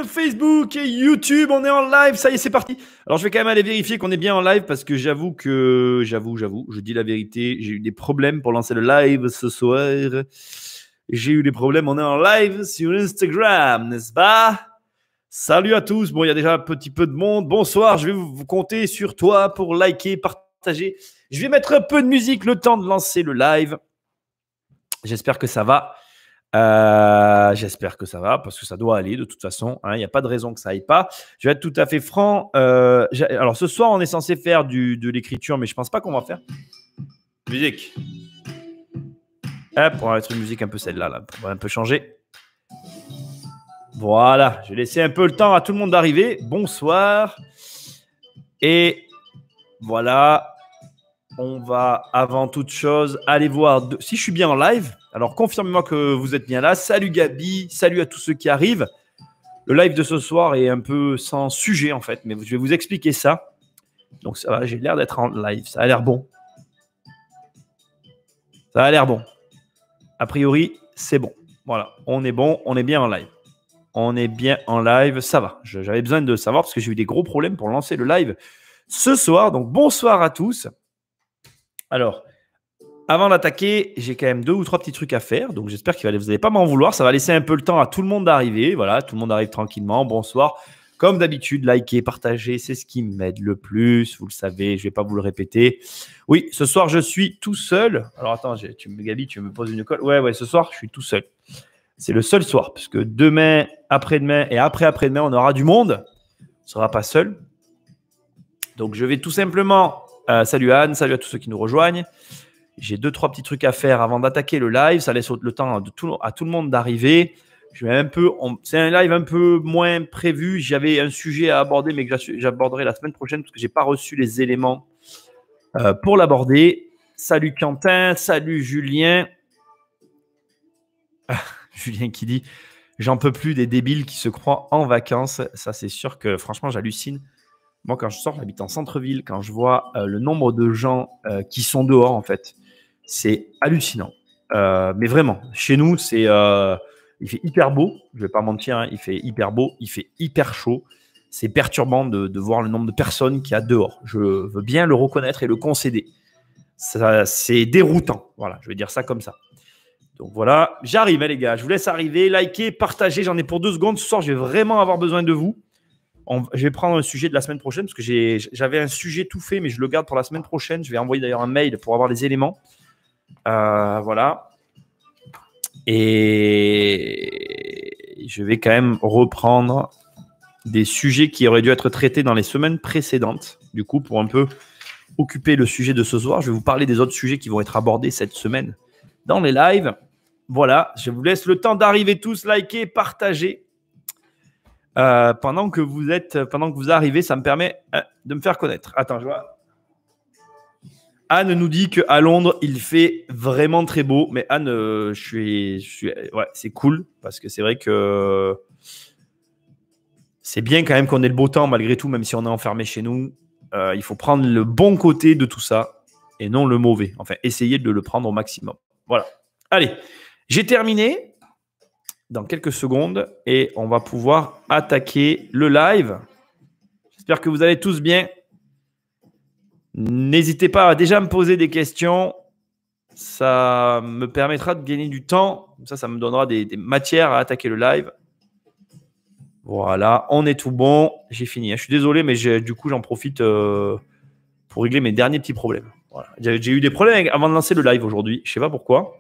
Facebook et YouTube, on est en live, ça y est, c'est parti. Alors je vais quand même aller vérifier qu'on est bien en live parce que j'avoue, je dis la vérité, j'ai eu des problèmes pour lancer le live ce soir. J'ai eu des problèmes, on est en live sur Instagram, n'est-ce pas? Salut à tous, bon il y a déjà un petit peu de monde, bonsoir, je vais vous compter sur toi pour liker, partager. Je vais mettre un peu de musique le temps de lancer le live. J'espère que ça va. J'espère que ça va parce que ça doit aller de toute façon. Il n'y a pas de raison que ça aille pas. Je vais être tout à fait franc. Alors ce soir, on est censé faire de l'écriture, mais je pense pas qu'on va faire. Musique. Hop, on va mettre une musique un peu celle-là, là, on va un peu changer. Voilà, je vais laisser un peu le temps à tout le monde d'arriver. Bonsoir. Et voilà. On va, avant toute chose, aller voir si je suis bien en live. Alors, confirmez-moi que vous êtes bien là. Salut Gabi, salut à tous ceux qui arrivent. Le live de ce soir est un peu sans sujet, en fait, mais je vais vous expliquer ça. Donc, ça va, j'ai l'air d'être en live. Ça a l'air bon. Ça a l'air bon. A priori, c'est bon. Voilà, on est bon, on est bien en live. On est bien en live, ça va. J'avais besoin de savoir parce que j'ai eu des gros problèmes pour lancer le live ce soir. Donc, bonsoir à tous. Alors, avant d'attaquer, j'ai quand même 2 ou 3 petits trucs à faire. Donc, j'espère que vous n'allez pas m'en vouloir. Ça va laisser un peu le temps à tout le monde d'arriver. Voilà, tout le monde arrive tranquillement. Bonsoir. Comme d'habitude, likez, partagez. C'est ce qui m'aide le plus. Vous le savez, je ne vais pas vous le répéter. Oui, ce soir, je suis tout seul. Alors, attends, Gabi, tu me poses une colle. Ouais, ce soir, je suis tout seul. C'est le seul soir. Parce que demain, après-demain et après-après-demain, on aura du monde. On ne sera pas seul. Donc, je vais tout simplement... salut Anne, salut à tous ceux qui nous rejoignent. J'ai 2-3 petits trucs à faire avant d'attaquer le live. Ça laisse le temps à tout le monde d'arriver. C'est un live un peu moins prévu. J'avais un sujet à aborder, mais que j'aborderai la semaine prochaine parce que je n'ai pas reçu les éléments pour l'aborder. Salut Quentin, salut Julien. Julien qui dit « J'en peux plus des débiles qui se croient en vacances ». Ça, c'est sûr que franchement, j'hallucine. Moi, quand je sors, j'habite en centre-ville. Quand je vois le nombre de gens qui sont dehors, en fait, c'est hallucinant. Mais vraiment, chez nous, il fait hyper beau. Je ne vais pas mentir, hein, il fait hyper beau, il fait hyper chaud. C'est perturbant de voir le nombre de personnes qu'il y a dehors. Je veux bien le reconnaître et le concéder. C'est déroutant. Voilà, je vais dire ça comme ça. Donc voilà, j'arrive, les gars. Je vous laisse arriver, liker, partager. J'en ai pour 2 secondes. Ce soir, je vais vraiment avoir besoin de vous. Je vais prendre un sujet de la semaine prochaine parce que j'avais un sujet tout fait, mais je le garde pour la semaine prochaine. Je vais envoyer d'ailleurs un mail pour avoir les éléments. Voilà. Et je vais quand même reprendre des sujets qui auraient dû être traités dans les semaines précédentes. Du coup, pour un peu occuper le sujet de ce soir, je vais vous parler des autres sujets qui vont être abordés cette semaine dans les lives. Voilà. Je vous laisse le temps d'arriver tous, liker, partager. Pendant que vous arrivez, ça me permet de me faire connaître. Attends, je vois. Anne nous dit qu'à Londres, il fait vraiment très beau. Mais Anne, ouais, c'est cool parce que c'est vrai que c'est bien quand même qu'on ait le beau temps malgré tout, même si on est enfermé chez nous. Il faut prendre le bon côté de tout ça et non le mauvais. Enfin, essayer de le prendre au maximum. Voilà. Allez, j'ai terminé. Dans quelques secondes et on va pouvoir attaquer le live. J'espère que vous allez tous bien. N'hésitez pas à déjà me poser des questions. Ça me permettra de gagner du temps. Ça me donnera des matières à attaquer le live. Voilà, on est tout bon. J'ai fini. Je suis désolé, mais du coup, j'en profite pour régler mes derniers petits problèmes. Voilà. J'ai eu des problèmes avant de lancer le live aujourd'hui. Je ne sais pas pourquoi.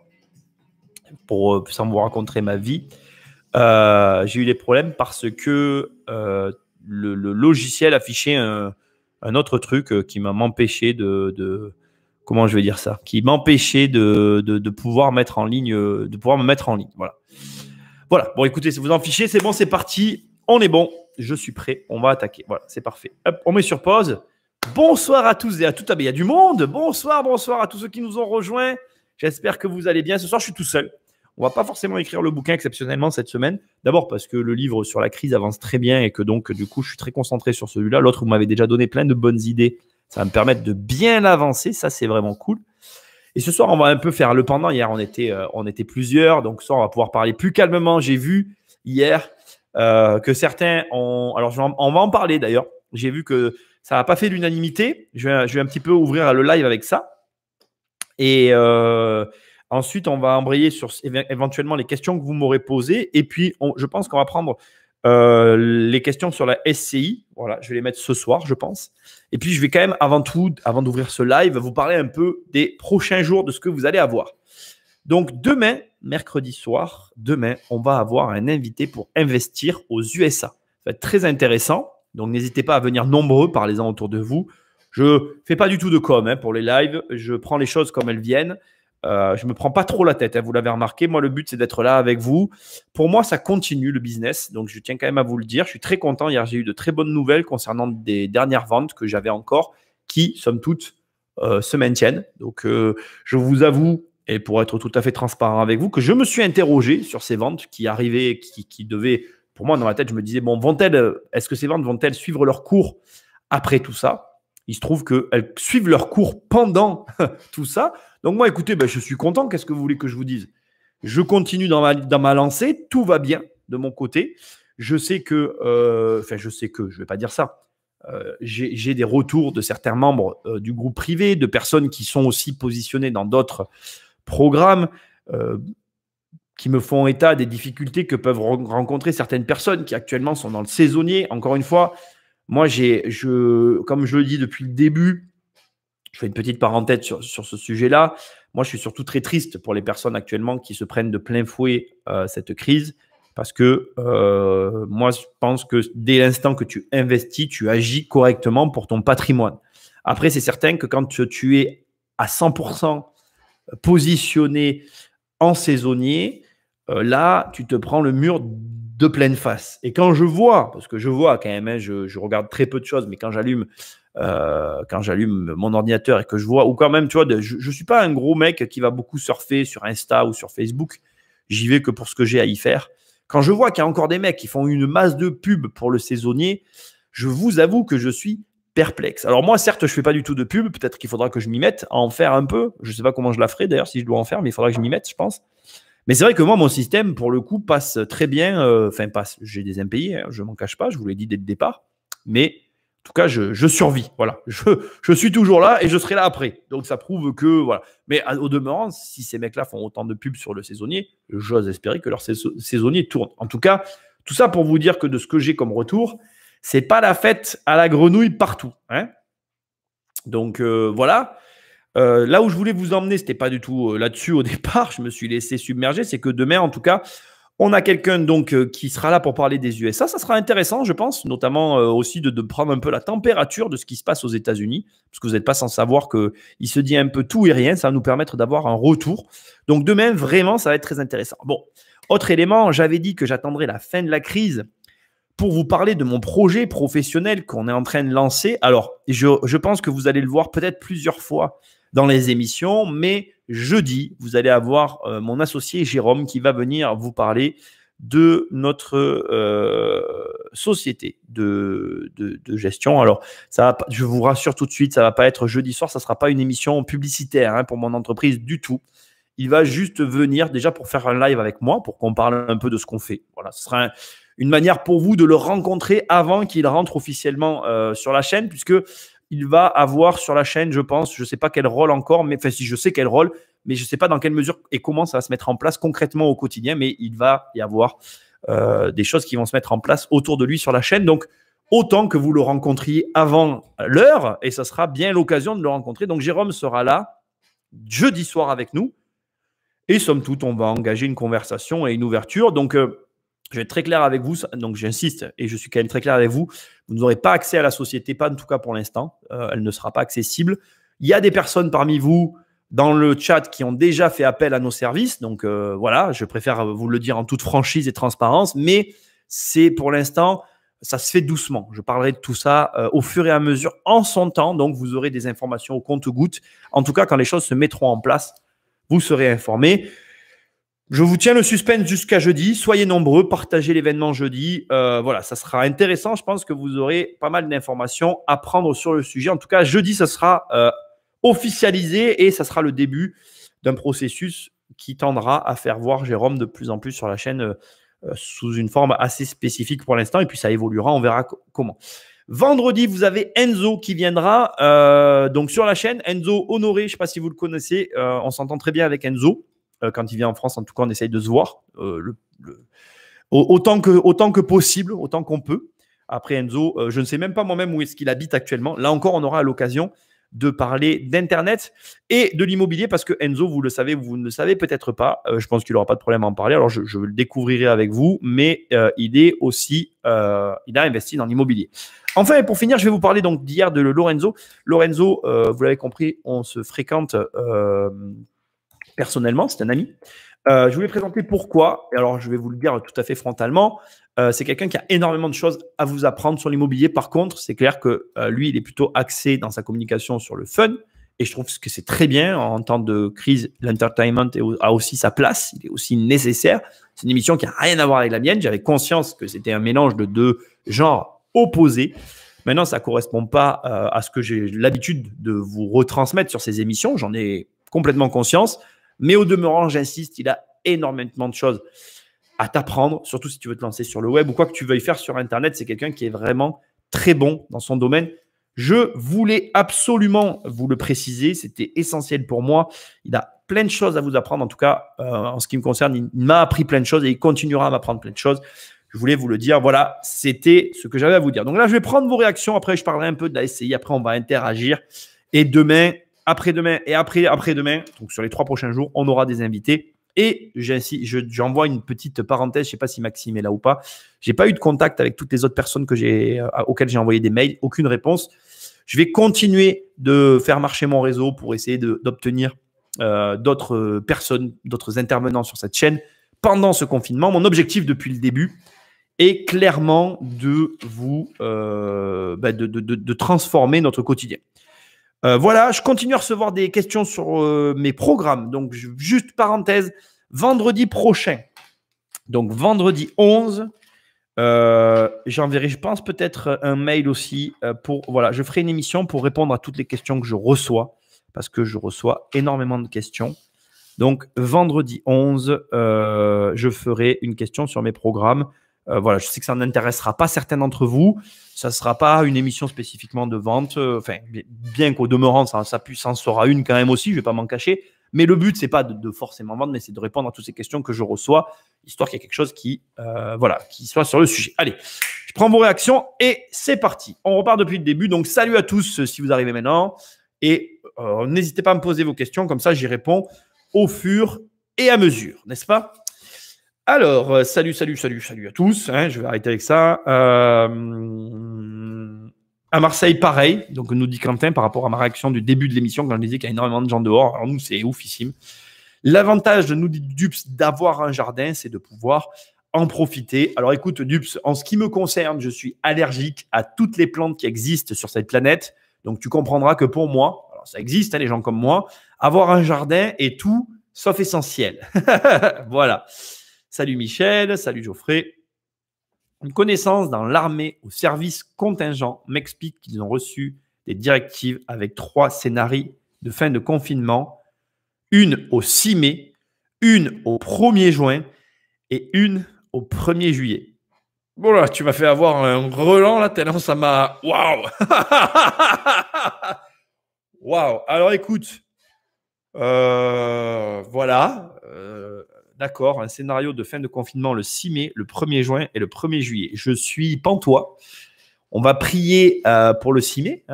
Sans vous raconter ma vie. J'ai eu des problèmes parce que le logiciel affichait un autre truc qui m'empêchait comment je vais dire ça, qui m'empêchait de pouvoir mettre en ligne, de pouvoir me mettre en ligne. Voilà. Bon, écoutez, si vous en fichez, c'est bon, c'est parti. On est bon. Je suis prêt. On va attaquer. Voilà, c'est parfait. Hop, on met sur pause. Bonsoir à tous et à toutes. Ah, mais il y a du monde. Bonsoir à tous ceux qui nous ont rejoints. J'espère que vous allez bien. Ce soir, je suis tout seul. On ne va pas forcément écrire le bouquin exceptionnellement cette semaine. D'abord parce que le livre sur la crise avance très bien et que donc, du coup, je suis très concentré sur celui-là. L'autre, vous m'avez déjà donné plein de bonnes idées. Ça va me permettre de bien l'avancer. Ça, c'est vraiment cool. Et ce soir, on va un peu faire le pendant. Hier, on était plusieurs. Donc, ce soir, on va pouvoir parler plus calmement. J'ai vu hier que certains ont… Alors, on va en parler d'ailleurs. J'ai vu que ça n'a pas fait l'unanimité. Je vais un petit peu ouvrir le live avec ça. Et ensuite, on va embrayer sur éventuellement les questions que vous m'aurez posées. Et puis, je pense qu'on va prendre les questions sur la SCI. Voilà, je vais les mettre ce soir, je pense. Et puis, je vais quand même, avant tout, avant d'ouvrir ce live, vous parler un peu des prochains jours, de ce que vous allez avoir. Donc, demain, mercredi soir, on va avoir un invité pour investir aux USA. Ça va être très intéressant. Donc, n'hésitez pas à venir nombreux, parlez-en autour de vous. Je ne fais pas du tout de com pour les lives. Je prends les choses comme elles viennent. Je ne me prends pas trop la tête, vous l'avez remarqué. Moi, le but, c'est d'être là avec vous. Pour moi, ça continue le business. Donc, je tiens quand même à vous le dire. Je suis très content. Hier, j'ai eu de très bonnes nouvelles concernant des dernières ventes que j'avais encore qui, somme toute, se maintiennent. Donc, je vous avoue, et pour être tout à fait transparent avec vous, que je me suis interrogé sur ces ventes qui arrivaient, qui devaient… Pour moi, dans ma tête, je me disais, bon, est-ce que ces ventes vont-elles suivre leur cours après tout ça? Il se trouve qu'elles suivent leur cours pendant tout ça. Donc moi, écoutez, je suis content. Qu'est-ce que vous voulez que je vous dise? Je continue dans ma lancée. Tout va bien de mon côté. Je sais que, je ne vais pas dire ça. J'ai des retours de certains membres du groupe privé, de personnes qui sont aussi positionnées dans d'autres programmes, qui me font état des difficultés que peuvent rencontrer certaines personnes qui actuellement sont dans le saisonnier. Encore une fois, moi, comme je le dis depuis le début, je fais une petite parenthèse sur ce sujet-là. Moi, je suis surtout très triste pour les personnes actuellement qui se prennent de plein fouet cette crise, parce que moi, je pense que dès l'instant que tu investis, tu agis correctement pour ton patrimoine. Après, c'est certain que quand tu es à 100% positionné en saisonnier, là, tu te prends le mur de pleine face. Et quand je vois, parce que je vois quand même, je regarde très peu de choses, mais quand j'allume mon ordinateur et que je vois, ou quand même, tu vois, je ne suis pas un gros mec qui va beaucoup surfer sur Insta ou sur Facebook. J'y vais que pour ce que j'ai à y faire. Quand je vois qu'il y a encore des mecs qui font une masse de pubs pour le saisonnier, je vous avoue que je suis perplexe. Alors moi, certes, je ne fais pas du tout de pub. Peut-être qu'il faudra que je m'y mette à en faire un peu. Je ne sais pas comment je la ferai d'ailleurs, si je dois en faire, mais il faudra que je m'y mette, je pense. Mais c'est vrai que moi, mon système, pour le coup, passe très bien. J'ai des impayés, hein, je ne m'en cache pas, je vous l'ai dit dès le départ. Mais en tout cas, je survis. Voilà. Je suis toujours là et je serai là après. Donc, ça prouve que… voilà. Mais au demeurant, si ces mecs-là font autant de pubs sur le saisonnier, j'ose espérer que leur saisonnier tourne. En tout cas, tout ça pour vous dire que de ce que j'ai comme retour, ce n'est pas la fête à la grenouille partout. Hein. Donc, voilà. Là où je voulais vous emmener, ce n'était pas du tout là-dessus au départ. Je me suis laissé submerger. C'est que demain, en tout cas, on a quelqu'un donc qui sera là pour parler des USA. Ça sera intéressant, je pense, notamment aussi de prendre un peu la température de ce qui se passe aux États-Unis, parce que vous n'êtes pas sans savoir qu'il se dit un peu tout et rien. Ça va nous permettre d'avoir un retour. Donc demain, vraiment, ça va être très intéressant. Bon, autre élément, j'avais dit que j'attendrais la fin de la crise pour vous parler de mon projet professionnel qu'on est en train de lancer. Alors, je pense que vous allez le voir peut-être plusieurs fois dans les émissions, mais jeudi, vous allez avoir mon associé Jérôme qui va venir vous parler de notre société de gestion. Alors, je vous rassure tout de suite, ça ne va pas être jeudi soir, ça ne sera pas une émission publicitaire pour mon entreprise du tout. Il va juste venir déjà pour faire un live avec moi, pour qu'on parle un peu de ce qu'on fait. Voilà, ce sera une manière pour vous de le rencontrer avant qu'il rentre officiellement sur la chaîne, puisque il va avoir sur la chaîne, je pense, je ne sais pas quel rôle encore, mais enfin si je sais quel rôle, mais je ne sais pas dans quelle mesure et comment ça va se mettre en place concrètement au quotidien, mais il va y avoir des choses qui vont se mettre en place autour de lui sur la chaîne. Donc, autant que vous le rencontriez avant l'heure, et ça sera bien l'occasion de le rencontrer. Donc, Jérôme sera là jeudi soir avec nous, et somme toute, on va engager une conversation et une ouverture. Donc, je vais être très clair avec vous, donc j'insiste et je suis quand même très clair avec vous. Vous n'aurez pas accès à la société, pas en tout cas pour l'instant. Elle ne sera pas accessible. Il y a des personnes parmi vous dans le chat qui ont déjà fait appel à nos services. Donc voilà, je préfère vous le dire en toute franchise et transparence. Mais c'est pour l'instant, ça se fait doucement. Je parlerai de tout ça au fur et à mesure, en son temps. Donc vous aurez des informations au compte-gouttes. En tout cas, quand les choses se mettront en place, vous serez informés. Je vous tiens le suspense jusqu'à jeudi. Soyez nombreux, partagez l'événement jeudi. Voilà, ça sera intéressant. Je pense que vous aurez pas mal d'informations à prendre sur le sujet. En tout cas, jeudi, ça sera officialisé et ça sera le début d'un processus qui tendra à faire voir Jérôme de plus en plus sur la chaîne sous une forme assez spécifique pour l'instant. Et puis, ça évoluera. On verra comment. Vendredi, vous avez Enzo qui viendra donc sur la chaîne. Enzo Honoré, je ne sais pas si vous le connaissez. On s'entend très bien avec Enzo. Quand il vient en France, en tout cas, on essaye de se voir autant que possible, autant qu'on peut. Après Enzo, je ne sais même pas moi-même où est-ce qu'il habite actuellement. Là encore, on aura l'occasion de parler d'Internet et de l'immobilier parce que Enzo, vous le savez, vous ne le savez peut-être pas. Je pense qu'il n'aura pas de problème à en parler. Alors, je le découvrirai avec vous, mais il est aussi, il a investi dans l'immobilier. Enfin, et pour finir, je vais vous parler donc d'hier de Lorenzo. Lorenzo, vous l'avez compris, on se fréquente personnellement, c'est un ami. Je voulais présenter pourquoi. Et alors, je vais vous le dire tout à fait frontalement. C'est quelqu'un qui a énormément de choses à vous apprendre sur l'immobilier. Par contre, c'est clair que lui, il est plutôt axé dans sa communication sur le fun. Et je trouve que c'est très bien. En temps de crise, l'entertainment a aussi sa place. Il est aussi nécessaire. C'est une émission qui n'a rien à voir avec la mienne. J'avais conscience que c'était un mélange de deux genres opposés. Maintenant, ça ne correspond pas à ce que j'ai l'habitude de vous retransmettre sur ces émissions. J'en ai complètement conscience. Mais au demeurant, j'insiste, il a énormément de choses à t'apprendre, surtout si tu veux te lancer sur le web ou quoi que tu veuilles faire sur Internet. C'est quelqu'un qui est vraiment très bon dans son domaine. Je voulais absolument vous le préciser. C'était essentiel pour moi. Il a plein de choses à vous apprendre. En tout cas, en ce qui me concerne, il m'a appris plein de choses et il continuera à m'apprendre plein de choses. Je voulais vous le dire. Voilà, c'était ce que j'avais à vous dire. Donc là, je vais prendre vos réactions. Après, je parlerai un peu de la SCI. Après, on va interagir. Et demain, après-demain et après-demain, donc sur les 3 prochains jours, on aura des invités. Et j'envoie une petite parenthèse, je ne sais pas si Maxime est là ou pas. Je n'ai pas eu de contact avec toutes les autres personnes auxquelles j'ai envoyé des mails, aucune réponse. Je vais continuer de faire marcher mon réseau pour essayer d'obtenir d'autres personnes, d'autres intervenants sur cette chaîne pendant ce confinement. Mon objectif depuis le début est clairement de vous de transformer notre quotidien. Voilà, je continue à recevoir des questions sur mes programmes. Donc, juste parenthèse, vendredi prochain, donc vendredi 11, j'enverrai, je pense, peut-être un mail aussi voilà, je ferai une émission pour répondre à toutes les questions que je reçois parce que je reçois énormément de questions. Donc, vendredi 11, je ferai une question sur mes programmes. Voilà, je sais que ça n'intéressera pas certains d'entre vous. Ça ne sera pas une émission spécifiquement de vente. Enfin, bien qu'au demeurant, ça en sera une quand même aussi. Je ne vais pas m'en cacher. Mais le but, ce n'est pas de forcément vendre, mais c'est de répondre à toutes ces questions que je reçois, histoire qu'il y ait quelque chose qui soit sur le sujet. Allez, je prends vos réactions et c'est parti. On repart depuis le début. Donc, salut à tous si vous arrivez maintenant. Et n'hésitez pas à me poser vos questions. Comme ça, j'y réponds au fur et à mesure, n'est-ce pas ? Alors, salut à tous. Je vais arrêter avec ça. À Marseille, pareil. Donc, nous dit Quentin par rapport à ma réaction du début de l'émission quand je disais qu'il y a énormément de gens dehors. Alors, nous, c'est oufissime. L'avantage de nous dit Dups d'avoir un jardin, c'est de pouvoir en profiter. Alors, écoute, Dups, en ce qui me concerne, je suis allergique à toutes les plantes qui existent sur cette planète. Donc, tu comprendras que pour moi, alors ça existe, les gens comme moi, avoir un jardin est tout sauf essentiel. Voilà. Salut Michel, salut Geoffrey. Une connaissance dans l'armée au service contingent m'explique qu'ils ont reçu des directives avec 3 scénarios de fin de confinement. Une au 6 mai, une au 1er juin et une au 1er juillet. Bon là, tu m'as fait avoir un relan là, tellement ça m'a... Waouh. Waouh. Alors écoute, voilà... D'accord, un scénario de fin de confinement le 6 mai, le 1er juin et le 1er juillet. Je suis pantois. On va prier pour le 6 mai,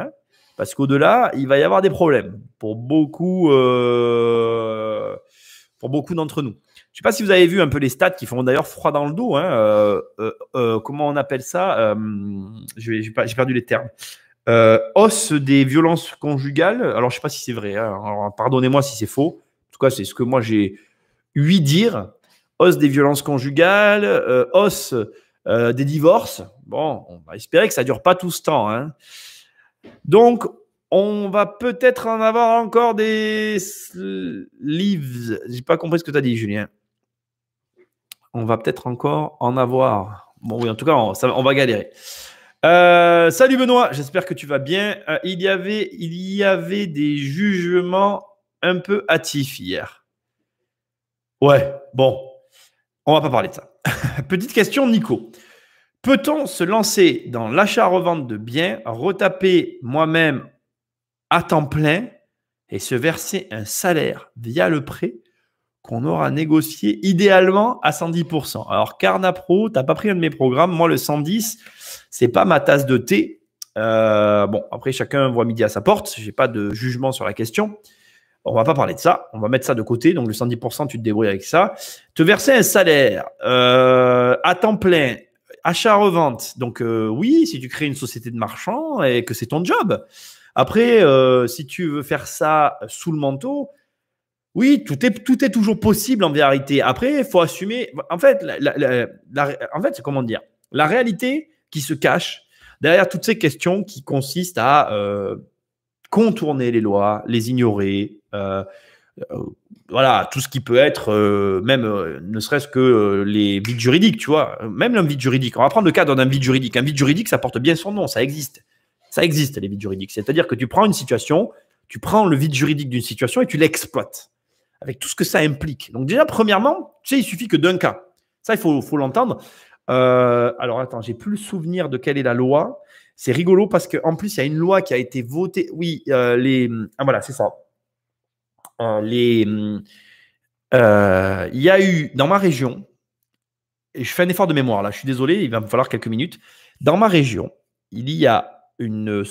parce qu'au-delà, il va y avoir des problèmes pour beaucoup d'entre nous. Je ne sais pas si vous avez vu un peu les stats qui font d'ailleurs froid dans le dos. Comment on appelle ça j'ai perdu les termes. Hausse des violences conjugales. Alors, je ne sais pas si c'est vrai. Alors, pardonnez-moi si c'est faux. En tout cas, c'est ce que moi j'ai dire, hausse des violences conjugales, hausse des divorces. Bon, on va espérer que ça ne dure pas tout ce temps. Donc, on va peut-être en avoir encore des leaves. Je n'ai pas compris ce que tu as dit, Julien. On va peut-être encore en avoir. Bon, oui, en tout cas, on va galérer. Salut Benoît, j'espère que tu vas bien. Il y avait des jugements un peu hâtifs hier. Ouais, bon, on va pas parler de ça. Petite question, Nico. Peut-on se lancer dans l'achat-revente de biens, retaper moi-même à temps plein et se verser un salaire via le prêt qu'on aura négocié idéalement à 110%? Alors, Carna Pro, tu n'as pas pris un de mes programmes. Moi, le 110, ce n'est pas ma tasse de thé. Bon, après, chacun voit midi à sa porte. Je n'ai pas de jugement sur la question. On ne va pas parler de ça. On va mettre ça de côté. Donc, le 110%, tu te débrouilles avec ça. Te verser un salaire à temps plein, achat-revente. Donc, oui, si tu crées une société de marchands et que c'est ton job. Après, si tu veux faire ça sous le manteau, oui, tout est toujours possible en vérité. Après, il faut assumer. En fait, c'est comment dire, la réalité qui se cache derrière toutes ces questions qui consistent à contourner les lois, les ignorer, voilà, tout ce qui peut être, même ne serait-ce que les vides juridiques, tu vois, même un vide juridique. On va prendre le cas d'un vide juridique. Un vide juridique, ça porte bien son nom, ça existe. Ça existe, les vides juridiques. C'est-à-dire que tu prends une situation, tu prends le vide juridique d'une situation et tu l'exploites, avec tout ce que ça implique. Donc déjà, premièrement, tu sais, il suffit que d'un cas. Ça, il faut l'entendre. Alors, attends, j'ai plus le souvenir de quelle est la loi. C'est rigolo parce qu'en plus, il y a une loi qui a été votée. Oui, voilà, c'est ça. Il y a eu, dans ma région, et je fais un effort de mémoire là, je suis désolé, il va me falloir quelques minutes. Dans ma région, il y a je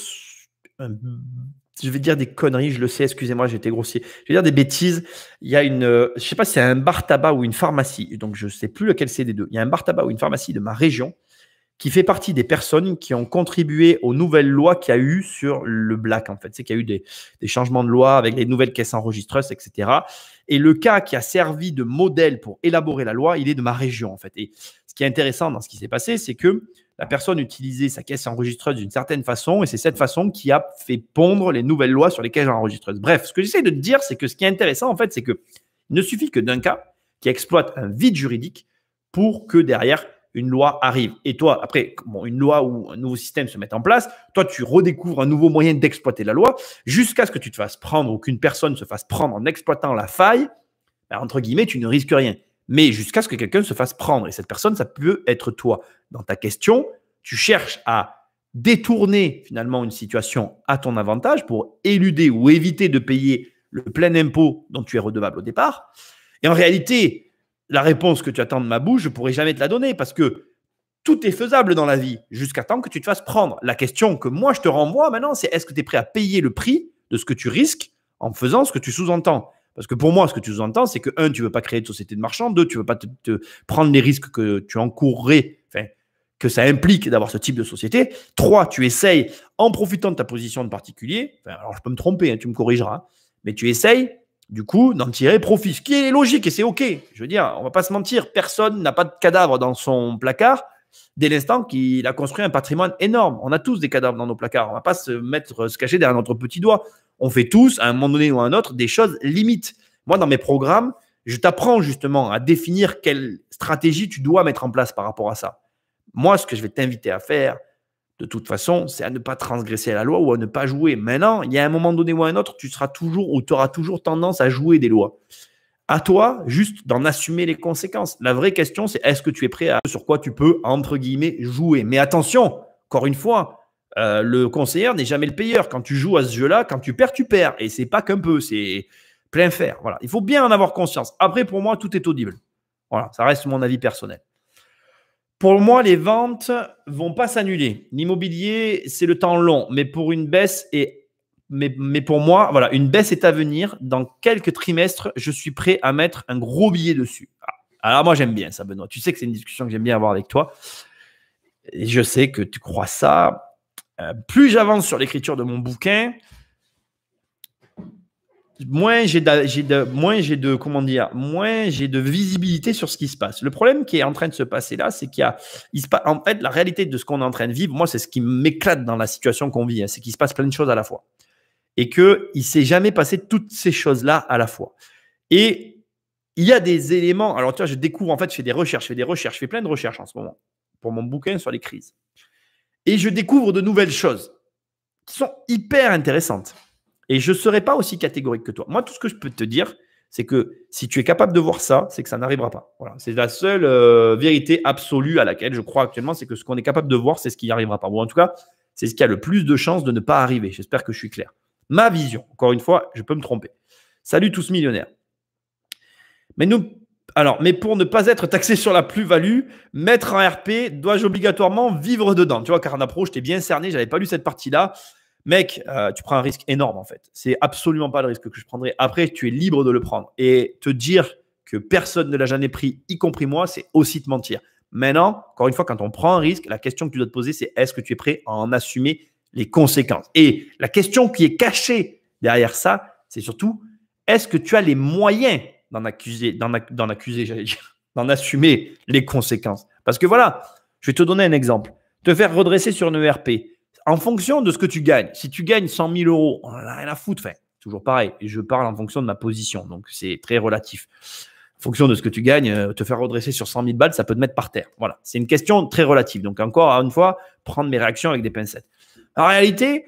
vais dire des conneries, je le sais, excusez-moi, j'ai été grossier. Je vais dire des bêtises. Il y a je ne sais pas si c'est un bar tabac ou une pharmacie, donc je ne sais plus lequel c'est des deux. Il y a un bar tabac ou une pharmacie de ma région qui fait partie des personnes qui ont contribué aux nouvelles lois qu'il y a eu sur le black, en fait. C'est qu'il y a eu des changements de loi avec les nouvelles caisses enregistreuses, etc. Et le cas qui a servi de modèle pour élaborer la loi, il est de ma région, en fait. Et ce qui est intéressant dans ce qui s'est passé, c'est que la personne utilisait sa caisse enregistreuse d'une certaine façon et c'est cette façon qui a fait pondre les nouvelles lois sur les caisses enregistreuses. Bref, ce que j'essaie de te dire, c'est que ce qui est intéressant, en fait, c'est qu'il ne suffit que d'un cas qui exploite un vide juridique pour que derrière, une loi arrive. Et toi, après, une loi ou un nouveau système se met en place, toi, tu redécouvres un nouveau moyen d'exploiter la loi jusqu'à ce que tu te fasses prendre ou qu'une personne se fasse prendre en exploitant la faille. Ben, entre guillemets, tu ne risques rien. Mais jusqu'à ce que quelqu'un se fasse prendre. Et cette personne, ça peut être toi. Dans ta question, tu cherches à détourner finalement une situation à ton avantage pour éluder ou éviter de payer le plein impôt dont tu es redevable au départ. Et en réalité, la réponse que tu attends de ma bouche, je ne pourrai jamais te la donner parce que tout est faisable dans la vie jusqu'à temps que tu te fasses prendre. La question que moi, je te renvoie maintenant, c'est est-ce que tu es prêt à payer le prix de ce que tu risques en faisant ce que tu sous-entends? Parce que pour moi, ce que tu sous-entends, c'est que, un, tu ne veux pas créer de société de marchand. Deux, tu ne veux pas te prendre les risques que tu encourrais, enfin, que ça implique d'avoir ce type de société. Trois, tu essayes, en profitant de ta position de particulier, enfin, alors je peux me tromper, hein, tu me corrigeras, hein, mais tu essayes du coup d'en tirer profit, ce qui est logique et c'est OK. Je veux dire, on ne va pas se mentir, personne n'a pas de cadavre dans son placard dès l'instant qu'il a construit un patrimoine énorme. On a tous des cadavres dans nos placards. On ne va pas se cacher derrière notre petit doigt. On fait tous, à un moment donné ou à un autre, des choses limites. Moi, dans mes programmes, je t'apprends justement à définir quelle stratégie tu dois mettre en place par rapport à ça. Moi, ce que je vais t'inviter à faire, de toute façon, c'est à ne pas transgresser la loi ou à ne pas jouer. Maintenant, il y a un moment donné ou à un autre, tu seras toujours ou tu auras toujours tendance à jouer des lois. À toi, juste d'en assumer les conséquences. La vraie question, c'est est-ce que tu es prêt à sur quoi tu peux, entre guillemets, jouer. Mais attention, encore une fois, le conseiller n'est jamais le payeur. Quand tu joues à ce jeu-là, quand tu perds, tu perds. Et c'est pas qu'un peu, c'est plein fer. Voilà. Il faut bien en avoir conscience. Après, pour moi, tout est audible. Voilà, ça reste mon avis personnel. Pour moi, les ventes vont pas s'annuler. L'immobilier, c'est le temps long, mais pour une baisse mais pour moi, voilà, une baisse est à venir. Dans quelques trimestres, je suis prêt à mettre un gros billet dessus. Alors moi, j'aime bien ça, Benoît. Tu sais que c'est une discussion que j'aime bien avoir avec toi. Et je sais que tu crois ça. Plus j'avance sur l'écriture de mon bouquin, moins j'ai de visibilité sur ce qui se passe. Le problème qui est en train de se passer là, c'est en fait, la réalité de ce qu'on est en train de vivre, moi, c'est ce qui m'éclate dans la situation qu'on vit, hein, c'est qu'il se passe plein de choses à la fois. Et qu'il ne s'est jamais passé toutes ces choses-là à la fois. Et il y a des éléments. Alors, tu vois, je découvre, en fait, je fais plein de recherches en ce moment pour mon bouquin sur les crises. Et je découvre de nouvelles choses qui sont hyper intéressantes. Et je ne serai pas aussi catégorique que toi. Moi, tout ce que je peux te dire, C'est que si tu es capable de voir ça, c'est que ça n'arrivera pas. Voilà. C'est la seule vérité absolue à laquelle je crois actuellement, c'est que ce qu'on est capable de voir, c'est ce qui n'y arrivera pas. Bon, en tout cas, c'est ce qui a le plus de chances de ne pas arriver. J'espère que je suis clair. Ma vision, encore une fois, je peux me tromper. Salut tous millionnaires. Mais pour ne pas être taxé sur la plus-value, mettre en RP, dois-je obligatoirement vivre dedans? Tu vois, Carna Pro, je t'ai bien cerné, je n'avais pas lu cette partie-là. Mec, tu prends un risque énorme en fait. C'est absolument pas le risque que je prendrais. Après, tu es libre de le prendre. Et te dire que personne ne l'a jamais pris, y compris moi, c'est aussi te mentir. Maintenant, encore une fois, quand on prend un risque, la question que tu dois te poser, c'est est-ce que tu es prêt à en assumer les conséquences? Et la question qui est cachée derrière ça, c'est surtout est-ce que tu as les moyens d'en assumer les conséquences? Parce que voilà, je vais te donner un exemple. Te faire redresser sur une ERP, en fonction de ce que tu gagnes. Si tu gagnes 100 000 euros, on n'a rien à foutre. Enfin, toujours pareil. Et je parle en fonction de ma position. Donc, c'est très relatif. En fonction de ce que tu gagnes, te faire redresser sur 100 000 balles, ça peut te mettre par terre. Voilà. C'est une question très relative. Donc, encore une fois, prendre mes réactions avec des pincettes. En réalité,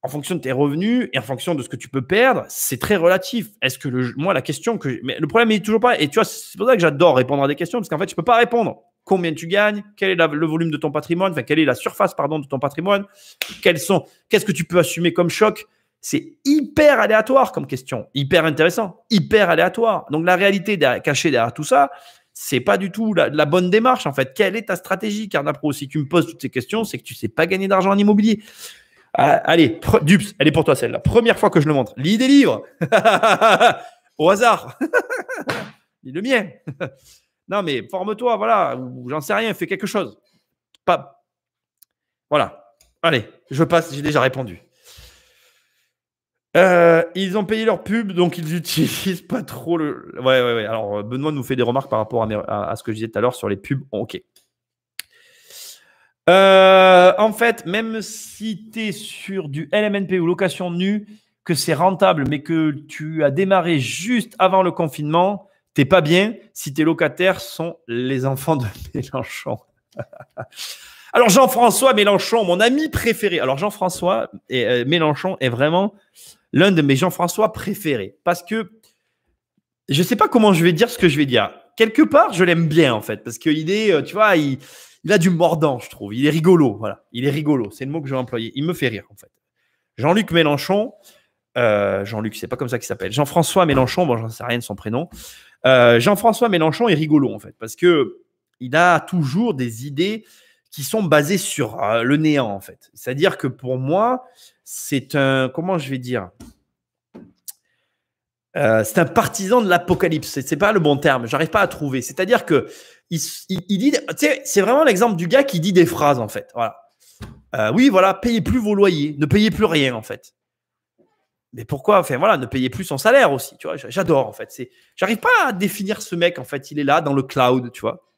en fonction de tes revenus et en fonction de ce que tu peux perdre, c'est très relatif. Est-ce que moi, la question que… Mais le problème, il n'est toujours pas… Et tu vois, c'est pour ça que j'adore répondre à des questions parce qu'en fait, je ne peux pas répondre. Combien tu gagnes? Quel est le volume de ton patrimoine? Enfin, quelle est la surface, de ton patrimoine? Qu'est-ce que tu peux assumer comme choc? C'est hyper aléatoire comme question. Hyper intéressant. Hyper aléatoire. Donc, la réalité cachée derrière tout ça, c'est pas du tout la bonne démarche, en fait. Quelle est ta stratégie, Carna Pro? Si tu me poses toutes ces questions, c'est que tu ne sais pas gagner d'argent en immobilier. Allez, Dupes, elle est pour toi celle-là. Première fois que je le montre. Lis des livres. Au hasard. Lis le mien. Non, mais forme-toi, voilà. Ou j'en sais rien, fais quelque chose. Voilà. Allez, je passe, j'ai déjà répondu. Ils ont payé leur pub, donc ils n'utilisent pas trop le… Ouais. Alors, Benoît nous fait des remarques par rapport à ce que je disais tout à l'heure sur les pubs. Ok. En fait, même si tu es sur du LMNP ou location nue, que c'est rentable, mais que tu as démarré juste avant le confinement, t'es pas bien si tes locataires sont les enfants de Mélenchon. Alors, Jean-François Mélenchon, mon ami préféré. Alors, Jean-François Mélenchon est vraiment l'un de mes Jean-François préférés parce que je ne sais pas comment je vais dire ce que je vais dire. Quelque part, je l'aime bien en fait parce qu'il est, tu vois, il a du mordant, je trouve. Il est rigolo. Voilà. Il est rigolo. C'est le mot que je vais employer. Il me fait rire, en fait. Jean-Luc Mélenchon. Jean-Luc, c'est pas comme ça qu'il s'appelle. Jean-François Mélenchon. Bon, j'en sais rien de son prénom. Jean-François Mélenchon est rigolo, en fait, parce qu'il a toujours des idées qui sont basées sur le néant, en fait. C'est-à-dire que pour moi, c'est un… Comment je vais dire ? C'est un partisan de l'apocalypse. C'est pas le bon terme. J'arrive pas à trouver. C'est-à-dire que il dit, tu sais, c'est vraiment l'exemple du gars qui dit des phrases en fait. Voilà. Oui, voilà, payez plus vos loyers, ne payez plus rien en fait. Mais pourquoi? Enfin voilà, ne payez plus son salaire aussi. Tu vois, j'adore en fait. J'arrive pas à définir ce mec en fait. Il est là dans le cloud, tu vois.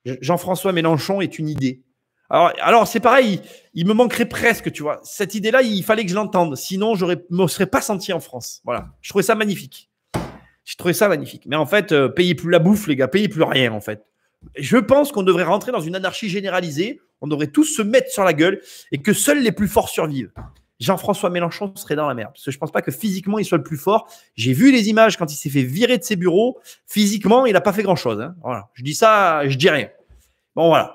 Jean-François Mélenchon est une idée. Alors c'est pareil. Il me manquerait presque, tu vois. Cette idée-là, il fallait que je l'entende. Sinon, je me serais pas senti en France. Voilà. Je trouvais ça magnifique. Mais en fait, payez plus la bouffe, les gars. Payez plus rien, en fait. Je pense qu'on devrait rentrer dans une anarchie généralisée. On devrait tous se mettre sur la gueule et que seuls les plus forts survivent. Jean-François Mélenchon serait dans la merde. Parce que je ne pense pas que physiquement, il soit le plus fort. J'ai vu les images quand il s'est fait virer de ses bureaux. Physiquement, il n'a pas fait grand-chose. Hein. Voilà. Je dis ça, je dis rien. Bon, voilà.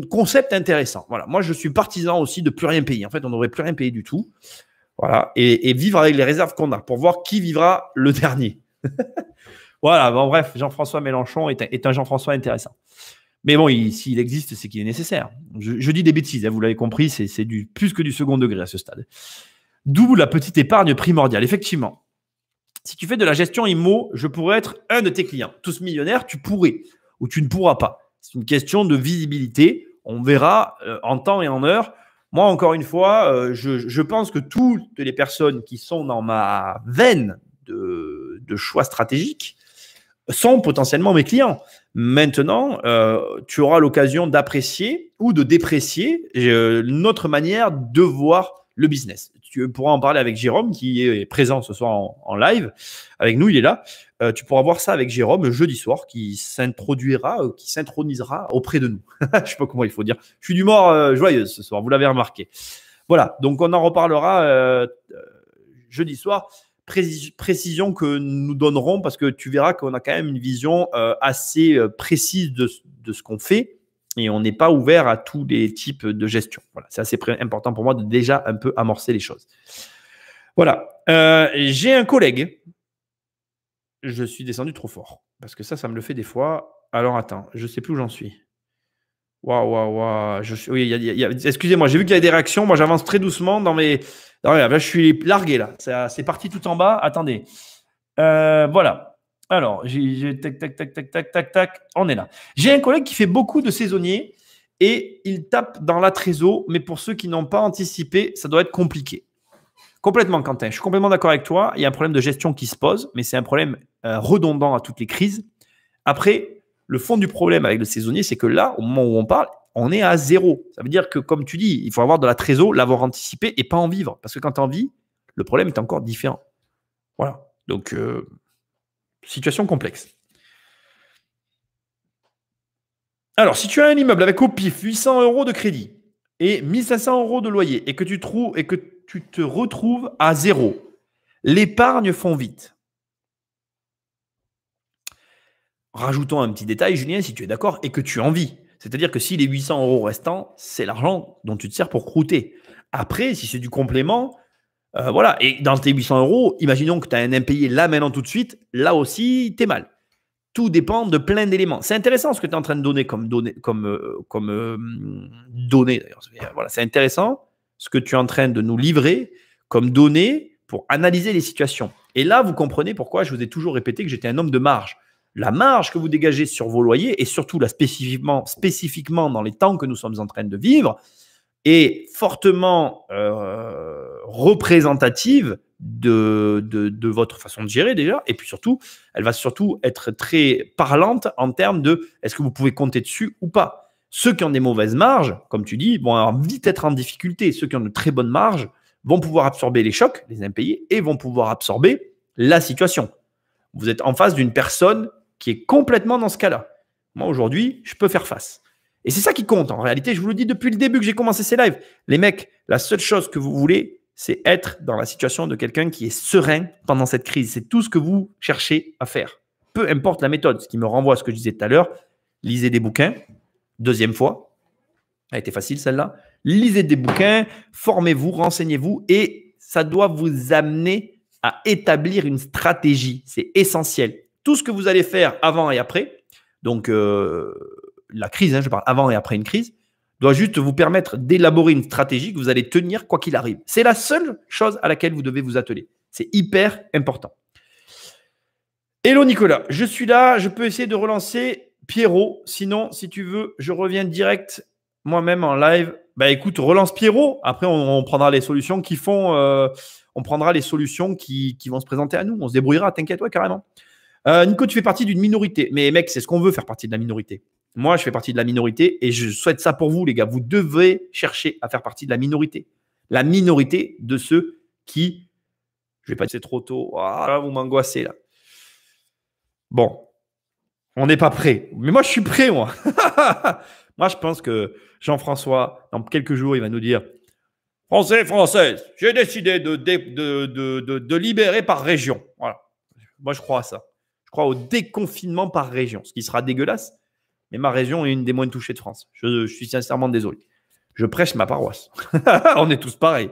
Concept intéressant. Voilà. Moi, je suis partisan aussi de plus rien payer. En fait, on ne devrait plus rien payer du tout. Voilà. Et vivre avec les réserves qu'on a pour voir qui vivra le dernier. Voilà. Bon, bref, Jean-François Mélenchon est un Jean-François intéressant. Mais bon, s'il existe, c'est qu'il est nécessaire. Je dis des bêtises, hein, vous l'avez compris, c'est plus que du second degré à ce stade. D'où la petite épargne primordiale. Effectivement, si tu fais de la gestion IMO, je pourrais être un de tes clients. Tous millionnaires, tu pourrais ou tu ne pourras pas. C'est une question de visibilité. On verra en temps et en heure. Moi, encore une fois, je pense que toutes les personnes qui sont dans ma veine de choix stratégiques sont potentiellement mes clients. Maintenant, tu auras l'occasion d'apprécier ou de déprécier notre manière de voir le business. Tu pourras en parler avec Jérôme qui est présent ce soir en live. Avec nous, il est là. Tu pourras voir ça avec Jérôme jeudi soir qui s'intronisera auprès de nous. Je ne sais pas comment il faut dire. Je suis d'humeur joyeuse ce soir, vous l'avez remarqué. Voilà, donc on en reparlera jeudi soir. précisions que nous donnerons parce que tu verras qu'on a quand même une vision assez précise de ce qu'on fait et on n'est pas ouvert à tous les types de gestion. Voilà, c'est assez important pour moi de déjà un peu amorcer les choses. Voilà. J'ai un collègue. Je suis descendu trop fort parce que ça me le fait des fois. Alors attends, je ne sais plus où j'en suis. Waouh. Oui, excusez-moi, j'ai vu qu'il y avait des réactions. Moi, j'avance très doucement dans mes. Là, je suis largué là. C'est parti tout en bas. Attendez. Voilà. Alors, tac. On est là. J'ai un collègue qui fait beaucoup de saisonniers et il tape dans la trésor. Mais pour ceux qui n'ont pas anticipé, ça doit être compliqué. Complètement, Quentin. Je suis complètement d'accord avec toi. Il y a un problème de gestion qui se pose, mais c'est un problème redondant à toutes les crises. Après, le fond du problème avec le saisonnier, c'est que là, au moment où on parle, on est à 0. Ça veut dire que, comme tu dis, il faut avoir de la trésor, l'avoir anticipé et pas en vivre. Parce que quand tu en vis, le problème est encore différent. Voilà. Donc, situation complexe. Alors, si tu as un immeuble avec au pif 800 € de crédit et 1500 € de loyer et que tu te retrouves à 0, l'épargne fond vite. Rajoutons un petit détail, Julien, si tu es d'accord et que tu en vis. C'est-à-dire que si les 800 € restants, c'est l'argent dont tu te sers pour croûter. Après, si c'est du complément, voilà. Et dans tes 800 €, imaginons que tu as un impayé là, maintenant, tout de suite. Là aussi, tu es mal. Tout dépend de plein d'éléments. C'est intéressant ce que tu es en train de donner comme données. Voilà, c'est intéressant ce que tu es en train de nous livrer comme données pour analyser les situations. Et là, vous comprenez pourquoi je vous ai toujours répété que j'étais un homme de marge. La marge que vous dégagez sur vos loyers, et surtout là spécifiquement dans les temps que nous sommes en train de vivre, est fortement représentative de votre façon de gérer déjà. Et puis surtout, elle va surtout être très parlante en termes de est-ce que vous pouvez compter dessus ou pas. Ceux qui ont des mauvaises marges, comme tu dis, vont vite être en difficulté. Ceux qui ont de très bonnes marges vont pouvoir absorber les chocs, les impayés, et vont pouvoir absorber la situation. Vous êtes en face d'une personne qui est complètement dans ce cas-là. Moi, aujourd'hui, je peux faire face. Et c'est ça qui compte. En réalité, je vous le dis depuis le début que j'ai commencé ces lives. Les mecs, la seule chose que vous voulez, c'est être dans la situation de quelqu'un qui est serein pendant cette crise. C'est tout ce que vous cherchez à faire. Peu importe la méthode. Ce qui me renvoie à ce que je disais tout à l'heure. Lisez des bouquins. Deuxième fois. Elle a été facile celle-là. Lisez des bouquins, formez-vous, renseignez-vous et ça doit vous amener à établir une stratégie. C'est essentiel. Tout ce que vous allez faire avant et après, donc la crise, je parle avant et après une crise, doit juste vous permettre d'élaborer une stratégie que vous allez tenir quoi qu'il arrive. C'est la seule chose à laquelle vous devez vous atteler. C'est hyper important. Hello Nicolas, je suis là, je peux essayer de relancer Pierrot. Sinon, si tu veux, je reviens direct moi-même en live. Bah écoute, relance Pierrot. Après, on prendra les solutions qui font, on prendra les solutions qui vont se présenter à nous. On se débrouillera, t'inquiète, ouais, carrément. Nico, tu fais partie d'une minorité. Mais mec, c'est ce qu'on veut, faire partie de la minorité. Moi, je fais partie de la minorité et je souhaite ça pour vous, les gars. Vous devez chercher à faire partie de la minorité. La minorité de ceux qui… Je vais pas dire c'est trop tôt. Ah, là, vous m'angoissez, là. Bon, on n'est pas prêt. Mais moi, je suis prêt, moi. Moi, je pense que Jean-François, dans quelques jours, il va nous dire « Français, Françaises, j'ai décidé de libérer par région. » Voilà. Moi, je crois à ça. Je crois au déconfinement par région, ce qui sera dégueulasse. Mais ma région est une des moins touchées de France. Je suis sincèrement désolé. Je prêche ma paroisse. On est tous pareils.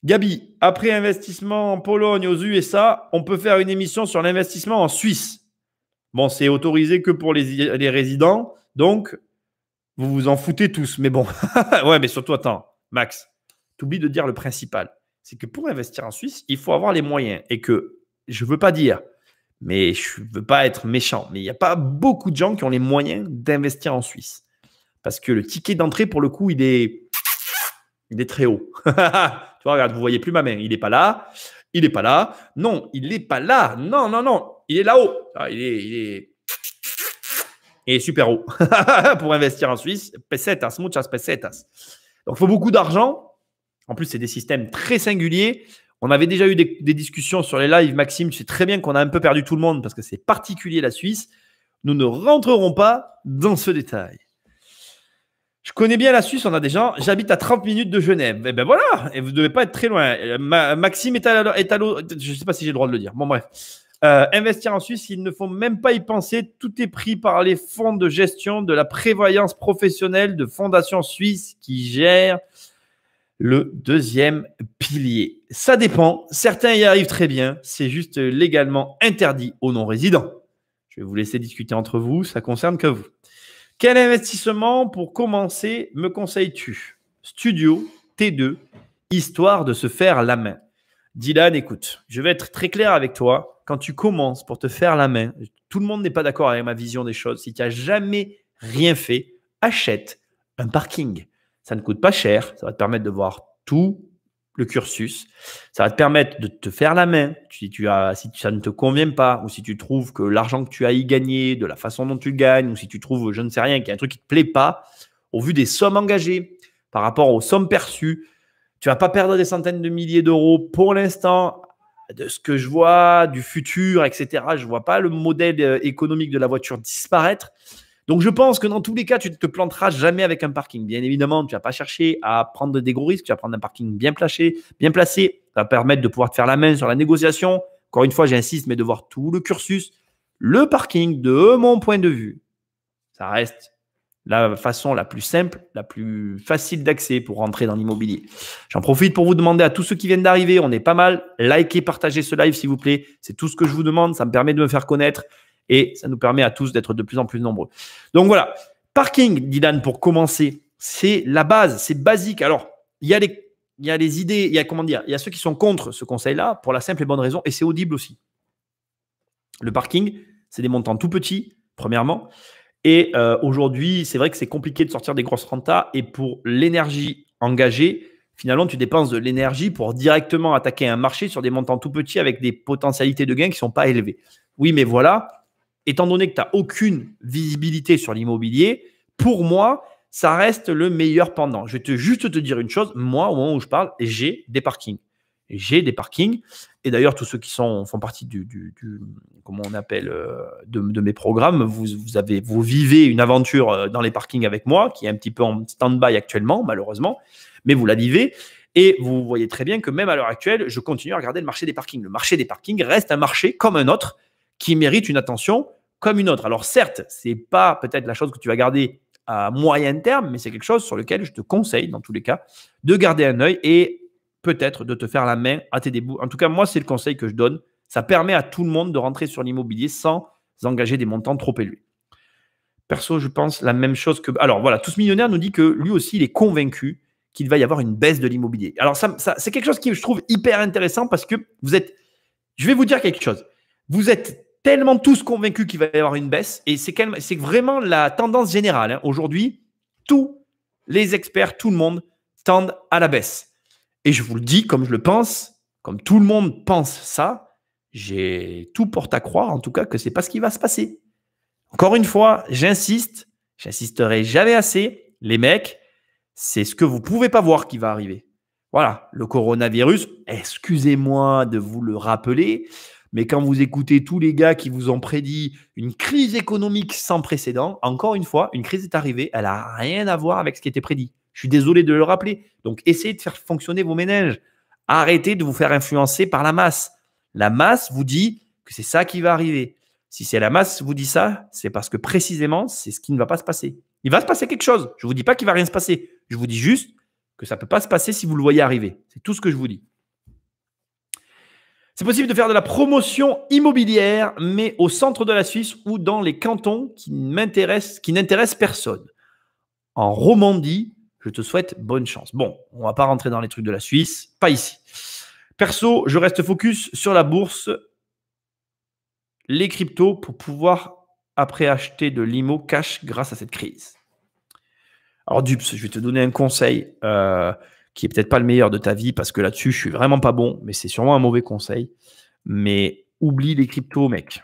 Gabi, après investissement en Pologne, aux USA, on peut faire une émission sur l'investissement en Suisse. Bon, c'est autorisé que pour les résidents. Donc, vous vous en foutez tous. Mais bon, ouais, mais surtout, attends, Max, tu oublies de dire le principal. C'est que pour investir en Suisse, il faut avoir les moyens. Et que, je ne veux pas dire, mais je ne veux pas être méchant, mais il n'y a pas beaucoup de gens qui ont les moyens d'investir en Suisse. Parce que le ticket d'entrée, pour le coup, il est très haut. Tu vois, regarde, vous ne voyez plus ma main. Il n'est pas là. Il n'est pas là. Non, il n'est pas là. Non. Il est là-haut. Il est super haut pour investir en Suisse. Pesetas, muchas pesetas. Donc, il faut beaucoup d'argent. En plus, c'est des systèmes très singuliers. On avait déjà eu des discussions sur les lives. Maxime, tu sais très bien qu'on a un peu perdu tout le monde parce que c'est particulier la Suisse. Nous ne rentrerons pas dans ce détail. Je connais bien la Suisse, on a des gens. J'habite à 30 minutes de Genève. Et ben voilà, et vous ne devez pas être très loin. Maxime est à l'autre. Je ne sais pas si j'ai le droit de le dire. Bon, bref. Investir en Suisse, il ne faut même pas y penser. Tout est pris par les fonds de gestion de la prévoyance professionnelle de Fondation Suisse qui gère le deuxième pilier. Ça dépend. Certains y arrivent très bien. C'est juste légalement interdit aux non-résidents. Je vais vous laisser discuter entre vous. Ça ne concerne que vous. Quel investissement pour commencer me conseilles-tu? Studio, T2, histoire de se faire la main. Dylan, écoute, je vais être très clair avec toi. Quand tu commences pour te faire la main, tout le monde n'est pas d'accord avec ma vision des choses. Si tu n'as jamais rien fait, achète un parking. Ça ne coûte pas cher. Ça va te permettre de voir tout le cursus. Ça va te permettre de te faire la main. Si ça ne te convient pas, ou si tu trouves que l'argent que tu as y gagné, de la façon dont tu le gagnes, ou si tu trouves, je ne sais rien, qu'il y a un truc qui ne te plaît pas, au vu des sommes engagées, par rapport aux sommes perçues, tu ne vas pas perdre des centaines de milliers d'euros pour l'instant. De ce que je vois, du futur, etc., je ne vois pas le modèle économique de la voiture disparaître. Donc, je pense que dans tous les cas, tu ne te planteras jamais avec un parking. Bien évidemment, tu ne vas pas chercher à prendre des gros risques. Tu vas prendre un parking bien placé. Ça va permettre de pouvoir te faire la main sur la négociation. Encore une fois, j'insiste, mais de voir tout le cursus. Le parking, de mon point de vue, ça reste la façon la plus simple, la plus facile d'accès pour rentrer dans l'immobilier. J'en profite pour vous demander à tous ceux qui viennent d'arriver, on est pas mal, likez, partagez ce live s'il vous plaît. C'est tout ce que je vous demande. Ça me permet de me faire connaître. Et ça nous permet à tous d'être de plus en plus nombreux. Donc voilà, parking, Dylan, pour commencer, c'est la base, c'est basique. Alors, il y a les idées, il y a ceux qui sont contre ce conseil-là pour la simple et bonne raison, et c'est audible aussi. Le parking, c'est des montants tout petits, premièrement. Et aujourd'hui, c'est vrai que c'est compliqué de sortir des grosses rentas. Et pour l'énergie engagée, finalement, tu dépenses de l'énergie pour directement attaquer un marché sur des montants tout petits avec des potentialités de gains qui ne sont pas élevées. Oui, mais voilà. Étant donné que tu n'as aucune visibilité sur l'immobilier, pour moi, ça reste le meilleur pendant. Je vais juste te dire une chose. Moi, au moment où je parle, j'ai des parkings. Et d'ailleurs, tous ceux qui font partie comment on appelle, de mes programmes, vous vivez une aventure dans les parkings avec moi, qui est un petit peu en stand-by actuellement, malheureusement, mais vous la vivez. Et vous voyez très bien que même à l'heure actuelle, je continue à regarder le marché des parkings. Le marché des parkings reste un marché comme un autre qui mérite une attention comme une autre. Alors certes, ce n'est pas peut-être la chose que tu vas garder à moyen terme, mais c'est quelque chose sur lequel je te conseille, dans tous les cas, de garder un œil et peut-être de te faire la main à tes débuts. En tout cas, moi, c'est le conseil que je donne. Ça permet à tout le monde de rentrer sur l'immobilier sans engager des montants trop élevés. Perso, je pense la même chose que… Alors voilà, Tous Millionnaires nous dit que lui aussi, il est convaincu qu'il va y avoir une baisse de l'immobilier. Alors ça c'est quelque chose qui je trouve hyper intéressant parce que vous êtes… Je vais vous dire quelque chose. Vous êtes tellement tous convaincus qu'il va y avoir une baisse et c'est vraiment la tendance générale. Hein. Aujourd'hui, tous les experts, tout le monde tendent à la baisse. Et je vous le dis comme je le pense, comme tout le monde pense ça, j'ai tout porte à croire en tout cas que ce n'est pas ce qui va se passer. Encore une fois, j'insisterai jamais assez, les mecs, c'est ce que vous ne pouvez pas voir qui va arriver. Voilà, le coronavirus, excusez-moi de vous le rappeler, mais quand vous écoutez tous les gars qui vous ont prédit une crise économique sans précédent, encore une fois, une crise est arrivée, elle n'a rien à voir avec ce qui était prédit. Je suis désolé de le rappeler. Donc, essayez de faire fonctionner vos méninges. Arrêtez de vous faire influencer par la masse. La masse vous dit que c'est ça qui va arriver. Si c'est la masse qui vous dit ça, c'est parce que précisément, c'est ce qui ne va pas se passer. Il va se passer quelque chose. Je ne vous dis pas qu'il ne va rien se passer. Je vous dis juste que ça ne peut pas se passer si vous le voyez arriver. C'est tout ce que je vous dis. C'est possible de faire de la promotion immobilière, mais au centre de la Suisse ou dans les cantons qui n'intéressent personne. En Romandie, je te souhaite bonne chance. Bon, on ne va pas rentrer dans les trucs de la Suisse, pas ici. Perso, je reste focus sur la bourse, les cryptos pour pouvoir après acheter de l'IMO cash grâce à cette crise. Alors Dupes, je vais te donner un conseil qui est peut-être pas le meilleur de ta vie parce que là-dessus, je suis vraiment pas bon, mais c'est sûrement un mauvais conseil. Mais oublie les cryptos, mec.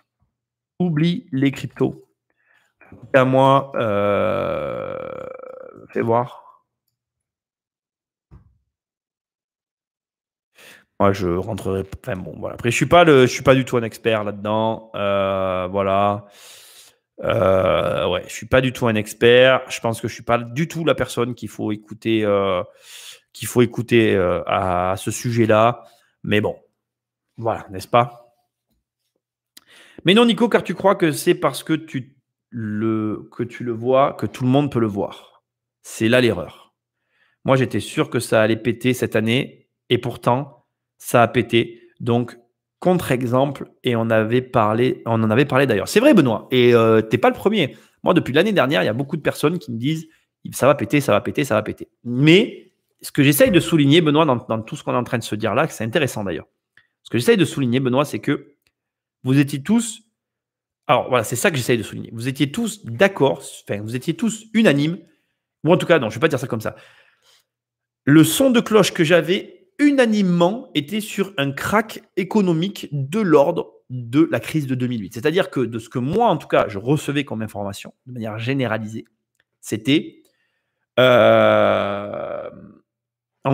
Oublie les cryptos. À moi, fais voir. Moi, je rentrerai. Enfin bon, voilà. Après, je suis pas du tout un expert là-dedans. Voilà. Ouais, je suis pas du tout un expert. Je pense que je suis pas du tout la personne qu'il faut écouter, à ce sujet-là. Mais bon, voilà, n'est-ce pas? Mais non, Nico, car tu crois que c'est parce que tu le vois que tout le monde peut le voir. C'est là l'erreur. Moi, j'étais sûr que ça allait péter cette année et pourtant, ça a pété. Donc, contre-exemple, et on en avait parlé d'ailleurs. C'est vrai, Benoît, et tu n'es pas le premier. Moi, depuis l'année dernière, il y a beaucoup de personnes qui me disent ça va péter, ça va péter, ça va péter. Mais ce que j'essaye de souligner, Benoît, dans tout ce qu'on est en train de se dire là, c'est intéressant d'ailleurs. Ce que j'essaye de souligner, Benoît, c'est que vous étiez tous. Alors voilà, c'est ça que j'essaye de souligner. Vous étiez tous d'accord, enfin, vous étiez tous unanimes, ou en tout cas, non, je ne vais pas dire ça comme ça. Le son de cloche que j'avais unanimement était sur un crack économique de l'ordre de la crise de 2008. C'est-à-dire que de ce que moi, en tout cas, je recevais comme information, de manière généralisée, c'était en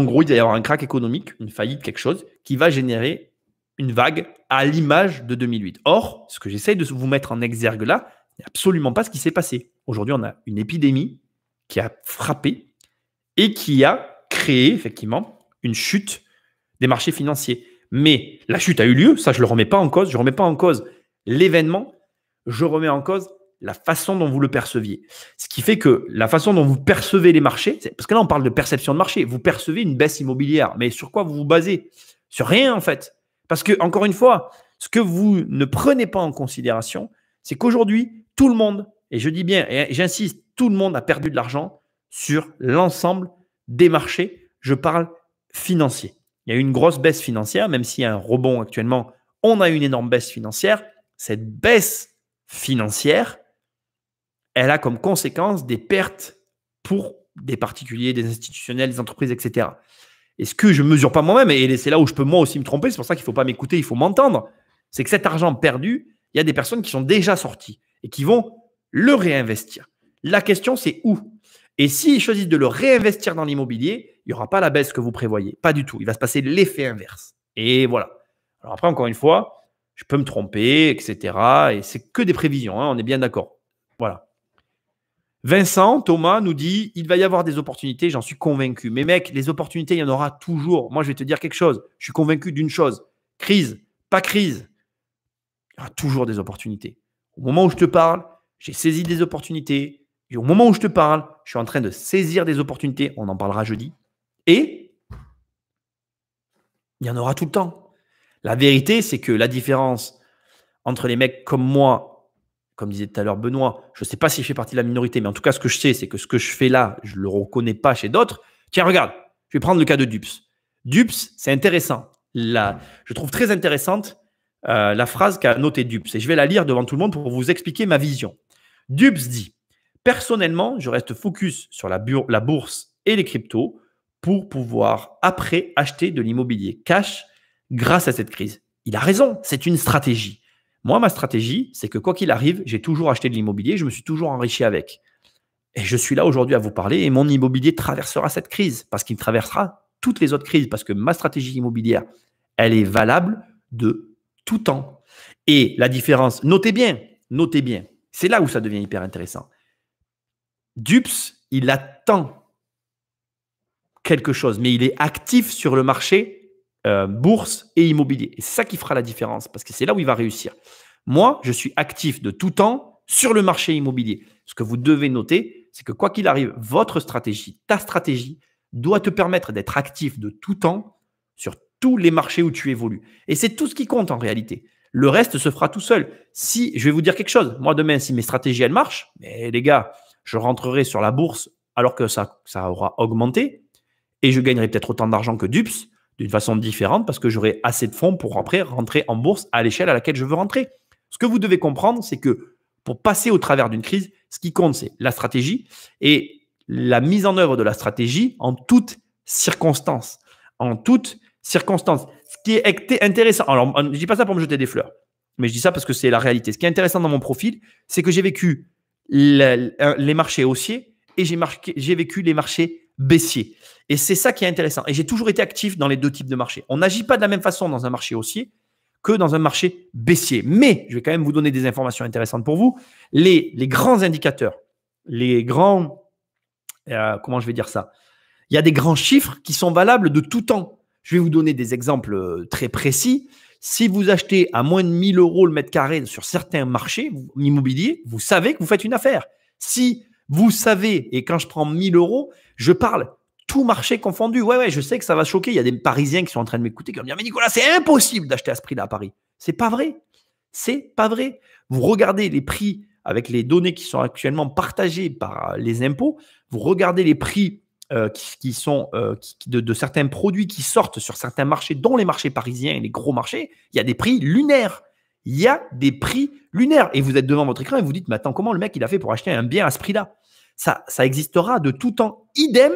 gros, il va y avoir un crack économique, une faillite, quelque chose, qui va générer une vague à l'image de 2008. Or, ce que j'essaye de vous mettre en exergue là, n'est absolument pas ce qui s'est passé. Aujourd'hui, on a une épidémie qui a frappé et qui a créé effectivement une chute des marchés financiers. Mais la chute a eu lieu, ça je ne le remets pas en cause, je ne remets pas en cause l'événement, je remets en cause la façon dont vous le perceviez. Ce qui fait que la façon dont vous percevez les marchés, parce que là on parle de perception de marché, vous percevez une baisse immobilière, mais sur quoi vous vous basez? Sur rien en fait. Parce que, encore une fois, ce que vous ne prenez pas en considération, c'est qu'aujourd'hui, tout le monde, et je dis bien, et j'insiste, tout le monde a perdu de l'argent sur l'ensemble des marchés. Je parle financier. Il y a eu une grosse baisse financière, même s'il y a un rebond actuellement, on a une énorme baisse financière. Cette baisse financière, elle a comme conséquence des pertes pour des particuliers, des institutionnels, des entreprises, etc. Et ce que je ne mesure pas moi-même, et c'est là où je peux moi aussi me tromper, c'est pour ça qu'il ne faut pas m'écouter, il faut m'entendre, c'est que cet argent perdu, il y a des personnes qui sont déjà sorties et qui vont le réinvestir. La question, c'est où? Et s'ils choisissent de le réinvestir dans l'immobilier, il n'y aura pas la baisse que vous prévoyez. Pas du tout. Il va se passer l'effet inverse. Et voilà. Alors après, encore une fois, je peux me tromper, etc. Et c'est que des prévisions, hein, on est bien d'accord. Voilà. Vincent, Thomas nous dit il va y avoir des opportunités, j'en suis convaincu. Mais mec, les opportunités, il y en aura toujours. Moi, je vais te dire quelque chose. Je suis convaincu d'une chose. Crise, pas crise. Il y aura toujours des opportunités. Au moment où je te parle, j'ai saisi des opportunités. Et au moment où je te parle, je suis en train de saisir des opportunités. On en parlera jeudi. Et il y en aura tout le temps. La vérité, c'est que la différence entre les mecs comme moi, comme disait tout à l'heure Benoît, je ne sais pas si je fais partie de la minorité, mais en tout cas, ce que je sais, c'est que ce que je fais là, je ne le reconnais pas chez d'autres. Tiens, regarde, je vais prendre le cas de Dups. Dups, c'est intéressant. Je trouve très intéressante la phrase qu'a notée Dups. Et je vais la lire devant tout le monde pour vous expliquer ma vision. Dups dit « Personnellement, je reste focus sur la bourse et les cryptos pour pouvoir après acheter de l'immobilier cash grâce à cette crise. » Il a raison, c'est une stratégie. Moi, ma stratégie, c'est que quoi qu'il arrive, j'ai toujours acheté de l'immobilier, je me suis toujours enrichi avec. Et je suis là aujourd'hui à vous parler et mon immobilier traversera cette crise parce qu'il traversera toutes les autres crises parce que ma stratégie immobilière, elle est valable de tout temps. Et la différence, notez bien, c'est là où ça devient hyper intéressant. Dups, il attend quelque chose, mais il est actif sur le marché bourse et immobilier. Et c'est ça qui fera la différence, parce que c'est là où il va réussir. Moi, je suis actif de tout temps sur le marché immobilier. Ce que vous devez noter, c'est que quoi qu'il arrive, votre stratégie, ta stratégie, doit te permettre d'être actif de tout temps sur tous les marchés où tu évolues. Et c'est tout ce qui compte en réalité. Le reste se fera tout seul. Si, je vais vous dire quelque chose, moi demain, si mes stratégies, elles marchent, mais les gars, je rentrerai sur la bourse alors que ça aura augmenté et je gagnerai peut-être autant d'argent que Dups d'une façon différente parce que j'aurai assez de fonds pour après rentrer en bourse à l'échelle à laquelle je veux rentrer. Ce que vous devez comprendre, c'est que pour passer au travers d'une crise, ce qui compte, c'est la stratégie et la mise en œuvre de la stratégie en toutes circonstances. En toutes circonstances. Ce qui est intéressant, alors je ne dis pas ça pour me jeter des fleurs, mais je dis ça parce que c'est la réalité. Ce qui est intéressant dans mon profil, c'est que j'ai vécu les marchés haussiers et j'ai vécu les marchés baissiers. Et c'est ça qui est intéressant. Et j'ai toujours été actif dans les deux types de marchés. On n'agit pas de la même façon dans un marché haussier que dans un marché baissier. Mais je vais quand même vous donner des informations intéressantes pour vous. Les grands indicateurs, les grands, comment je vais dire ça? Il y a des grands chiffres qui sont valables de tout temps. Je vais vous donner des exemples très précis. Si vous achetez à moins de 1000 euros le mètre carré sur certains marchés immobiliers, vous savez que vous faites une affaire. Si vous savez, et quand je prends 1000 euros, je parle tout marché confondu. Ouais, je sais que ça va choquer. Il y a des Parisiens qui sont en train de m'écouter qui vont me dire, mais Nicolas, c'est impossible d'acheter à ce prix-là à Paris. C'est pas vrai. C'est pas vrai. Vous regardez les prix avec les données qui sont actuellement partagées par les impôts. Vous regardez les prix qui sont de certains produits qui sortent sur certains marchés, dont les marchés parisiens et les gros marchés. Il y a des prix lunaires. Il y a des prix lunaires. Et vous êtes devant votre écran et vous dites, mais attends, comment le mec il a fait pour acheter un bien à ce prix-là? Ça existera de tout temps. Idem,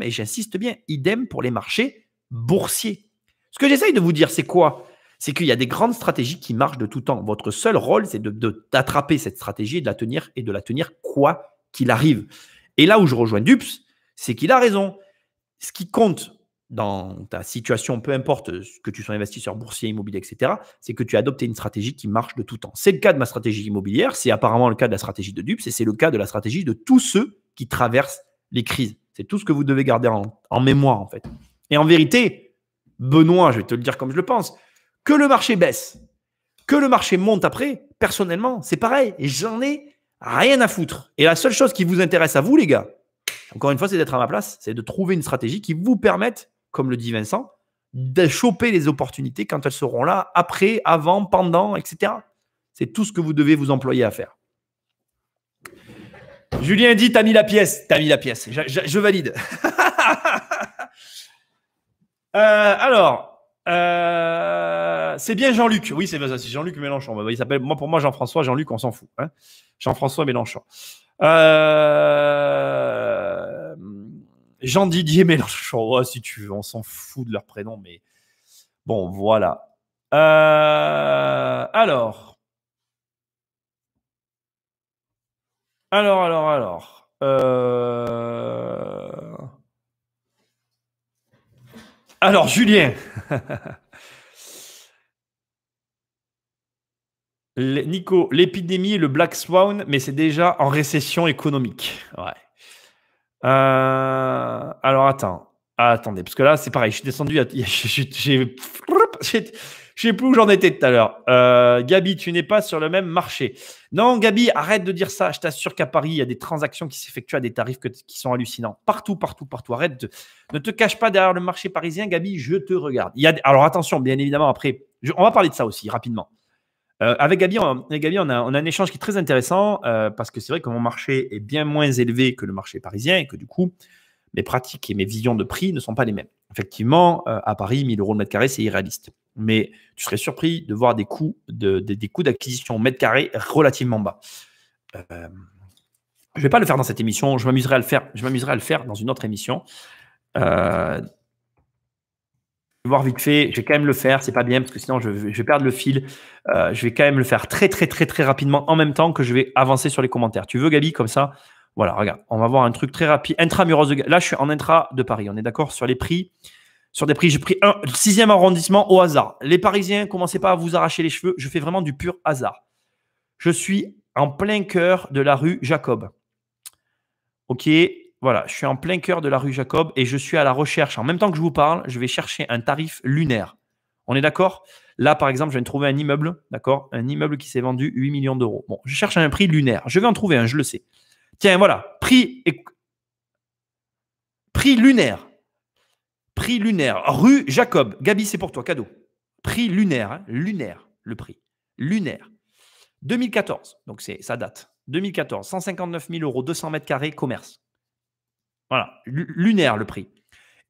et j'insiste bien, idem pour les marchés boursiers. Ce que j'essaye de vous dire, c'est quoi? C'est qu'il y a des grandes stratégies qui marchent de tout temps. Votre seul rôle, c'est d'attraper cette stratégie et de la tenir quoi qu'il arrive. Et là où je rejoins Dups, c'est qu'il a raison. Ce qui compte dans ta situation, peu importe que tu sois investisseur boursier, immobilier, etc., c'est que tu as adopté une stratégie qui marche de tout temps. C'est le cas de ma stratégie immobilière, c'est apparemment le cas de la stratégie de Dups et c'est le cas de la stratégie de tous ceux qui traversent les crises. C'est tout ce que vous devez garder en mémoire, en fait. Et en vérité, Benoît, je vais te le dire comme je le pense, que le marché baisse, que le marché monte après, personnellement, c'est pareil. Et j'en ai rien à foutre. Et la seule chose qui vous intéresse à vous, les gars, encore une fois, c'est d'être à ma place, c'est de trouver une stratégie qui vous permette, comme le dit Vincent, de choper les opportunités quand elles seront là, après, avant, pendant, etc. C'est tout ce que vous devez vous employer à faire. Julien dit, t'as mis la pièce. T'as mis la pièce. Je valide. C'est bien Jean-Luc. Oui, c'est Jean-Luc Mélenchon. Il s'appelle, pour moi, Jean-François, Jean-Luc, on s'en fout. Hein. Jean-François Mélenchon. Jean-Didier Mélenchon. Ouais, si tu veux, on s'en fout de leur prénom, mais bon, voilà. Alors. Alors, Julien. Nico, l'épidémie et le Black Swan, mais c'est déjà en récession économique. Ouais. Alors, attendez, parce que là, c'est pareil. Je suis descendu. Je sais plus où j'en étais tout à l'heure. Gabi, tu n'es pas sur le même marché. Non, Gabi, arrête de dire ça. Je t'assure qu'à Paris, il y a des transactions qui s'effectuent à des tarifs qui sont hallucinants. Partout. Arrête. Ne te cache pas derrière le marché parisien, Gabi. Je te regarde. Alors, attention, bien évidemment, après, on va parler de ça aussi rapidement. Avec Gabi, on a un échange qui est très intéressant parce que c'est vrai que mon marché est bien moins élevé que le marché parisien et que du coup, mes pratiques et mes visions de prix ne sont pas les mêmes. Effectivement, à Paris, 1000 euros le mètre carré, c'est irréaliste. Mais tu serais surpris de voir des coûts d'acquisition au mètre carré relativement bas. Je ne vais pas le faire dans cette émission. Je m'amuserai à le faire dans une autre émission. Voir vite fait, je vais quand même le faire, c'est pas bien parce que sinon je vais perdre le fil. Je vais quand même le faire très rapidement en même temps que je vais avancer sur les commentaires. Tu veux, Gabi, comme ça? Voilà, regarde, on va voir un truc très rapide. Intramuros de là, je suis en intra de Paris. On est d'accord sur les prix. Sur des prix, j'ai pris le 6e arrondissement au hasard. Les Parisiens, commencez pas à vous arracher les cheveux. Je fais vraiment du pur hasard. Je suis en plein cœur de la rue Jacob. Ok. Voilà, je suis en plein cœur de la rue Jacob et je suis à la recherche. En même temps que je vous parle, je vais chercher un tarif lunaire. On est d'accord? Là, par exemple, je viens de trouver un immeuble, d'accord? Un immeuble qui s'est vendu 8 millions d'euros. Bon, je cherche un prix lunaire. Je vais en trouver un, je le sais. Tiens, voilà, prix lunaire. Prix lunaire. Rue Jacob. Gabi, c'est pour toi, cadeau. Prix lunaire, hein? Lunaire, le prix. Lunaire. 2014, donc ça date. 2014, 159 000 euros, 200 mètres carrés, commerce. Voilà, lunaire le prix.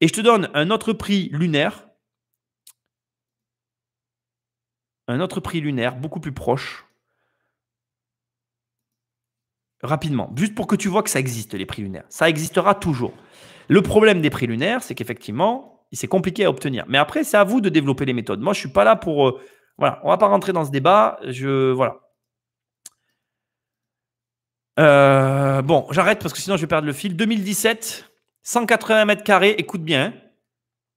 Et je te donne un autre prix lunaire. Un autre prix lunaire, beaucoup plus proche. Rapidement, juste pour que tu vois que ça existe, les prix lunaires. Ça existera toujours. Le problème des prix lunaires, c'est qu'effectivement, c'est compliqué à obtenir. Mais après, c'est à vous de développer les méthodes. Moi, je ne suis pas là pour… voilà, on ne va pas rentrer dans ce débat. Voilà. Bon, j'arrête parce que sinon, je vais perdre le fil. 2017, 180 mètres carrés, écoute bien.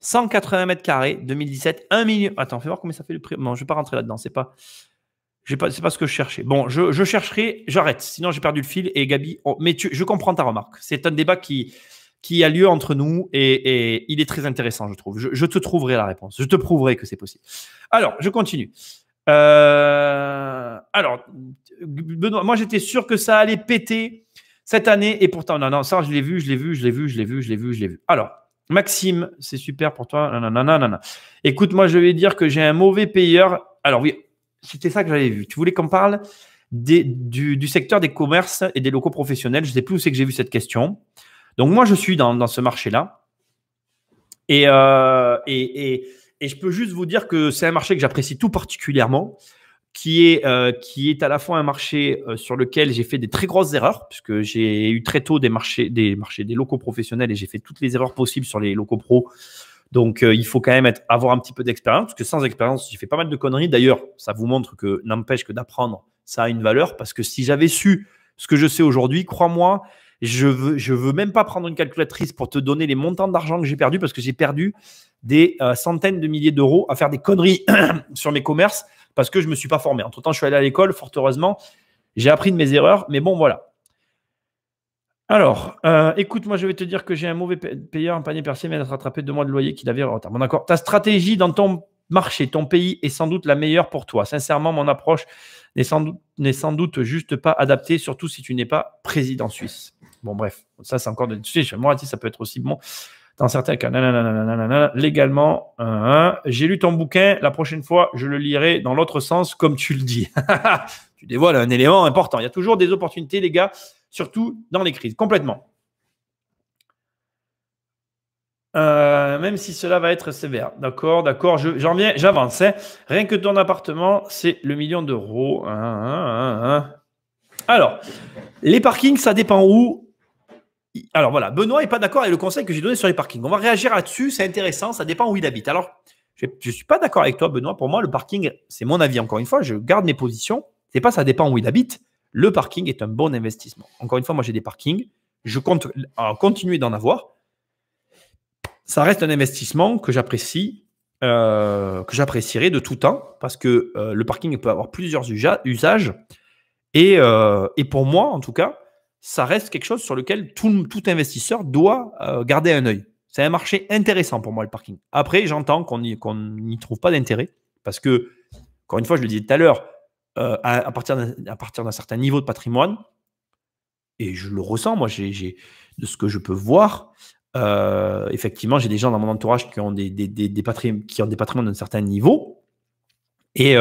180 mètres carrés, 2017, 1 million. Attends, fais voir combien ça fait le prix. Non, je ne vais pas rentrer là-dedans. C'est pas ce que je cherchais. Bon, je chercherai, j'arrête. Sinon, j'ai perdu le fil. Et Gabi, mais je comprends ta remarque. C'est un débat qui a lieu entre nous et il est très intéressant, je trouve. Je te trouverai la réponse. Je te prouverai que c'est possible. Alors, je continue. Alors, Benoît, moi, j'étais sûr que ça allait péter cette année et pourtant, non, ça, je l'ai vu. Alors, Maxime, c'est super pour toi. Non. Écoute, moi, je vais dire que j'ai un mauvais payeur. Alors, oui, c'était ça que j'avais vu. Tu voulais qu'on parle du secteur des commerces et des locaux professionnels. Je ne sais plus où c'est que j'ai vu cette question. Donc, moi, je suis dans ce marché-là. Et je peux juste vous dire que c'est un marché que j'apprécie tout particulièrement, qui est à la fois un marché sur lequel j'ai fait des très grosses erreurs, puisque j'ai eu très tôt des locaux professionnels et j'ai fait toutes les erreurs possibles sur les locaux pro. Donc, il faut quand même avoir un petit peu d'expérience, parce que sans expérience, j'ai fait pas mal de conneries. D'ailleurs, ça vous montre que n'empêche que d'apprendre, ça a une valeur, parce que si j'avais su ce que je sais aujourd'hui, crois-moi, je veux même pas prendre une calculatrice pour te donner les montants d'argent que j'ai perdu, parce que j'ai perdu des centaines de milliers d'euros à faire des conneries sur mes commerces parce que je ne me suis pas formé. Entre-temps, je suis allé à l'école, fort heureusement. J'ai appris de mes erreurs, mais bon, voilà. Alors, écoute, moi, je vais te dire que j'ai un mauvais payeur, un panier percé vient d'être rattrapé 2 mois de loyer qu'il avait en retard. Bon, d'accord. Ta stratégie dans ton marché, ton pays est sans doute la meilleure pour toi. Sincèrement, mon approche n'est sans doute juste pas adaptée, surtout si tu n'es pas président suisse. Bon, bref, ça, c'est encore de... Tu sais, moi, ça peut être aussi bon. Dans certains cas, légalement, j'ai lu ton bouquin. La prochaine fois, je le lirai dans l'autre sens, comme tu le dis. Tu dévoiles un élément important. Il y a toujours des opportunités, les gars, surtout dans les crises, complètement. Même si cela va être sévère. D'accord, j'en viens, j'avance. Hein. Rien que ton appartement, c'est le million d'euros. Alors, les parkings, ça dépend où. Alors voilà, Benoît n'est pas d'accord avec le conseil que j'ai donné sur les parkings. On va réagir là-dessus, c'est intéressant, ça dépend où il habite. Alors, je ne suis pas d'accord avec toi, Benoît. Pour moi, le parking, c'est mon avis. Encore une fois, je garde mes positions. C'est pas ça dépend où il habite. Le parking est un bon investissement. Encore une fois, moi, j'ai des parkings. Je compte continuer d'en avoir. Ça reste un investissement que j'apprécie, que j'apprécierai de tout temps parce que le parking peut avoir plusieurs usages. Et pour moi, en tout cas, ça reste quelque chose sur lequel tout investisseur doit garder un œil. C'est un marché intéressant pour moi, le parking. Après, j'entends qu'on n'y trouve pas d'intérêt parce que, encore une fois, je le disais tout à l'heure, à partir d'un certain niveau de patrimoine, et je le ressens, moi, de ce que je peux voir, effectivement, j'ai des gens dans mon entourage qui ont des patrimoines d'un certain niveau et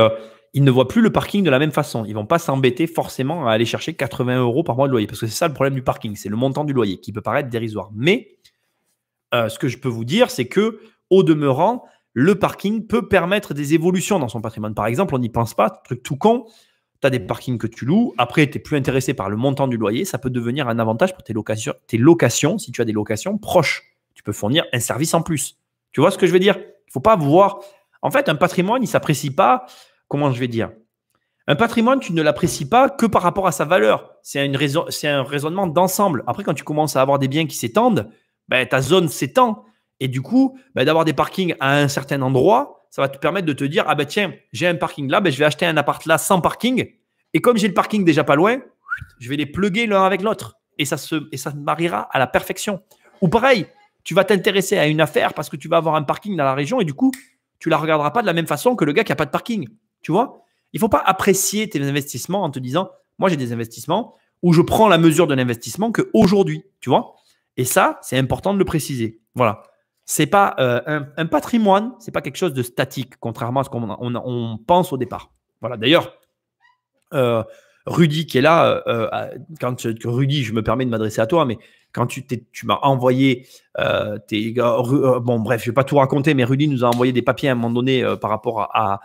ils ne voient plus le parking de la même façon. Ils ne vont pas s'embêter forcément à aller chercher 80 € par mois de loyer parce que c'est ça le problème du parking, c'est le montant du loyer qui peut paraître dérisoire. Mais ce que je peux vous dire, c'est que au demeurant, le parking peut permettre des évolutions dans son patrimoine. Par exemple, on n'y pense pas, truc tout con, tu as des parkings que tu loues, après tu n'es plus intéressé par le montant du loyer, ça peut devenir un avantage pour tes locations, si tu as des locations proches. Tu peux fournir un service en plus. Tu vois ce que je veux dire? Il ne faut pas voir... En fait, un patrimoine, il ne s'apprécie pas... Comment je vais dire? Un patrimoine, tu ne l'apprécies pas que par rapport à sa valeur. C'est un raisonnement d'ensemble. Après, quand tu commences à avoir des biens qui s'étendent, ben, ta zone s'étend. Et du coup, ben, d'avoir des parkings à un certain endroit, ça va te permettre de te dire, ah ben tiens, j'ai un parking là, ben, je vais acheter un appart là sans parking. Et comme j'ai le parking déjà pas loin, je vais les plugger l'un avec l'autre. Et ça se mariera à la perfection. Ou pareil, tu vas t'intéresser à une affaire parce que tu vas avoir un parking dans la région et du coup, tu la regarderas pas de la même façon que le gars qui n'a pas de parking. Tu vois? Il ne faut pas apprécier tes investissements en te disant, moi j'ai des investissements où je prends la mesure de l'investissement qu'aujourd'hui. Tu vois? Et ça, c'est important de le préciser. Voilà. C'est pas un patrimoine, c'est pas quelque chose de statique, contrairement à ce qu'on pense au départ. Voilà. D'ailleurs, Rudy qui est là, Rudy, je me permets de m'adresser à toi, mais quand tu m'as envoyé bon bref, je vais pas tout raconter, mais Rudy nous a envoyé des papiers à un moment donné par rapport à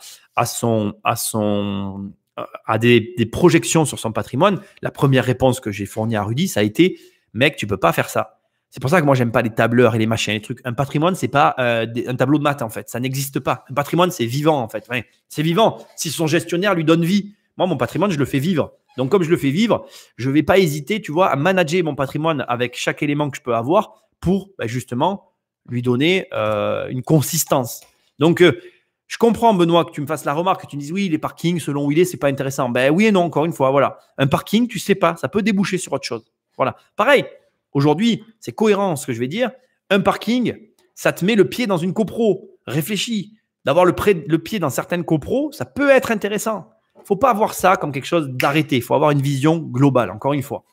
des projections sur son patrimoine. La première réponse que j'ai fournie à Rudy, ça a été, mec, tu peux pas faire ça. C'est pour ça que moi j'aime pas les tableurs et les machins, les trucs. Un patrimoine, c'est pas un tableau de maths en fait, ça n'existe pas. Un patrimoine, c'est vivant en fait. Ouais, c'est vivant. Si son gestionnaire lui donne vie. Moi, mon patrimoine, je le fais vivre. Donc, comme je le fais vivre, je ne vais pas hésiter, tu vois, à manager mon patrimoine avec chaque élément que je peux avoir pour justement lui donner une consistance. Donc, je comprends, Benoît, que tu me fasses la remarque, que tu me dises, oui, les parkings, selon où il est, c'est pas intéressant. Ben oui et non, encore une fois, voilà. Un parking, tu sais pas, ça peut déboucher sur autre chose. Voilà. Pareil, aujourd'hui, c'est cohérent ce que je vais dire. Un parking, ça te met le pied dans une copro. Réfléchis. D'avoir le pied dans certaines copros, ça peut être intéressant. Il ne faut pas avoir ça comme quelque chose d'arrêté. Il faut avoir une vision globale, encore une fois.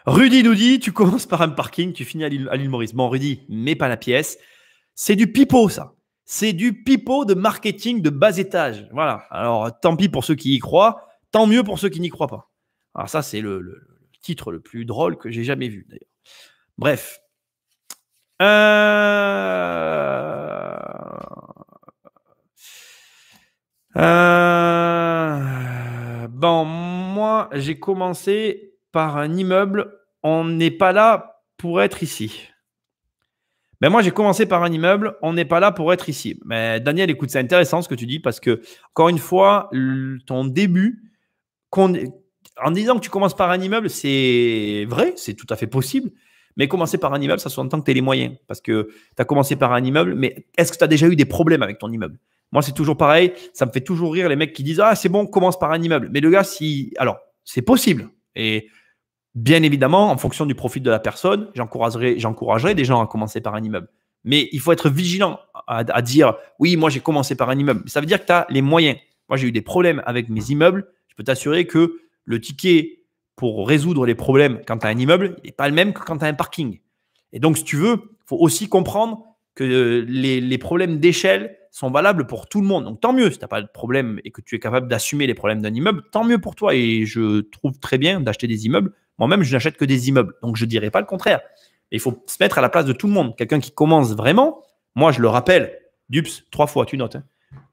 Rudy nous dit, tu commences par un parking, tu finis à l'île Maurice. Bon, Rudy, mets pas la pièce. C'est du pipeau, ça. C'est du pipeau de marketing de bas étage. Voilà. Alors, tant pis pour ceux qui y croient, tant mieux pour ceux qui n'y croient pas. Alors ça, c'est le titre le plus drôle que j'ai jamais vu, d'ailleurs. Bref. Bon, moi, j'ai commencé par un immeuble. On n'est pas là pour être ici. Ben moi, j'ai commencé par un immeuble. On n'est pas là pour être ici. Mais Daniel, écoute, c'est intéressant ce que tu dis parce que, encore une fois, ton début, en disant que tu commences par un immeuble, c'est vrai, c'est tout à fait possible. Mais commencer par un immeuble, ça sous-entend que tu as les moyens. Parce que tu as commencé par un immeuble, mais est-ce que tu as déjà eu des problèmes avec ton immeuble? Moi, c'est toujours pareil. Ça me fait toujours rire les mecs qui disent « Ah, c'est bon, commence par un immeuble. » Mais le gars, alors, c'est possible. Et bien évidemment, en fonction du profil de la personne, j'encouragerai des gens à commencer par un immeuble. Mais il faut être vigilant à dire « Oui, moi, j'ai commencé par un immeuble. » Ça veut dire que tu as les moyens. Moi, j'ai eu des problèmes avec mes immeubles. Je peux t'assurer que le ticket pour résoudre les problèmes quand tu as un immeuble n'est pas le même que quand tu as un parking. Et donc, si tu veux, il faut aussi comprendre que les problèmes d'échelle sont valables pour tout le monde. Donc, tant mieux si tu n'as pas de problème et que tu es capable d'assumer les problèmes d'un immeuble, tant mieux pour toi. Et je trouve très bien d'acheter des immeubles. Moi-même, je n'achète que des immeubles. Donc, je ne dirais pas le contraire. Et il faut se mettre à la place de tout le monde. Quelqu'un qui commence vraiment, moi, je le rappelle, Dups, 3 fois, tu notes.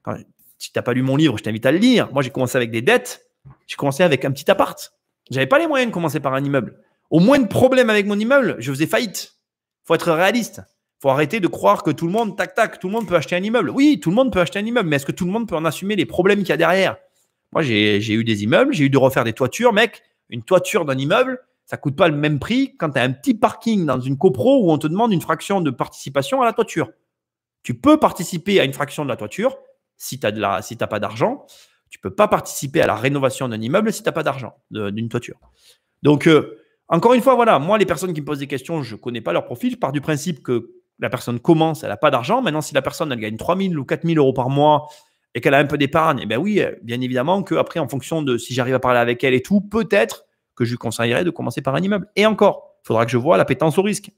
Hein. Si tu n'as pas lu mon livre, je t'invite à le lire. Moi, j'ai commencé avec des dettes. J'ai commencé avec un petit appart. Je n'avais pas les moyens de commencer par un immeuble. Au moins de problème avec mon immeuble, je faisais faillite. Il faut être réaliste. Il faut arrêter de croire que tout le monde, tout le monde peut acheter un immeuble. Oui, tout le monde peut acheter un immeuble, mais est-ce que tout le monde peut en assumer les problèmes qu'il y a derrière? Moi, j'ai eu des immeubles, j'ai eu de refaire des toitures. Mec, une toiture d'un immeuble, ça ne coûte pas le même prix quand tu as un petit parking dans une copro où on te demande une fraction de participation à la toiture. Tu peux participer à une fraction de la toiture si tu n'as pas d'argent. Tu ne peux pas participer à la rénovation d'un immeuble si tu n'as pas d'argent, d'une toiture. Donc, encore une fois, voilà, moi, les personnes qui me posent des questions, je ne connais pas leur profil. Je pars du principe que la personne commence, elle n'a pas d'argent. Maintenant, si la personne, elle gagne 3 000 ou 4 000 euros par mois et qu'elle a un peu d'épargne, eh bien oui, bien évidemment qu'après, en fonction de si j'arrive à parler avec elle et tout, peut-être que je lui conseillerais de commencer par un immeuble. Et encore, il faudra que je vois l'appétence au risque.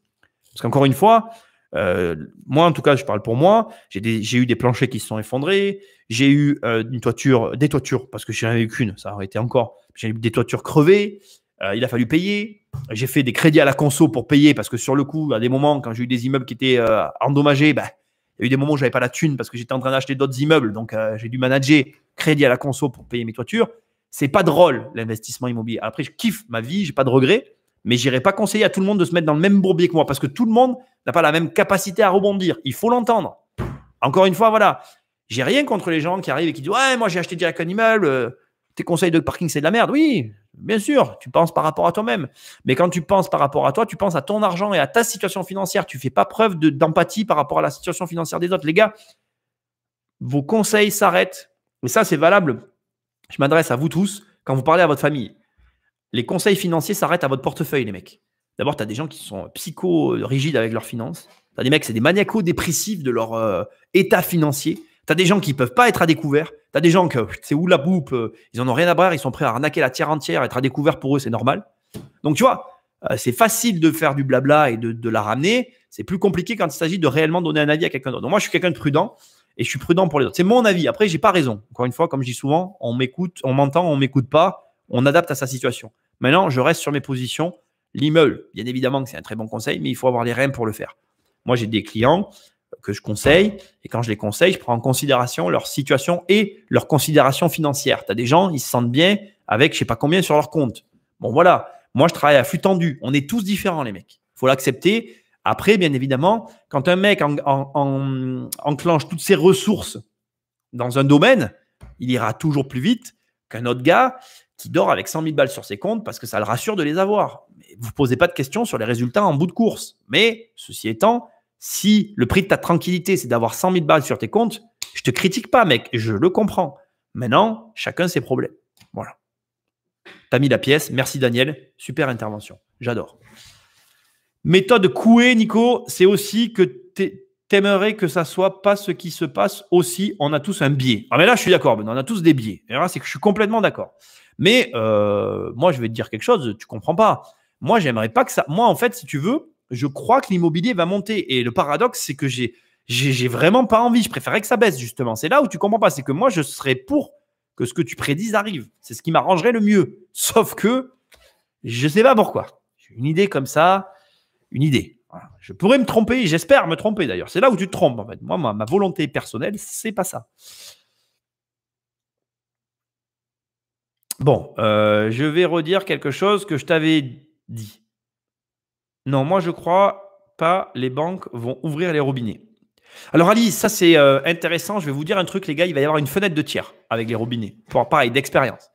Parce qu'encore une fois, moi, en tout cas, je parle pour moi. J'ai eu des planchers qui se sont effondrés. J'ai eu des toitures, parce que je n'en ai eu qu'une, ça aurait été encore. J'ai eu des toitures crevées. Il a fallu payer. J'ai fait des crédits à la conso pour payer parce que sur le coup, à des moments, quand j'ai eu des immeubles qui étaient endommagés, il y a eu des moments où je n'avais pas la thune parce que j'étais en train d'acheter d'autres immeubles. Donc, j'ai dû manager crédit à la conso pour payer mes toitures. C'est pas drôle, l'investissement immobilier. Après, je kiffe ma vie, j'ai pas de regrets, mais je n'irai pas conseiller à tout le monde de se mettre dans le même bourbier que moi parce que tout le monde n'a pas la même capacité à rebondir. Il faut l'entendre. Encore une fois, voilà. J'ai rien contre les gens qui arrivent et qui disent « Ouais, moi, j'ai acheté direct un immeuble. Tes conseils de parking, c'est de la merde. » Oui, bien sûr, tu penses par rapport à toi-même. Mais quand tu penses par rapport à toi, tu penses à ton argent et à ta situation financière. Tu ne fais pas preuve d'empathie par rapport à la situation financière des autres. Les gars, vos conseils s'arrêtent. Et ça, c'est valable. Je m'adresse à vous tous quand vous parlez à votre famille. Les conseils financiers s'arrêtent à votre portefeuille, les mecs. D'abord, tu as des gens qui sont psycho-rigides avec leurs finances. Tu as des mecs, c'est des maniaco-dépressifs de leur état financier. Tu as des gens qui ne peuvent pas être à découvert. Tu as des gens que c'est où la boupe, ils n'en ont rien à barrer, ils sont prêts à arnaquer la terre entière, être à découvert pour eux, c'est normal. Donc, tu vois, c'est facile de faire du blabla et de la ramener. C'est plus compliqué quand il s'agit de réellement donner un avis à quelqu'un d'autre. Donc, moi, je suis quelqu'un de prudent et je suis prudent pour les autres. C'est mon avis. Après, je n'ai pas raison. Encore une fois, comme je dis souvent, on m'écoute, on m'entend, on ne m'écoute pas, on adapte à sa situation. Maintenant, je reste sur mes positions. L'immeuble, bien évidemment que c'est un très bon conseil, mais il faut avoir les reins pour le faire. Moi, j'ai des clients que je conseille et quand je les conseille, je prends en considération leur situation et leur considération financière. Tu as des gens, ils se sentent bien avec je ne sais pas combien sur leur compte. Bon, voilà. Moi, je travaille à flux tendu. On est tous différents, les mecs. Il faut l'accepter. Après, bien évidemment, quand un mec enclenche toutes ses ressources dans un domaine, il ira toujours plus vite qu'un autre gars qui dort avec 100 000 balles sur ses comptes parce que ça le rassure de les avoir. Mais vous ne posez pas de questions sur les résultats en bout de course. Mais ceci étant, si le prix de ta tranquillité, c'est d'avoir 100 000 balles sur tes comptes, je ne te critique pas, mec, je le comprends. Maintenant, chacun ses problèmes. Voilà. T'as mis la pièce. Merci Daniel. Super intervention. J'adore. Méthode couée, Nico, c'est aussi que t'aimerais que ça soit pas ce qui se passe aussi. On a tous un biais. Ah mais là, je suis d'accord, on a tous des biais. Et là, c'est que je suis complètement d'accord. Mais moi, je vais te dire quelque chose, tu comprends pas. Moi, j'aimerais pas que ça. Moi, en fait, si tu veux, je crois que l'immobilier va monter. Et le paradoxe, c'est que j'ai vraiment pas envie. Je préférerais que ça baisse, justement. C'est là où tu comprends pas. C'est que moi, je serais pour que ce que tu prédises arrive. C'est ce qui m'arrangerait le mieux. Sauf que je sais pas pourquoi. J'ai une idée comme ça, une idée. Voilà. Je pourrais me tromper, j'espère me tromper d'ailleurs. C'est là où tu te trompes en fait. Moi, ma volonté personnelle, c'est pas ça. Bon, je vais redire quelque chose que je t'avais dit. Non, moi je crois pas les banques vont ouvrir les robinets. Alors Ali, ça c'est intéressant. Je vais vous dire un truc les gars, il va y avoir une fenêtre de tir avec les robinets. Pour pareil, d'expérience.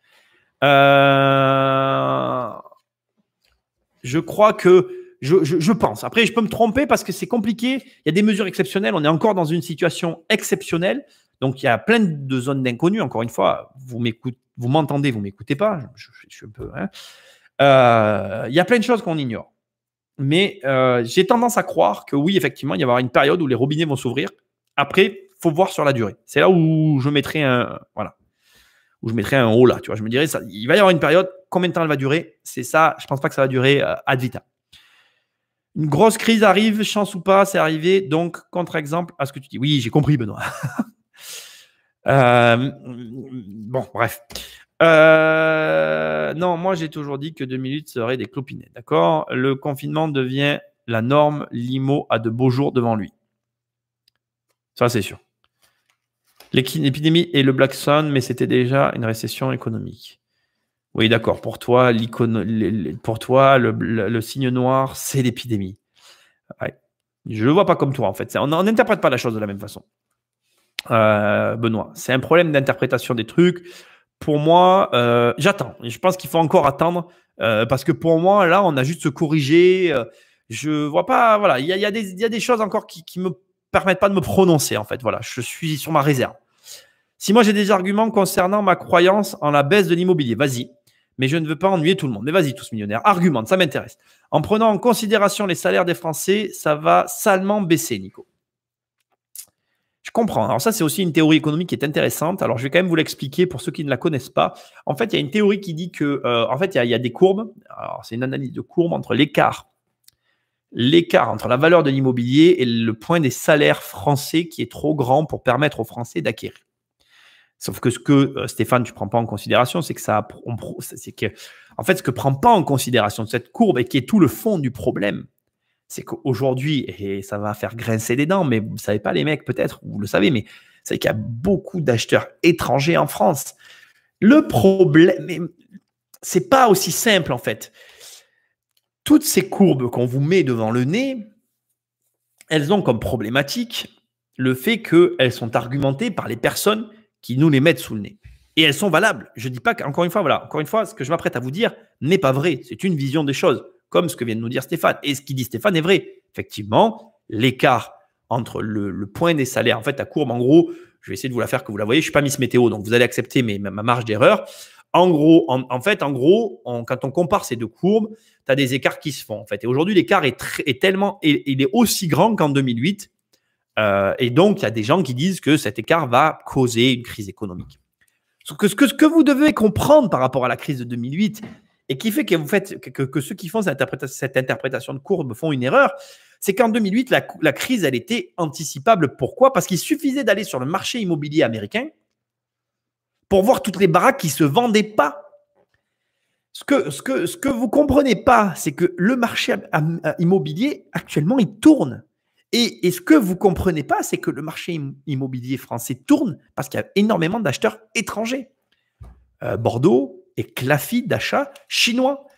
Je crois que je pense. Après, je peux me tromper parce que c'est compliqué. Il y a des mesures exceptionnelles. On est encore dans une situation exceptionnelle. Donc, il y a plein de zones d'inconnu. Encore une fois, vous m'entendez, vous m'écoutez pas. Je suis un peu. Hein. Il y a plein de choses qu'on ignore. Mais j'ai tendance à croire que oui, effectivement, il va y avoir une période où les robinets vont s'ouvrir. Après, il faut voir sur la durée. C'est là où je mettrai où je mettrais un haut là. Tu vois, je me dirais, ça, il va y avoir une période, combien de temps elle va durer? C'est ça, je ne pense pas que ça va durer ad vitam. Une grosse crise arrive, chance ou pas, c'est arrivé. Donc, contre-exemple à ce que tu dis. Oui, j'ai compris, Benoît. Bon, bref. Non, moi, j'ai toujours dit que 2008 serait des clopinets. D'accord? Le confinement devient la norme. L'IMO a de beaux jours devant lui. Ça, c'est sûr. L'épidémie et le Black Swan, mais c'était déjà une récession économique. Oui, d'accord. Pour toi, le signe noir, c'est l'épidémie. Ouais. Je ne le vois pas comme toi, en fait. On n'interprète pas la chose de la même façon. Benoît, c'est un problème d'interprétation des trucs. Pour moi, j'attends. Je pense qu'il faut encore attendre parce que pour moi, là, on a juste se corriger. Je vois pas. Voilà, il y a des choses encore qui me permettent pas de me prononcer, en fait. Voilà, je suis sur ma réserve. Si moi, j'ai des arguments concernant ma croyance en la baisse de l'immobilier, vas-y. Mais je ne veux pas ennuyer tout le monde. Mais vas-y, tous millionnaires. Argumente, ça m'intéresse. En prenant en considération les salaires des Français, ça va salement baisser, Nico. Je comprends. Alors ça, c'est aussi une théorie économique qui est intéressante. Alors, je vais quand même vous l'expliquer pour ceux qui ne la connaissent pas. En fait, il y a une théorie qui dit que, en fait, il y a des courbes. Alors, c'est une analyse de courbes entre l'écart entre la valeur de l'immobilier et le point des salaires français qui est trop grand pour permettre aux Français d'acquérir. Sauf que ce que Stéphane, tu ne prends pas en considération, c'est que en fait, ce que prend pas en considération de cette courbe et qui est tout le fond du problème, c'est qu'aujourd'hui, et ça va faire grincer des dents, mais vous ne savez pas les mecs peut-être, vous le savez, mais c'est qu'il y a beaucoup d'acheteurs étrangers en France. Le problème, c'est pas aussi simple en fait. Toutes ces courbes qu'on vous met devant le nez, elles ont comme problématique le fait qu'elles sont argumentées par les personnes qui nous les mettent sous le nez. Et elles sont valables. Je ne dis pas qu'encore une fois, ce que je m'apprête à vous dire n'est pas vrai. C'est une vision des choses, comme ce que vient de nous dire Stéphane. Et ce qu'il dit Stéphane est vrai. Effectivement, l'écart entre le point des salaires, en fait, la courbe, en gros, je vais essayer de vous la faire que vous la voyez. Je ne suis pas Miss Météo, donc vous allez accepter ma marge d'erreur. En gros, quand on compare ces deux courbes, tu as des écarts qui se font. En fait. Et aujourd'hui, l'écart il est aussi grand qu'en 2008. Et donc, il y a des gens qui disent que cet écart va causer une crise économique. Ce que vous devez comprendre par rapport à la crise de 2008 et qui fait que ceux qui font cette interprétation de courbe font une erreur, c'est qu'en 2008, la crise, elle était anticipable. Pourquoi? Parce qu'il suffisait d'aller sur le marché immobilier américain pour voir toutes les baraques qui ne se vendaient pas. Ce que vous ne comprenez pas, c'est que le marché immobilier, actuellement, il tourne. Et ce que vous ne comprenez pas, c'est que le marché immobilier français tourne parce qu'il y a énormément d'acheteurs étrangers. Bordeaux est claffi d'achats chinois.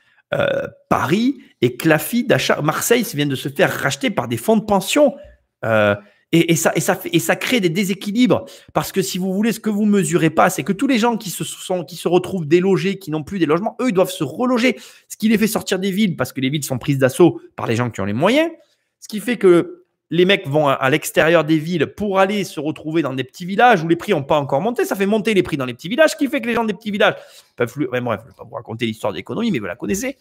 Paris est claffi d'achats. Marseille vient de se faire racheter par des fonds de pension. Et ça crée des déséquilibres parce que si vous voulez, ce que vous mesurez pas, c'est que tous les gens qui se retrouvent délogés, qui n'ont plus des logements, eux, ils doivent se reloger. Ce qui les fait sortir des villes parce que les villes sont prises d'assaut par les gens qui ont les moyens. Ce qui fait que les mecs vont à l'extérieur des villes pour aller se retrouver dans des petits villages où les prix n'ont pas encore monté. Ça fait monter les prix dans les petits villages, ce qui fait que les gens des petits villages peuvent… Bref, je ne vais pas vous raconter l'histoire de l'économie, mais vous la connaissez.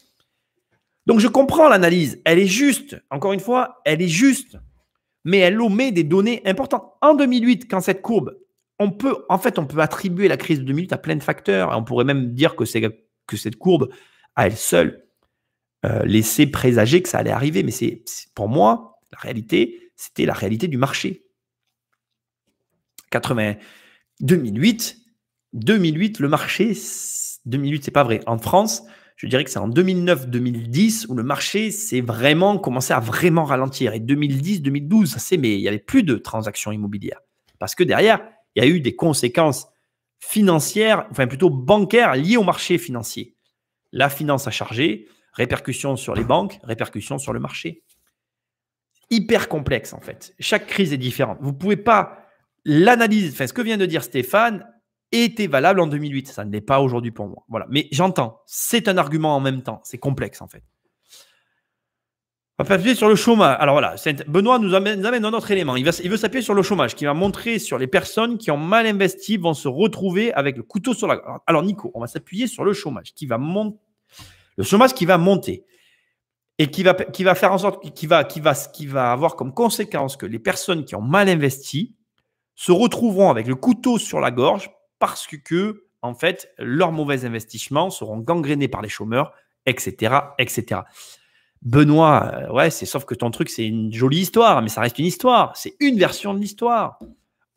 Donc, je comprends l'analyse. Elle est juste. Encore une fois, elle est juste. Mais elle omet des données importantes. En 2008, quand cette courbe, on peut attribuer la crise de 2008 à plein de facteurs. On pourrait même dire que cette courbe, à elle seule, laissait présager que ça allait arriver. Mais pour moi, la réalité, c'était la réalité du marché. 2008, le marché, 2008, c'est pas vrai. En France, je dirais que c'est en 2009-2010 où le marché s'est vraiment commencé à vraiment ralentir. Et 2010-2012, ça c'est, mais il n'y avait plus de transactions immobilières. Parce que derrière, il y a eu des conséquences financières, enfin plutôt bancaires liées au marché financier. La finance a chargé, répercussions sur les banques, répercussions sur le marché. Hyper complexe en fait. Chaque crise est différente. Vous ne pouvez pas l'analyse, enfin ce que vient de dire Stéphane, était valable en 2008. Ça ne l'est pas aujourd'hui pour moi. Voilà. Mais j'entends. C'est un argument en même temps. C'est complexe, en fait. On va s'appuyer sur le chômage. Alors voilà, Benoît nous amène un autre élément. Il veut s'appuyer sur le chômage, qui va montrer sur les personnes qui ont mal investi vont se retrouver avec le couteau sur la gorge. Alors Nico, on va s'appuyer sur le chômage, le chômage qui va monter et qui va faire en sorte, qui va avoir comme conséquence que les personnes qui ont mal investi se retrouveront avec le couteau sur la gorge parce que, en fait, leurs mauvais investissements seront gangrénés par les chômeurs, etc., etc. Benoît, ouais, sauf que ton truc, c'est une jolie histoire, mais ça reste une histoire. C'est une version de l'histoire.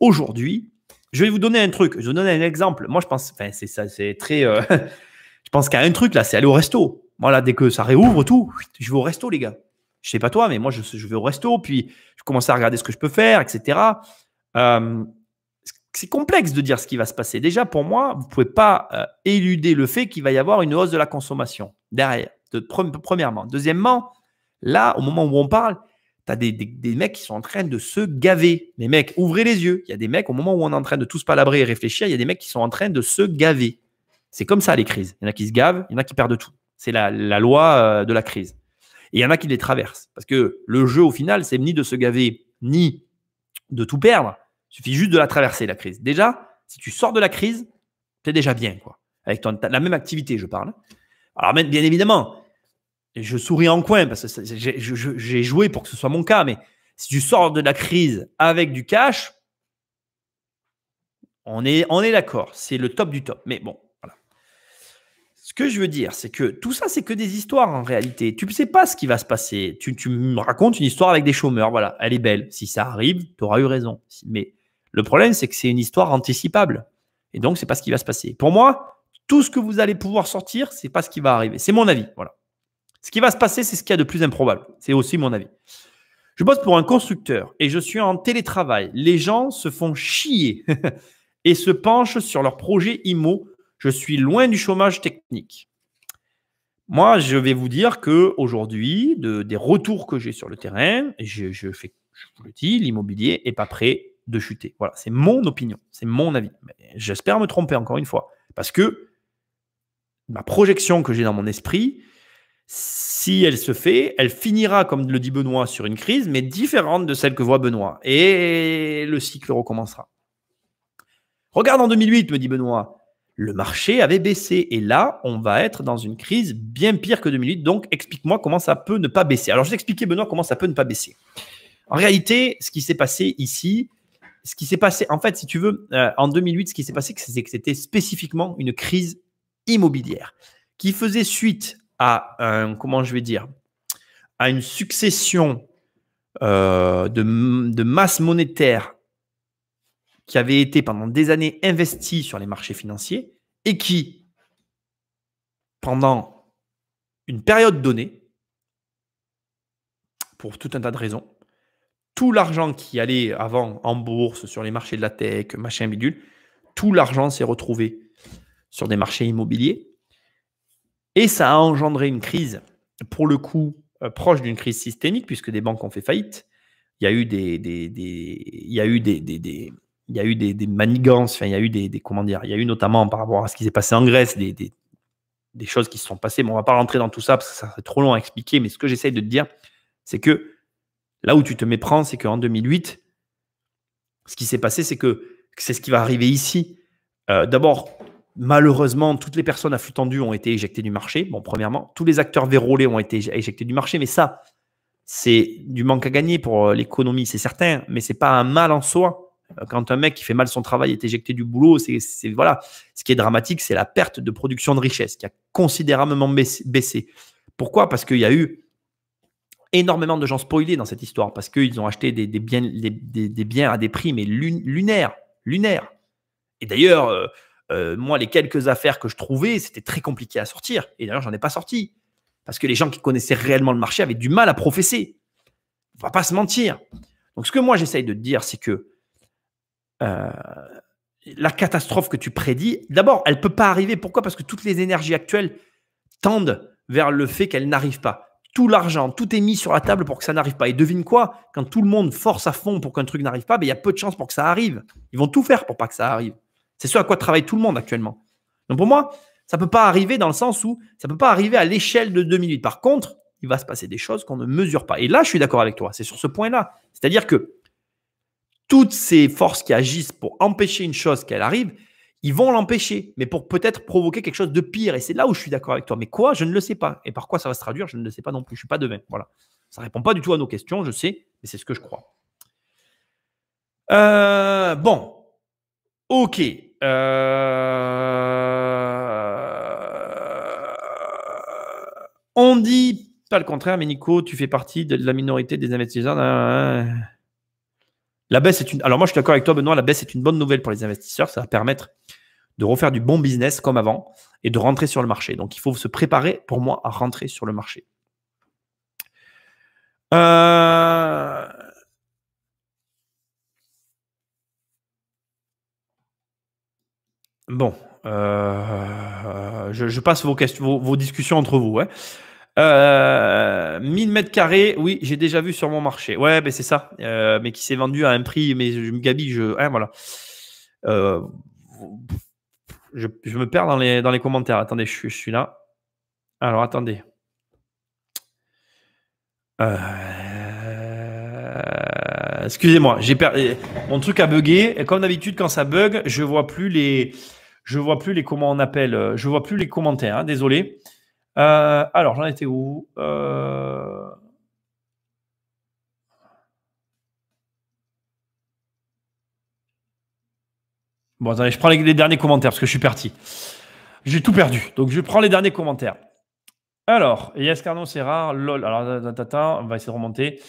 Aujourd'hui, je vais vous donner un truc. Je vais vous donner un exemple. Moi, je pense, enfin, c'est ça, c'est très. Je pense qu'à un truc là, c'est aller au resto. Voilà, dès que ça réouvre tout, je vais au resto, les gars. Je sais pas toi, mais moi, je vais au resto, puis je commence à regarder ce que je peux faire, etc. C'est complexe de dire ce qui va se passer. Déjà, pour moi, vous ne pouvez pas éluder le fait qu'il va y avoir une hausse de la consommation derrière, premièrement. Deuxièmement, là, au moment où on parle, tu as des mecs qui sont en train de se gaver. Les mecs, ouvrez les yeux. Il y a des mecs, au moment où on est en train de tous palabrer et réfléchir, il y a des mecs qui sont en train de se gaver. C'est comme ça, les crises. Il y en a qui se gavent, il y en a qui perdent tout. C'est la loi de la crise. Et il y en a qui les traversent. Parce que le jeu, au final, c'est ni de se gaver, ni de tout perdre. Il suffit juste de la traverser, la crise. Déjà, si tu sors de la crise, tu es déjà bien, quoi. Avec la même activité, je parle. Alors, bien évidemment, je souris en coin parce que j'ai joué pour que ce soit mon cas, mais si tu sors de la crise avec du cash, on est d'accord. C'est le top du top. Mais bon, voilà. Ce que je veux dire, c'est que tout ça, c'est que des histoires en réalité. Tu ne sais pas ce qui va se passer. Tu me racontes une histoire avec des chômeurs. Voilà, elle est belle. Si ça arrive, tu auras eu raison. Mais le problème, c'est que c'est une histoire anticipable. Et donc, ce n'est pas ce qui va se passer. Pour moi, tout ce que vous allez pouvoir sortir, ce n'est pas ce qui va arriver. C'est mon avis. Voilà. Ce qui va se passer, c'est ce qu'il y a de plus improbable. C'est aussi mon avis. Je bosse pour un constructeur et je suis en télétravail. Les gens se font chier et se penchent sur leurs projets IMO. Je suis loin du chômage technique. Moi, je vais vous dire qu'aujourd'hui, des retours que j'ai sur le terrain, je vous le dis, l'immobilier n'est pas prêt de chuter. Voilà, c'est mon opinion, c'est mon avis. J'espère me tromper encore une fois, parce que ma projection que j'ai dans mon esprit, si elle se fait, elle finira, comme le dit Benoît, sur une crise, mais différente de celle que voit Benoît. Et le cycle recommencera. Regarde en 2008, me dit Benoît, le marché avait baissé. Et là, on va être dans une crise bien pire que 2008. Donc, explique-moi comment ça peut ne pas baisser. Alors, je vais t'expliquer, Benoît, comment ça peut ne pas baisser. En réalité, ce qui s'est passé ici, en fait, si tu veux, en 2008, ce qui s'est passé, c'est que c'était spécifiquement une crise immobilière qui faisait suite à à une succession de masse monétaire qui avait été pendant des années investie sur les marchés financiers et qui, pendant une période donnée, pour tout un tas de raisons, tout l'argent qui allait avant en bourse, sur les marchés de la tech, machin bidule, tout l'argent s'est retrouvé sur des marchés immobiliers. Et ça a engendré une crise, pour le coup, proche d'une crise systémique, puisque des banques ont fait faillite. il y a eu il y a eu il y a eu des manigances, enfin, il y a eu comment dire, il y a eu notamment par rapport à ce qui s'est passé en Grèce, des choses qui se sont passées. Bon, on ne va pas rentrer dans tout ça parce que ça serait trop long à expliquer, mais ce que j'essaye de te dire, c'est que là où tu te méprends, c'est qu'en 2008, ce qui s'est passé, c'est que c'est ce qui va arriver ici. D'abord, malheureusement, toutes les personnes à flux tendu ont été éjectées du marché. Bon, premièrement, tous les acteurs vérolés ont été éjectés du marché, mais ça, c'est du manque à gagner pour l'économie, c'est certain, mais c'est pas un mal en soi. Quand un mec qui fait mal son travail est éjecté du boulot, voilà. Ce qui est dramatique, c'est la perte de production de richesse qui a considérablement baissé. Pourquoi? Parce qu'il y a eu énormément de gens spoilés dans cette histoire, parce qu'ils ont acheté des biens à des prix mais lunaires. Et d'ailleurs, moi, les quelques affaires que je trouvais, c'était très compliqué à sortir. Et d'ailleurs, j'en ai pas sorti. Parce que les gens qui connaissaient réellement le marché avaient du mal à professer. On ne va pas se mentir. Donc, ce que moi, j'essaye de te dire, c'est que la catastrophe que tu prédis, d'abord, elle ne peut pas arriver. Pourquoi? Parce que toutes les énergies actuelles tendent vers le fait qu'elles n'arrivent pas. Tout l'argent, tout est mis sur la table pour que ça n'arrive pas. Et devine quoi? Quand tout le monde force à fond pour qu'un truc n'arrive pas, il y a peu de chances pour que ça arrive. Ils vont tout faire pour pas que ça arrive. C'est ce à quoi travaille tout le monde actuellement. Donc, pour moi, ça ne peut pas arriver dans le sens où ça ne peut pas arriver à l'échelle de 2008. Par contre, il va se passer des choses qu'on ne mesure pas. Et là, je suis d'accord avec toi. C'est sur ce point-là. C'est-à-dire que toutes ces forces qui agissent pour empêcher une chose qu'elle arrive, ils vont l'empêcher, mais pour peut-être provoquer quelque chose de pire. Et c'est là où je suis d'accord avec toi. Mais quoi? Je ne le sais pas. Et par quoi ça va se traduire? Je ne le sais pas non plus. Je ne suis pas devin. Voilà. Ça ne répond pas du tout à nos questions, je sais, mais c'est ce que je crois. Bon. Ok. On dit pas le contraire, mais Nico, tu fais partie de la minorité des investisseurs. La baisse est une. Alors moi, je suis d'accord avec toi, Benoît. La baisse est une bonne nouvelle pour les investisseurs. Ça va permettre de refaire du bon business comme avant et de rentrer sur le marché. Donc, il faut se préparer, pour moi, à rentrer sur le marché. Bon, je passe vos discussions entre vous. 1000 mètres carrés, oui, j'ai déjà vu sur mon marché. Ouais, ben c'est ça. Mais qui s'est vendu à un prix, mais je me gabille, voilà. Je me perds dans les commentaires. Attendez, je suis là. Alors, attendez. Excusez-moi, mon truc a bugué. Et comme d'habitude, quand ça bug, je vois plus les comment on appelle. Je vois plus les commentaires. Hein, désolé. Alors, j'en étais où? Bon, attendez, je prends les derniers commentaires parce que je suis parti. J'ai tout perdu. Donc, je prends les derniers commentaires. Alors, Yes Carnot, c'est rare. LOL. Alors, on va essayer de remonter.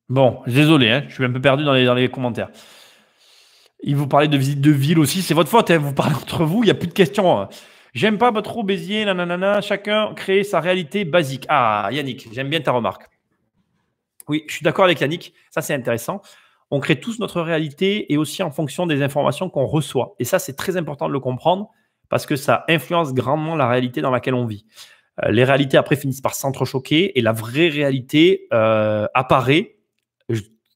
Bon, désolé, hein, je suis un peu perdu dans les commentaires. Il vous parlait de visite de ville aussi. C'est votre faute, hein, vous parlez entre vous, il n'y a plus de questions. J'aime pas trop Béziers, nanana. Chacun crée sa réalité basique. Ah, Yannick, j'aime bien ta remarque. Oui, je suis d'accord avec Yannick. Ça, c'est intéressant. On crée tous notre réalité et aussi en fonction des informations qu'on reçoit. Et ça, c'est très important de le comprendre parce que ça influence grandement la réalité dans laquelle on vit. Les réalités, après, finissent par s'entrechoquer et la vraie réalité apparaît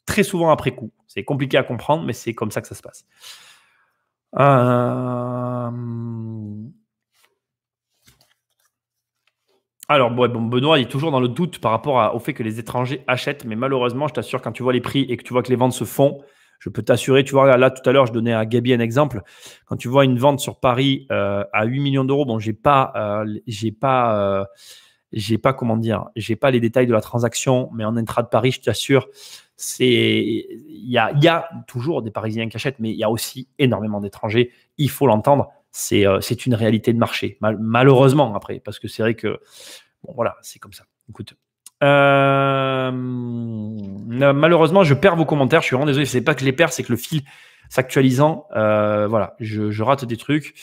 très souvent après coup. C'est compliqué à comprendre, mais c'est comme ça que ça se passe. Alors, bon, Benoît, il est toujours dans le doute par rapport au fait que les étrangers achètent, mais malheureusement, je t'assure, quand tu vois les prix et que tu vois que les ventes se font, je peux t'assurer, tu vois, là, tout à l'heure, je donnais à Gabi un exemple. Quand tu vois une vente sur Paris à 8 millions d'euros, bon, j'ai pas, comment dire, j'ai pas les détails de la transaction, mais en intra de Paris, je t'assure, il y a toujours des Parisiens qui achètent, mais il y a aussi énormément d'étrangers. Il faut l'entendre. C'est une réalité de marché, malheureusement après, parce que c'est vrai que bon voilà, c'est comme ça. Écoute, malheureusement, je perds vos commentaires. Je suis vraiment désolé. C'est pas que je les perds, c'est que le fil s'actualisant, voilà, je rate des trucs.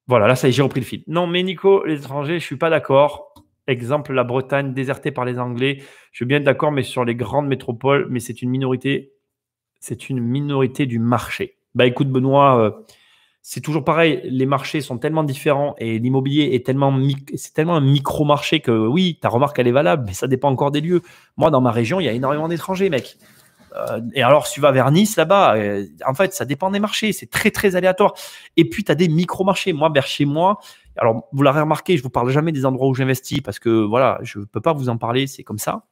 Voilà, là ça y est, j'ai repris le fil. Non, mais Nico, les étrangers, je suis pas d'accord. Exemple, la Bretagne désertée par les Anglais. Je suis bien d'accord, mais sur les grandes métropoles, mais c'est une minorité du marché. Bah écoute Benoît, c'est toujours pareil, les marchés sont tellement différents et l'immobilier est c'est tellement un micro-marché que oui, ta remarque elle est valable, mais ça dépend encore des lieux. Moi, dans ma région, il y a énormément d'étrangers, mec. Et alors, si tu vas vers Nice, là-bas, en fait, ça dépend des marchés. C'est très, très aléatoire. Et puis, tu as des micro-marchés. Moi, vers chez moi, alors, vous l'avez remarqué, je ne vous parle jamais des endroits où j'investis parce que, voilà, je ne peux pas vous en parler, c'est comme ça.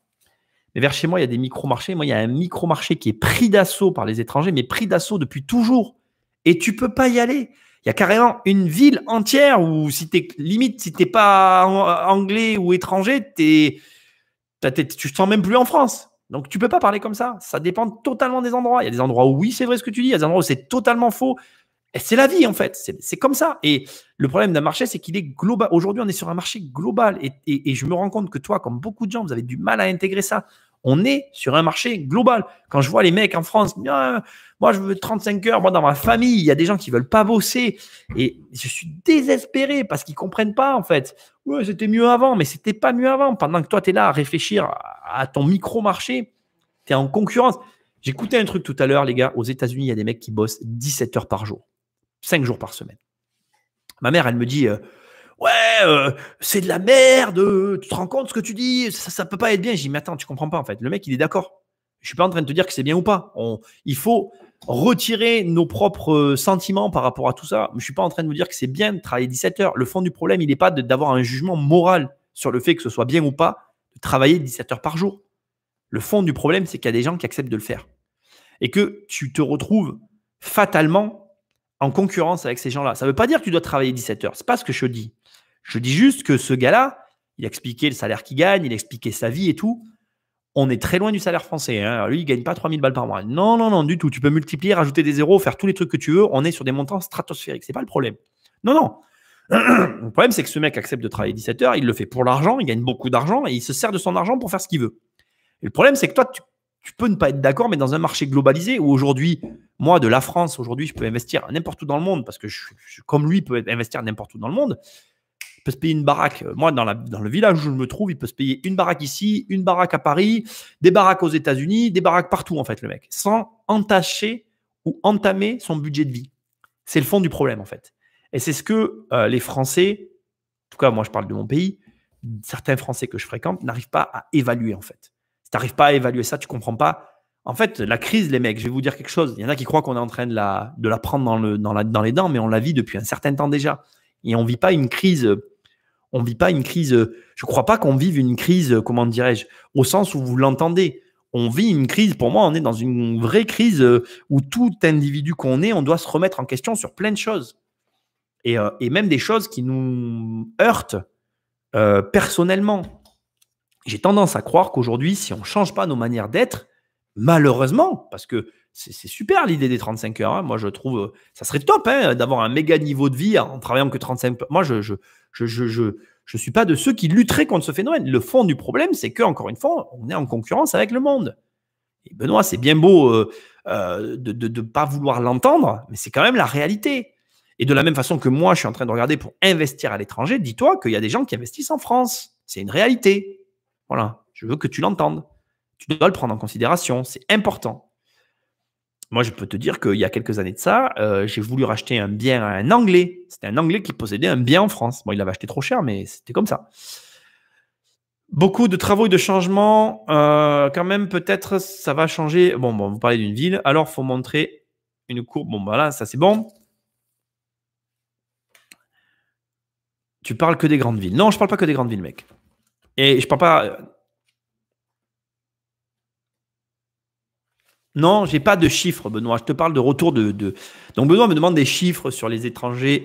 Mais vers chez moi, il y a des micro-marchés. Moi, il y a un micro-marché qui est pris d'assaut par les étrangers, mais pris d'assaut depuis toujours. Et tu ne peux pas y aller. Il y a carrément une ville entière où, si limite, si tu n'es pas anglais ou étranger, tu ne te sens même plus en France. Donc, tu ne peux pas parler comme ça. Ça dépend totalement des endroits. Il y a des endroits où oui, c'est vrai ce que tu dis. Il y a des endroits où c'est totalement faux. Et c'est la vie, en fait. C'est comme ça. Et le problème d'un marché, c'est qu'il est global. Aujourd'hui, on est sur un marché global. Et je me rends compte que toi, comme beaucoup de gens, vous avez du mal à intégrer ça. On est sur un marché global. Quand je vois les mecs en France, moi, je veux 35 heures. Moi, dans ma famille, il y a des gens qui ne veulent pas bosser. Et je suis désespéré parce qu'ils ne comprennent pas, en fait. Ouais, c'était mieux avant, mais c'était pas mieux avant. Pendant que toi, tu es là à réfléchir à ton micro-marché, tu es en concurrence. J'écoutais un truc tout à l'heure, les gars. Aux États-Unis, il y a des mecs qui bossent 17 heures par jour, 5 jours par semaine. Ma mère, elle me dit ouais, c'est de la merde, tu te rends compte ce que tu dis, ça peut pas être bien. Je dis mais attends, tu comprends pas en fait. Le mec, il est d'accord. Je suis pas en train de te dire que c'est bien ou pas. Il faut retirer nos propres sentiments par rapport à tout ça. Je suis pas en train de vous dire que c'est bien de travailler 17 heures. Le fond du problème, il n'est pas d'avoir un jugement moral sur le fait que ce soit bien ou pas de travailler 17 heures par jour. Le fond du problème, c'est qu'il y a des gens qui acceptent de le faire. Et que tu te retrouves fatalement en concurrence avec ces gens-là. Ça ne veut pas dire que tu dois travailler 17 heures. Ce n'est pas ce que je dis. Je dis juste que ce gars-là, il a expliqué le salaire qu'il gagne, il a expliqué sa vie et tout. On est très loin du salaire français. Hein. Lui, il ne gagne pas 3000 balles par mois. Non, non, non, du tout. Tu peux multiplier, rajouter des zéros, faire tous les trucs que tu veux. On est sur des montants stratosphériques. Ce n'est pas le problème. Non, non. Le problème, c'est que ce mec accepte de travailler 17 heures. Il le fait pour l'argent. Il gagne beaucoup d'argent et il se sert de son argent pour faire ce qu'il veut. Et le problème, c'est que toi, tu peux ne pas être d'accord, mais dans un marché globalisé où aujourd'hui, moi, de la France, aujourd'hui, je peux investir n'importe où dans le monde parce que comme lui peut investir n'importe où dans le monde. Il peut se payer une baraque. Moi, dans le village où je me trouve, il peut se payer une baraque ici, une baraque à Paris, des baraques aux États-Unis, des baraques partout, en fait, le mec, sans entacher ou entamer son budget de vie. C'est le fond du problème, en fait. Et c'est ce que les Français, en tout cas, moi, je parle de mon pays, certains Français que je fréquente n'arrivent pas à évaluer, en fait. Si tu n'arrives pas à évaluer ça, tu ne comprends pas. En fait, la crise, les mecs, je vais vous dire quelque chose. Il y en a qui croient qu'on est en train de la prendre dans les dents, mais on la vit depuis un certain temps déjà. Et on ne vit pas une crise. On vit pas une crise. Je ne crois pas qu'on vive une crise, comment dirais-je, au sens où vous l'entendez. On vit une crise, pour moi, on est dans une vraie crise où tout individu qu'on est, on doit se remettre en question sur plein de choses. Et même des choses qui nous heurtent personnellement. J'ai tendance à croire qu'aujourd'hui, si on ne change pas nos manières d'être, malheureusement, parce que c'est super l'idée des 35 heures. Hein. Moi, je trouve ça serait top d'avoir un méga niveau de vie en travaillant que 35 heures. Moi, je suis pas de ceux qui lutteraient contre ce phénomène. Le fond du problème, c'est qu'encore une fois, on est en concurrence avec le monde. Et Benoît, c'est bien beau de ne pas vouloir l'entendre, mais c'est quand même la réalité. Et de la même façon que moi, je suis en train de regarder pour investir à l'étranger, dis-toi qu'il y a des gens qui investissent en France. C'est une réalité. Voilà, je veux que tu l'entendes. Tu dois le prendre en considération, c'est important. Moi, je peux te dire qu'il y a quelques années de ça, j'ai voulu racheter un bien à un Anglais. C'était un Anglais qui possédait un bien en France. Bon, il l'avait acheté trop cher, mais c'était comme ça. Beaucoup de travaux et de changements. Quand même, peut-être, ça va changer. Bon, vous parlez d'une ville. Alors, il faut montrer une courbe. Bon, voilà, ça, c'est bon. Tu parles que des grandes villes. Non, je ne parle pas que des grandes villes, mec. Et je ne parle pas... Non, j'ai pas de chiffres, Benoît. Je te parle de retour de. Donc, Benoît me demande des chiffres sur les étrangers,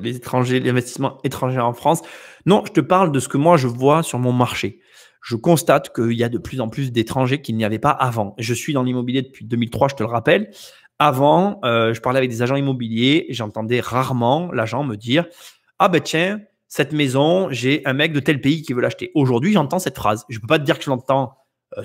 les investissements étrangers en France. Non, je te parle de ce que moi je vois sur mon marché. Je constate qu'il y a de plus en plus d'étrangers qu'il n'y avait pas avant. Je suis dans l'immobilier depuis 2003, je te le rappelle. Avant, je parlais avec des agents immobiliers et j'entendais rarement l'agent me dire ah ben tiens, cette maison, j'ai un mec de tel pays qui veut l'acheter. Aujourd'hui, j'entends cette phrase. Je ne peux pas te dire que je l'entends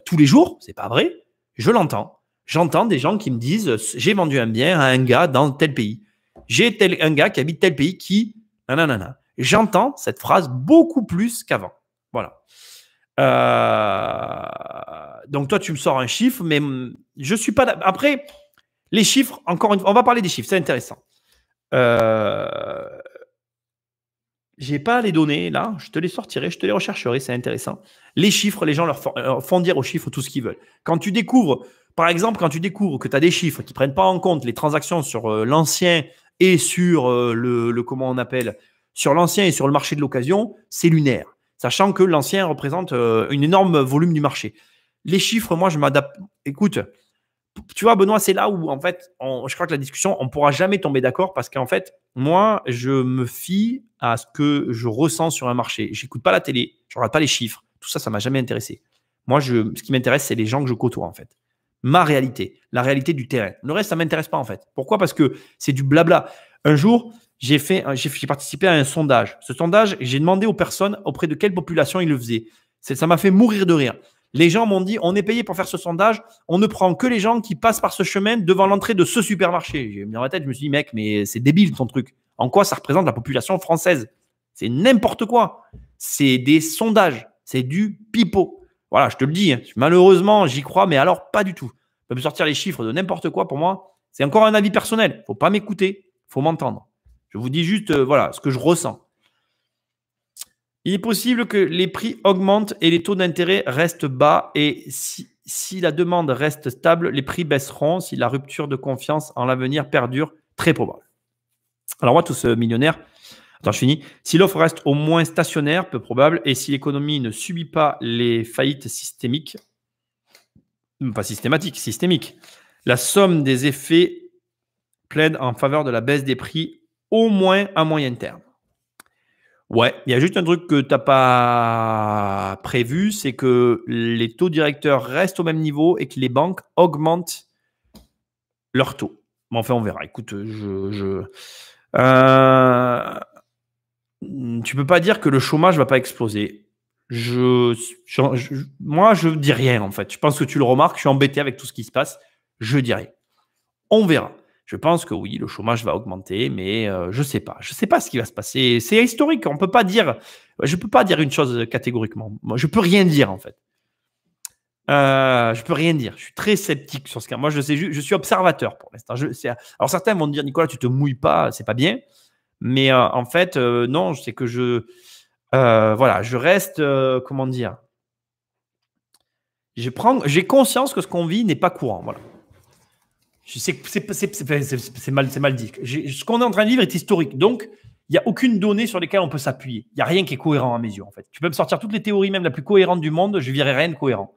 tous les jours, c'est pas vrai. Je l'entends. J'entends des gens qui me disent j'ai vendu un bien à un gars dans tel pays. J'ai un gars qui habite tel pays qui. Nanana. J'entends cette phrase beaucoup plus qu'avant. Voilà. Donc toi, tu me sors un chiffre, mais je ne suis pas. Après, Les chiffres, encore une fois, on va parler des chiffres, c'est intéressant. J'ai pas les données là, je te les sortirai, je te les rechercherai, c'est intéressant. Les chiffres, les gens leur font dire aux chiffres tout ce qu'ils veulent. Quand tu découvres, par exemple, quand tu découvres que tu as des chiffres qui prennent pas en compte les transactions sur l'ancien et sur comment on appelle, sur l'ancien et sur le marché de l'occasion, c'est lunaire. Sachant que l'ancien représente un énorme volume du marché. Les chiffres, moi, je m'adapte. Écoute, tu vois, Benoît, c'est là où, en fait, je crois que la discussion, on ne pourra jamais tomber d'accord parce qu'en fait, moi, je me fie à ce que je ressens sur un marché. Je n'écoute pas la télé, je ne regarde pas les chiffres. Tout ça, ça ne m'a jamais intéressé. Moi, ce qui m'intéresse, c'est les gens que je côtoie, en fait. Ma réalité, la réalité du terrain. Le reste, ça ne m'intéresse pas, en fait. Pourquoi? Parce que c'est du blabla. Un jour, j'ai participé à un sondage. Ce sondage, j'ai demandé aux personnes auprès de quelle population ils le faisaient. Ça m'a fait mourir de rire. Les gens m'ont dit, on est payé pour faire ce sondage, on ne prend que les gens qui passent par ce chemin devant l'entrée de ce supermarché. Dans ma tête, je me suis dit, mec, mais c'est débile ton truc. En quoi ça représente la population française? C'est n'importe quoi. C'est des sondages. C'est du pipeau. Voilà, je te le dis. Hein. Malheureusement, j'y crois, mais alors pas du tout. On peut me sortir les chiffres de n'importe quoi pour moi. C'est encore un avis personnel. Il ne faut pas m'écouter, il faut m'entendre. Je vous dis juste voilà, ce que je ressens. Il est possible que les prix augmentent et les taux d'intérêt restent bas. Et si la demande reste stable, les prix baisseront. Si la rupture de confiance en l'avenir perdure, très probable. Alors moi, tous millionnaires, attends, je finis. Si l'offre reste au moins stationnaire, peu probable. Et si l'économie ne subit pas les faillites systémiques, pas systématiques, systémiques, la somme des effets plaide en faveur de la baisse des prix au moins à moyen terme. Ouais, il y a juste un truc que tu n'as pas prévu, c'est que les taux directeurs restent au même niveau et que les banques augmentent leurs taux. Mais enfin, on verra. Écoute, tu peux pas dire que le chômage ne va pas exploser. Moi, je dis rien en fait. Je pense que tu le remarques, je suis embêté avec tout ce qui se passe. Je dis rien. On verra. Je pense que oui, le chômage va augmenter, mais je ne sais pas. Je ne sais pas ce qui va se passer. C'est historique. Je ne peux pas dire une chose catégoriquement. Moi, je ne peux rien dire, en fait. Je ne peux rien dire. Je suis très sceptique sur ce cas. Moi, je suis observateur pour l'instant. Alors, certains vont me dire, Nicolas, tu ne te mouilles pas, ce n'est pas bien. Mais en fait, non, c'est que voilà, je reste, comment dire, j'ai conscience que ce qu'on vit n'est pas courant. Voilà. Je sais que c'est mal dit. Ce qu'on est en train de vivre est historique. Donc, il n'y a aucune donnée sur laquelle on peut s'appuyer. Il n'y a rien qui est cohérent à mes yeux, en fait. Tu peux me sortir toutes les théories, même la plus cohérente du monde, je ne verrai rien de cohérent.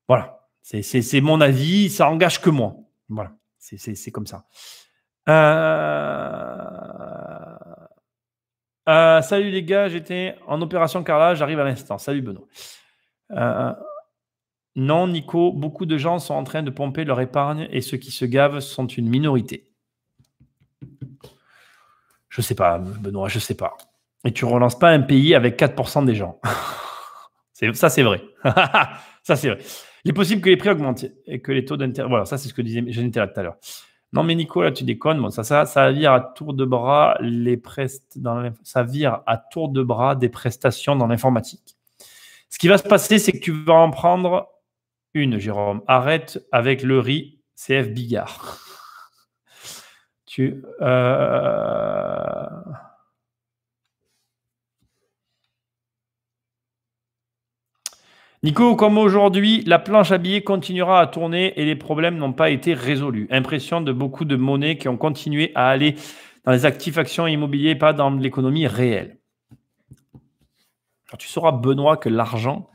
Voilà. C'est mon avis, ça engage que moi. Voilà. C'est comme ça. Salut les gars, j'étais en opération carrelage, j'arrive à l'instant. Salut Benoît. Non, Nico, beaucoup de gens sont en train de pomper leur épargne et ceux qui se gavent sont une minorité. Je ne sais pas, Benoît, je ne sais pas. Et tu ne relances pas un pays avec 4% des gens. Ça, c'est vrai. Ça, c'est vrai. Il est possible que les prix augmentent et que les taux d'intérêt… Voilà, ça, c'est ce que disait Jeanne là tout à l'heure. Non, mais Nico, là, tu déconnes. Bon, ça vire à tour de bras ça vire à tour de bras des prestations dans l'informatique. Ce qui va se passer, c'est que tu vas en prendre une, Jérôme. Arrête avec le riz, CF Bigard. Nico, comme aujourd'hui, la planche à billets continuera à tourner et les problèmes n'ont pas été résolus. Impression de beaucoup de monnaies qui ont continué à aller dans les actifs, actions immobiliers, pas dans l'économie réelle. Alors, tu sauras, Benoît, que l'argent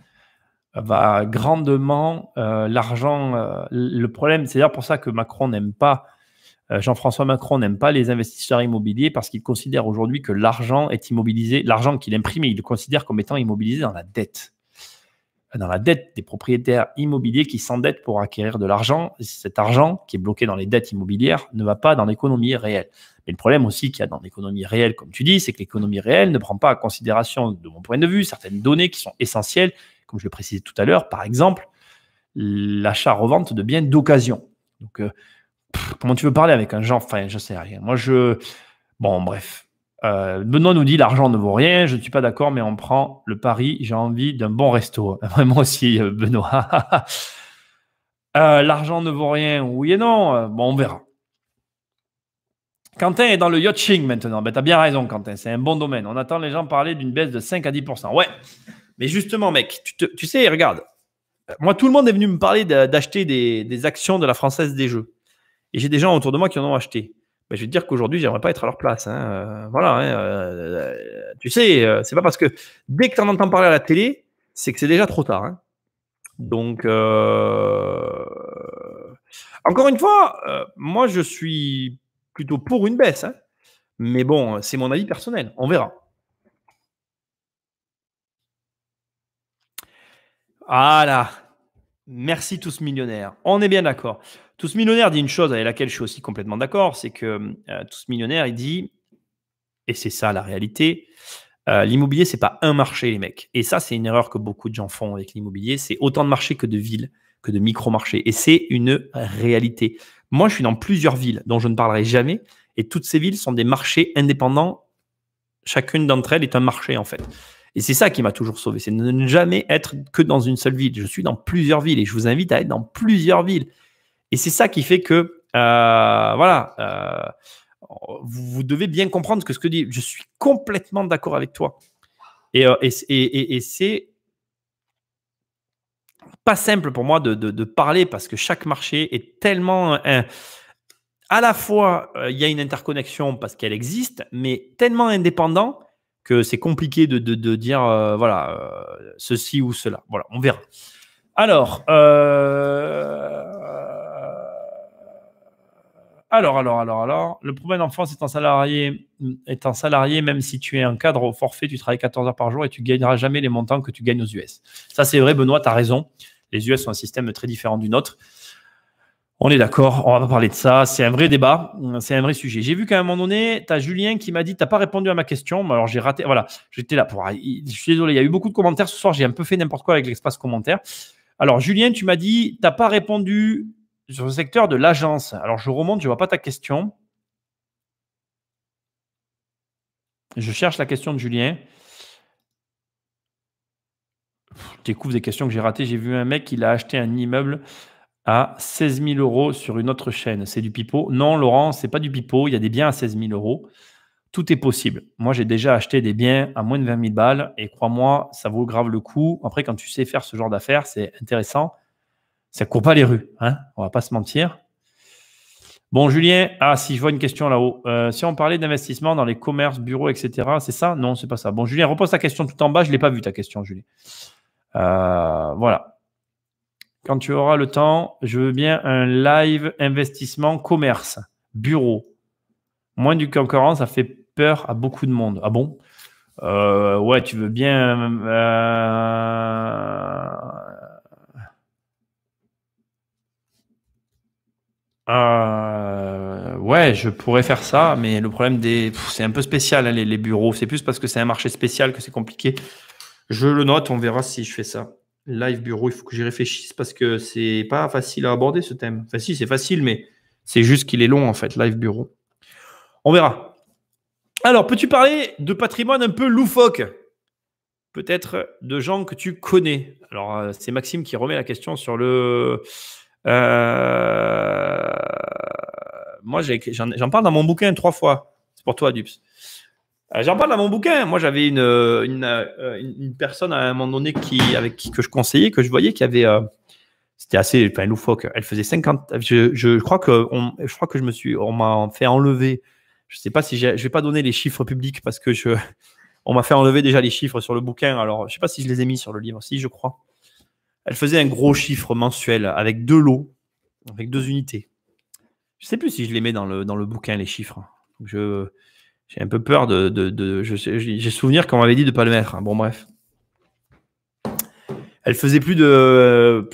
va grandement… le problème, c'est d'ailleurs pour ça que Macron n'aime pas… Jean-François Macron n'aime pas les investisseurs immobiliers parce qu'il considère aujourd'hui que l'argent est immobilisé. L'argent qu'il imprime, il le considère comme étant immobilisé dans la dette. Dans la dette des propriétaires immobiliers qui s'endettent pour acquérir de l'argent. Cet argent qui est bloqué dans les dettes immobilières ne va pas dans l'économie réelle. Mais le problème aussi qu'il y a dans l'économie réelle, comme tu dis, c'est que l'économie réelle ne prend pas en considération, de mon point de vue, certaines données qui sont essentielles, comme je le précisais tout à l'heure, par exemple, l'achat-revente de biens d'occasion. Donc, comment tu veux parler avec un genre… Enfin, je sais rien. Bon, bref. Benoît nous dit l'argent ne vaut rien, je ne suis pas d'accord, mais on prend le pari, j'ai envie d'un bon resto. Moi aussi, Benoît. L'argent ne vaut rien, oui et non. Bon, on verra. Quentin est dans le yachting maintenant. Ben, tu as bien raison, Quentin. C'est un bon domaine. On attend les gens parler d'une baisse de 5 à 10%. Ouais. Mais justement, mec, tu sais, regarde. Moi, tout le monde est venu me parler d'acheter des actions de la Française des Jeux. Et j'ai des gens autour de moi qui en ont acheté. Ben, je vais te dire qu'aujourd'hui, j'aimerais pas être à leur place. Hein. Voilà. Hein, tu sais, c'est pas parce que dès que tu en entends parler à la télé, c'est que c'est déjà trop tard. Hein. Donc, encore une fois, moi, je suis plutôt pour une baisse. Hein. Mais bon, c'est mon avis personnel. On verra. Voilà. Merci tous millionnaires. On est bien d'accord. Tous millionnaires dit une chose avec laquelle je suis aussi complètement d'accord, c'est que tous millionnaires, il dit, et c'est ça la réalité, l'immobilier, c'est pas un marché, les mecs. Et ça, c'est une erreur que beaucoup de gens font avec l'immobilier. C'est autant de marchés que de villes, que de micro-marchés. Et c'est une réalité. Moi, je suis dans plusieurs villes dont je ne parlerai jamais. Et toutes ces villes sont des marchés indépendants. Chacune d'entre elles est un marché, en fait. Et c'est ça qui m'a toujours sauvé, c'est de ne jamais être que dans une seule ville. Je suis dans plusieurs villes et je vous invite à être dans plusieurs villes. Et c'est ça qui fait que, voilà, vous devez bien comprendre ce que dit. Je suis complètement d'accord avec toi. Et c'est pas simple pour moi de parler parce que chaque marché est tellement à la fois, il y a une interconnexion parce qu'elle existe, mais tellement indépendant que c'est compliqué de dire, voilà, ceci ou cela. Voilà, on verra. Alors, le problème en France étant salarié, même si tu es un cadre au forfait, tu travailles 14 heures par jour et tu gagneras jamais les montants que tu gagnes aux US. Ça, c'est vrai, Benoît, tu as raison. Les US ont un système très différent du nôtre. On est d'accord, on va pas parler de ça. C'est un vrai débat, c'est un vrai sujet. J'ai vu qu'à un moment donné, tu as Julien qui m'a dit, tu n'as pas répondu à ma question. Alors, j'ai raté. Voilà, j'étais là pour. Je suis désolé, il y a eu beaucoup de commentaires ce soir. J'ai un peu fait n'importe quoi avec l'espace commentaire. Alors, Julien, tu m'as dit, tu n'as pas répondu sur le secteur de l'agence. Alors, je remonte, je ne vois pas ta question. Je cherche la question de Julien. Je découvre des questions que j'ai ratées. J'ai vu un mec, il a acheté un immeuble à 16 000 euros sur une autre chaîne. C'est du pipeau? Non, Laurent, c'est pas du pipeau. Il y a des biens à 16 000 euros. Tout est possible. Moi, j'ai déjà acheté des biens à moins de 20 000 balles et crois-moi, ça vaut grave le coup. Après, quand tu sais faire ce genre d'affaires, c'est intéressant. Ça ne court pas les rues. Hein, on va pas se mentir. Bon, Julien, si je vois une question là-haut. Si on parlait d'investissement dans les commerces, bureaux, etc., c'est ça? Non, c'est pas ça. Bon, Julien, repose ta question tout en bas. Je ne l'ai pas vu ta question, Julien. Voilà. Quand tu auras le temps, je veux bien un live investissement commerce, bureau. Moins du concurrent, ça fait peur à beaucoup de monde. Ah bon? Ouais, tu veux bien. Ouais, je pourrais faire ça, mais le problème c'est un peu spécial, hein, les bureaux. C'est plus parce que c'est un marché spécial que c'est compliqué. Je le note, on verra si je fais ça. Live bureau, il faut que j'y réfléchisse parce que c'est pas facile à aborder ce thème. Enfin, si, c'est facile, mais c'est juste qu'il est long en fait, live bureau. On verra. Alors, peux-tu parler de patrimoine un peu loufoque? Peut-être de gens que tu connais. Alors, c'est Maxime qui remet la question sur le. Moi, j'en parle dans mon bouquin 3 fois. C'est pour toi, Dups. J'en parle dans mon bouquin. Moi, j'avais une personne à un moment donné avec qui que je conseillais, que je voyais qui avait. C'était assez loufoque. Elle faisait 50. Je crois que on m'a fait enlever. Je ne sais pas si je vais pas donner les chiffres publics parce que on m'a fait enlever déjà les chiffres sur le bouquin. Alors, je ne sais pas si je les ai mis sur le livre. Si, je crois. Elle faisait un gros chiffre mensuel avec 2 lots, avec 2 unités. Je ne sais plus si je les mets dans le bouquin, les chiffres. J'ai un peu peur j'ai souvenir qu'on m'avait dit de ne pas le mettre. Bon, bref. Elle faisait plus de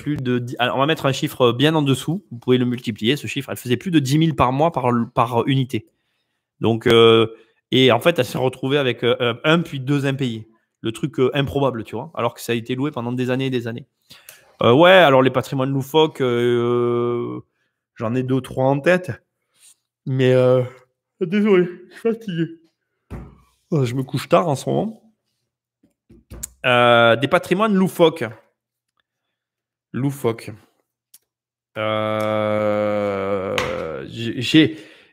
alors on va mettre un chiffre bien en dessous. Vous pouvez le multiplier, ce chiffre. Elle faisait plus de 10 000 par mois par unité. Donc, et en fait, elle s'est retrouvée avec un puis 2 impayés. Le truc improbable, tu vois, alors que ça a été loué pendant des années et des années. Ouais, alors les patrimoines loufoques, j'en ai 2-3 en tête. Mais désolé, je suis fatigué. Je me couche tard en ce moment. Des patrimoines loufoques.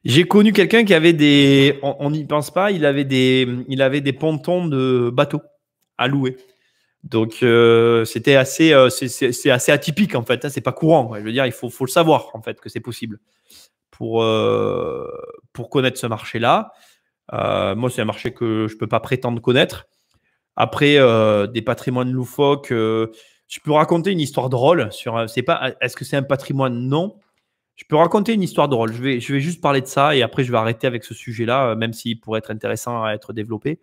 J'ai connu quelqu'un qui avait des. On n'y pense pas, il avait des pontons de bateau à louer. Donc, c'était assez, c'est assez atypique en fait. Hein, c'est pas courant. Quoi. Je veux dire, il faut le savoir en fait que c'est possible pour connaître ce marché-là. Moi, c'est un marché que je peux pas prétendre connaître. Après, des patrimoines loufoques, je peux raconter une histoire drôle sur. C'est pas. Est-ce que c'est un patrimoine? Non. Je peux raconter une histoire drôle. Je vais juste parler de ça et après je vais arrêter avec ce sujet-là, même s'il pourrait être intéressant à être développé.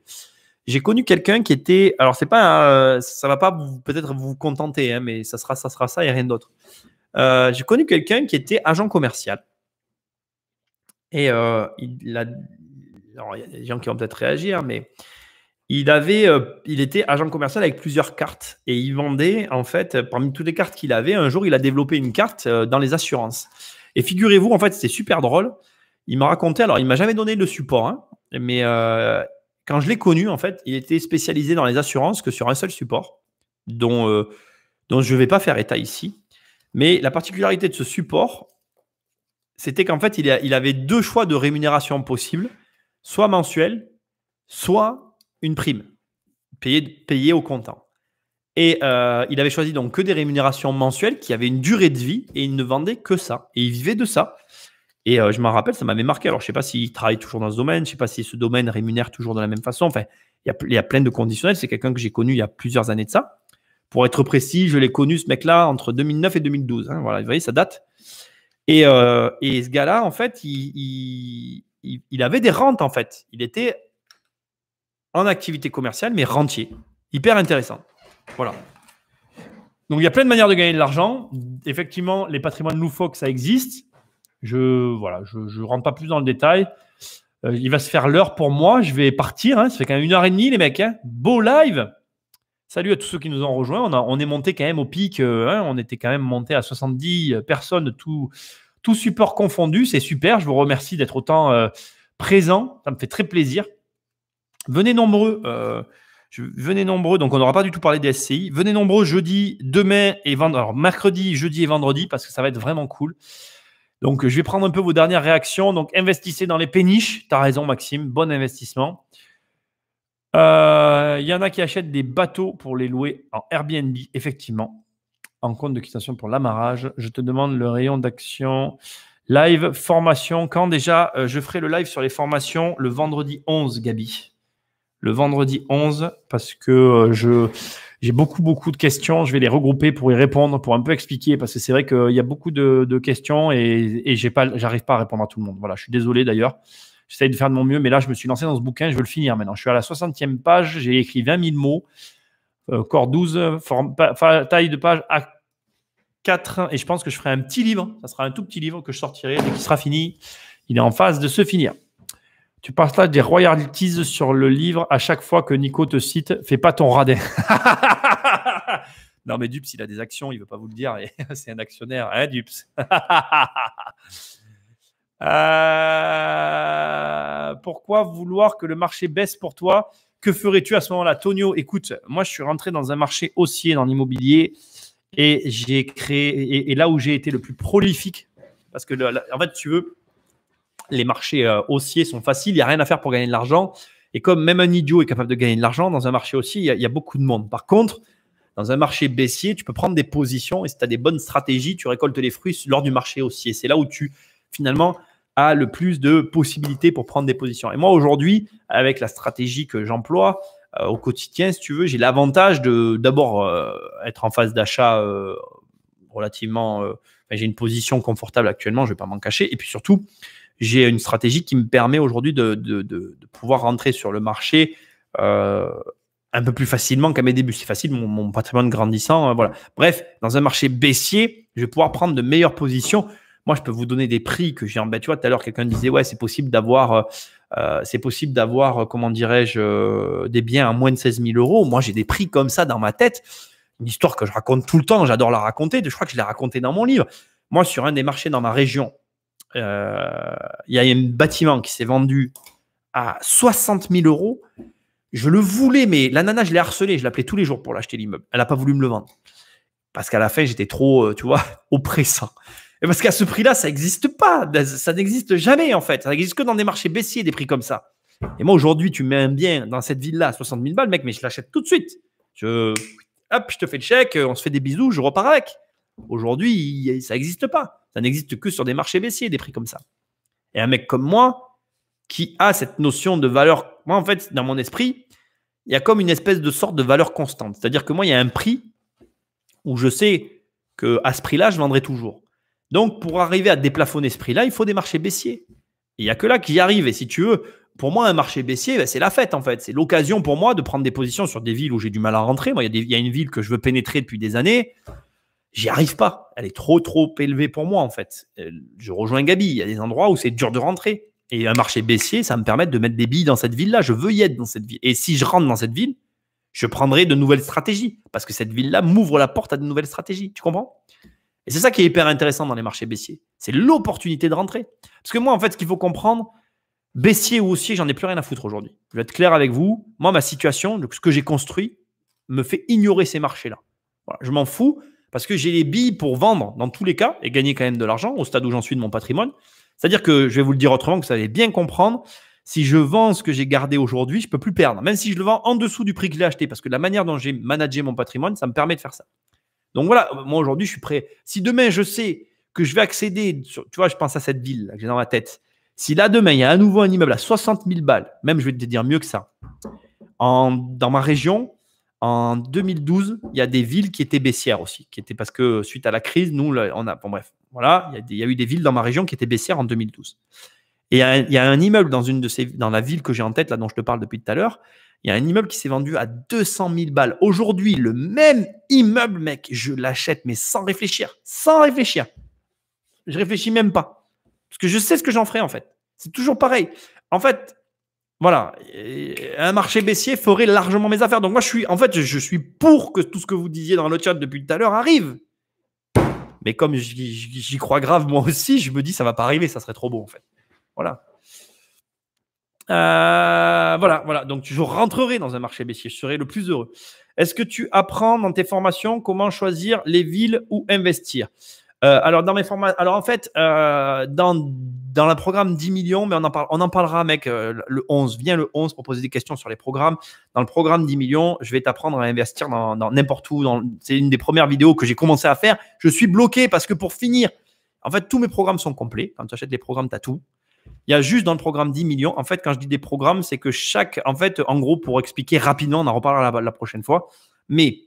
J'ai connu quelqu'un qui était. Alors c'est pas, ça va pas peut-être vous contenter, hein, mais ça sera ça et rien d'autre. J'ai connu quelqu'un qui était agent commercial et alors, il y a des gens qui vont peut-être réagir, mais il était agent commercial avec plusieurs cartes et il vendait en fait parmi toutes les cartes qu'il avait. Un jour, il a développé une carte dans les assurances. Et figurez-vous, en fait, c'était super drôle. Il m'a raconté, alors il m'a jamais donné le support, hein, mais quand je l'ai connu, en fait, il était spécialisé dans les assurances que sur un seul support, dont je ne vais pas faire état ici. Mais la particularité de ce support, c'était qu'en fait, il avait deux choix de rémunération possibles, soit mensuel, soit une prime, payée au comptant. Et il avait choisi donc que des rémunérations mensuelles qui avaient une durée de vie et il ne vendait que ça. Et il vivait de ça. Et je m'en rappelle, ça m'avait marqué. Alors, je ne sais pas s'il travaille toujours dans ce domaine, je ne sais pas si ce domaine rémunère toujours de la même façon. Enfin, il y a plein de conditionnels. C'est quelqu'un que j'ai connu il y a plusieurs années de ça. Pour être précis, je l'ai connu, ce mec-là, entre 2009 et 2012. Hein. Voilà, vous voyez, ça date. Et ce gars-là, en fait, il avait des rentes, en fait. Il était en activité commerciale, mais rentier. Hyper intéressant. Voilà. Donc, il y a plein de manières de gagner de l'argent. Effectivement, les patrimoines loufoques, ça existe. Je rentre pas plus dans le détail. Il va se faire l'heure pour moi. Je vais partir. Hein. Ça fait quand même 1h30, les mecs. Hein. Beau live. Salut à tous ceux qui nous ont rejoints. On est monté quand même au pic. On était quand même monté à 70 personnes, tout support confondu. C'est super. Je vous remercie d'être autant présents. Ça me fait très plaisir. Venez nombreux. Venez nombreux. Donc, on n'aura pas du tout parlé des SCI. Venez nombreux jeudi, demain et vendredi. Alors, mercredi, jeudi et vendredi parce que ça va être vraiment cool. Donc, je vais prendre un peu vos dernières réactions. Donc, investissez dans les péniches. Tu as raison, Maxime. Bon investissement. Il y en a qui achètent des bateaux pour les louer en Airbnb, effectivement, en compte de quittation pour l'amarrage. Je te demande le rayon d'action. Live, formation. Quand déjà je ferai le live sur les formations le vendredi 11, Gabi. Le vendredi 11, parce que j'ai beaucoup de questions. Je vais les regrouper pour y répondre, pour un peu expliquer, parce que c'est vrai qu'il y a beaucoup de questions et j'arrive pas à répondre à tout le monde. Voilà, je suis désolé d'ailleurs. J'essaye de faire de mon mieux, mais là, je me suis lancé dans ce bouquin, je veux le finir maintenant. Je suis à la 60e page, j'ai écrit 20 000 mots, corps 12, taille de page A4, et je pense que je ferai un petit livre. Ça sera un tout petit livre que je sortirai dès qu'il sera fini. Il est en phase de se finir. Tu partages des royalties sur le livre à chaque fois que Nico te cite. Fais pas ton radin. Non, mais Dups, il a des actions, il ne veut pas vous le dire. C'est un actionnaire, hein, Dups. Pourquoi vouloir que le marché baisse pour toi? Que ferais-tu à ce moment-là? Tonio, écoute, moi, je suis rentré dans un marché haussier dans l'immobilier et j'ai créé, et là où j'ai été le plus prolifique, parce que, en fait, tu veux, les marchés haussiers sont faciles, il n'y a rien à faire pour gagner de l'argent. Et comme même un idiot est capable de gagner de l'argent, dans un marché haussier, il y a beaucoup de monde. Par contre, dans un marché baissier, tu peux prendre des positions et si tu as des bonnes stratégies, tu récoltes les fruits lors du marché haussier. C'est là où tu, finalement, as le plus de possibilités pour prendre des positions. Et moi, aujourd'hui, avec la stratégie que j'emploie au quotidien, si tu veux, j'ai l'avantage de d'abord être en phase d'achat relativement… j'ai une position confortable actuellement, je ne vais pas m'en cacher. Et puis surtout, j'ai une stratégie qui me permet aujourd'hui de pouvoir rentrer sur le marché un peu plus facilement qu'à mes débuts. C'est facile, mon patrimoine grandissant. Voilà. Bref, dans un marché baissier, je vais pouvoir prendre de meilleures positions. Moi, je peux vous donner des prix que j'ai en bête. Tu vois, tout à l'heure, quelqu'un disait, ouais, c'est possible d'avoir, comment dirais-je, des biens à moins de 16 000 euros. Moi, j'ai des prix comme ça dans ma tête. Une histoire que je raconte tout le temps. J'adore la raconter. Je crois que je l'ai racontée dans mon livre. Moi, sur un des marchés dans ma région, il y a un bâtiment qui s'est vendu à 60 000 euros. Je le voulais, mais la nana, je l'ai harcelée. Je l'appelais tous les jours pour l'acheter l'immeuble. Elle n'a pas voulu me le vendre. Parce qu'à la fin, j'étais trop, tu vois, oppressant. Et parce qu'à ce prix-là, ça n'existe pas. Ça n'existe jamais, en fait. Ça n'existe que dans des marchés baissiers, des prix comme ça. Et moi, aujourd'hui, tu mets un bien dans cette ville-là à 60 000 balles, mec, mais je l'achète tout de suite. Hop, je te fais le chèque, on se fait des bisous, je repars avec. Aujourd'hui, ça n'existe pas. Ça n'existe que sur des marchés baissiers, des prix comme ça. Et un mec comme moi, qui a cette notion de valeur, moi, en fait, dans mon esprit, il y a comme une espèce de sorte de valeur constante. C'est-à-dire que moi, il y a un prix où je sais qu'à ce prix-là, je vendrai toujours. Donc, pour arriver à déplafonner ce prix-là, il faut des marchés baissiers. Il n'y a que là que j'y arrive. Et si tu veux, pour moi, un marché baissier, c'est la fête en fait. C'est l'occasion pour moi de prendre des positions sur des villes où j'ai du mal à rentrer. Moi, il y a une ville que je veux pénétrer depuis des années. J'y arrive pas. Elle est trop élevée pour moi en fait. Je rejoins Gabi. Il y a des endroits où c'est dur de rentrer. Et un marché baissier, ça me permet de mettre des billes dans cette ville-là. Je veux y être dans cette ville. Et si je rentre dans cette ville, je prendrai de nouvelles stratégies. Parce que cette ville-là m'ouvre la porte à de nouvelles stratégies. Tu comprends ? Et c'est ça qui est hyper intéressant dans les marchés baissiers. C'est l'opportunité de rentrer. Parce que moi, en fait, ce qu'il faut comprendre, baissier ou haussier, j'en ai plus rien à foutre aujourd'hui. Je vais être clair avec vous. Moi, ma situation, ce que j'ai construit, me fait ignorer ces marchés-là. Voilà, je m'en fous parce que j'ai les billes pour vendre dans tous les cas et gagner quand même de l'argent au stade où j'en suis de mon patrimoine. C'est-à-dire que, je vais vous le dire autrement, que vous allez bien comprendre, si je vends ce que j'ai gardé aujourd'hui, je ne peux plus perdre. Même si je le vends en dessous du prix que je l'ai acheté, parce que la manière dont j'ai managé mon patrimoine, ça me permet de faire ça. Donc voilà, moi aujourd'hui, je suis prêt. Si demain, je sais que je vais accéder, tu vois, je pense à cette ville là, que j'ai dans ma tête. Si là, demain, il y a à nouveau un immeuble à 60 000 balles, même je vais te dire mieux que ça, dans ma région, en 2012, il y a des villes qui étaient baissières aussi, qui étaient parce que suite à la crise, nous, on a, bon bref, voilà, il y a eu des villes dans ma région qui étaient baissières en 2012. Et il y a un immeuble dans la ville que j'ai en tête, là, dont je te parle depuis tout à l'heure. Il y a un immeuble qui s'est vendu à 200 000 balles. Aujourd'hui, le même immeuble, mec, je l'achète, mais sans réfléchir. Sans réfléchir. Je réfléchis même pas. Parce que je sais ce que j'en ferai, en fait. C'est toujours pareil. En fait, voilà. Un marché baissier ferait largement mes affaires. Donc, moi, je suis pour que tout ce que vous disiez dans le chat depuis tout à l'heure arrive. Mais comme j'y crois grave, moi aussi, je me dis, ça va pas arriver. Ça serait trop beau, en fait. Voilà. Voilà. Donc, je rentrerai dans un marché baissier. Je serai le plus heureux. Est-ce que tu apprends dans tes formations comment choisir les villes où investir ? Alors, dans mes formations, alors en fait, dans le programme 10 millions, mais on en parlera, mec, le 11. Viens le 11 pour poser des questions sur les programmes. Dans le programme 10 millions, je vais t'apprendre à investir dans n'importe où. C'est une des premières vidéos que j'ai commencé à faire. Je suis bloqué parce que pour finir, en fait, tous mes programmes sont complets. Quand tu achètes les programmes, tu as tout. Il y a juste dans le programme 10 millions, en fait, quand je dis des programmes, c'est que en gros, pour expliquer rapidement, on en reparlera la prochaine fois, mais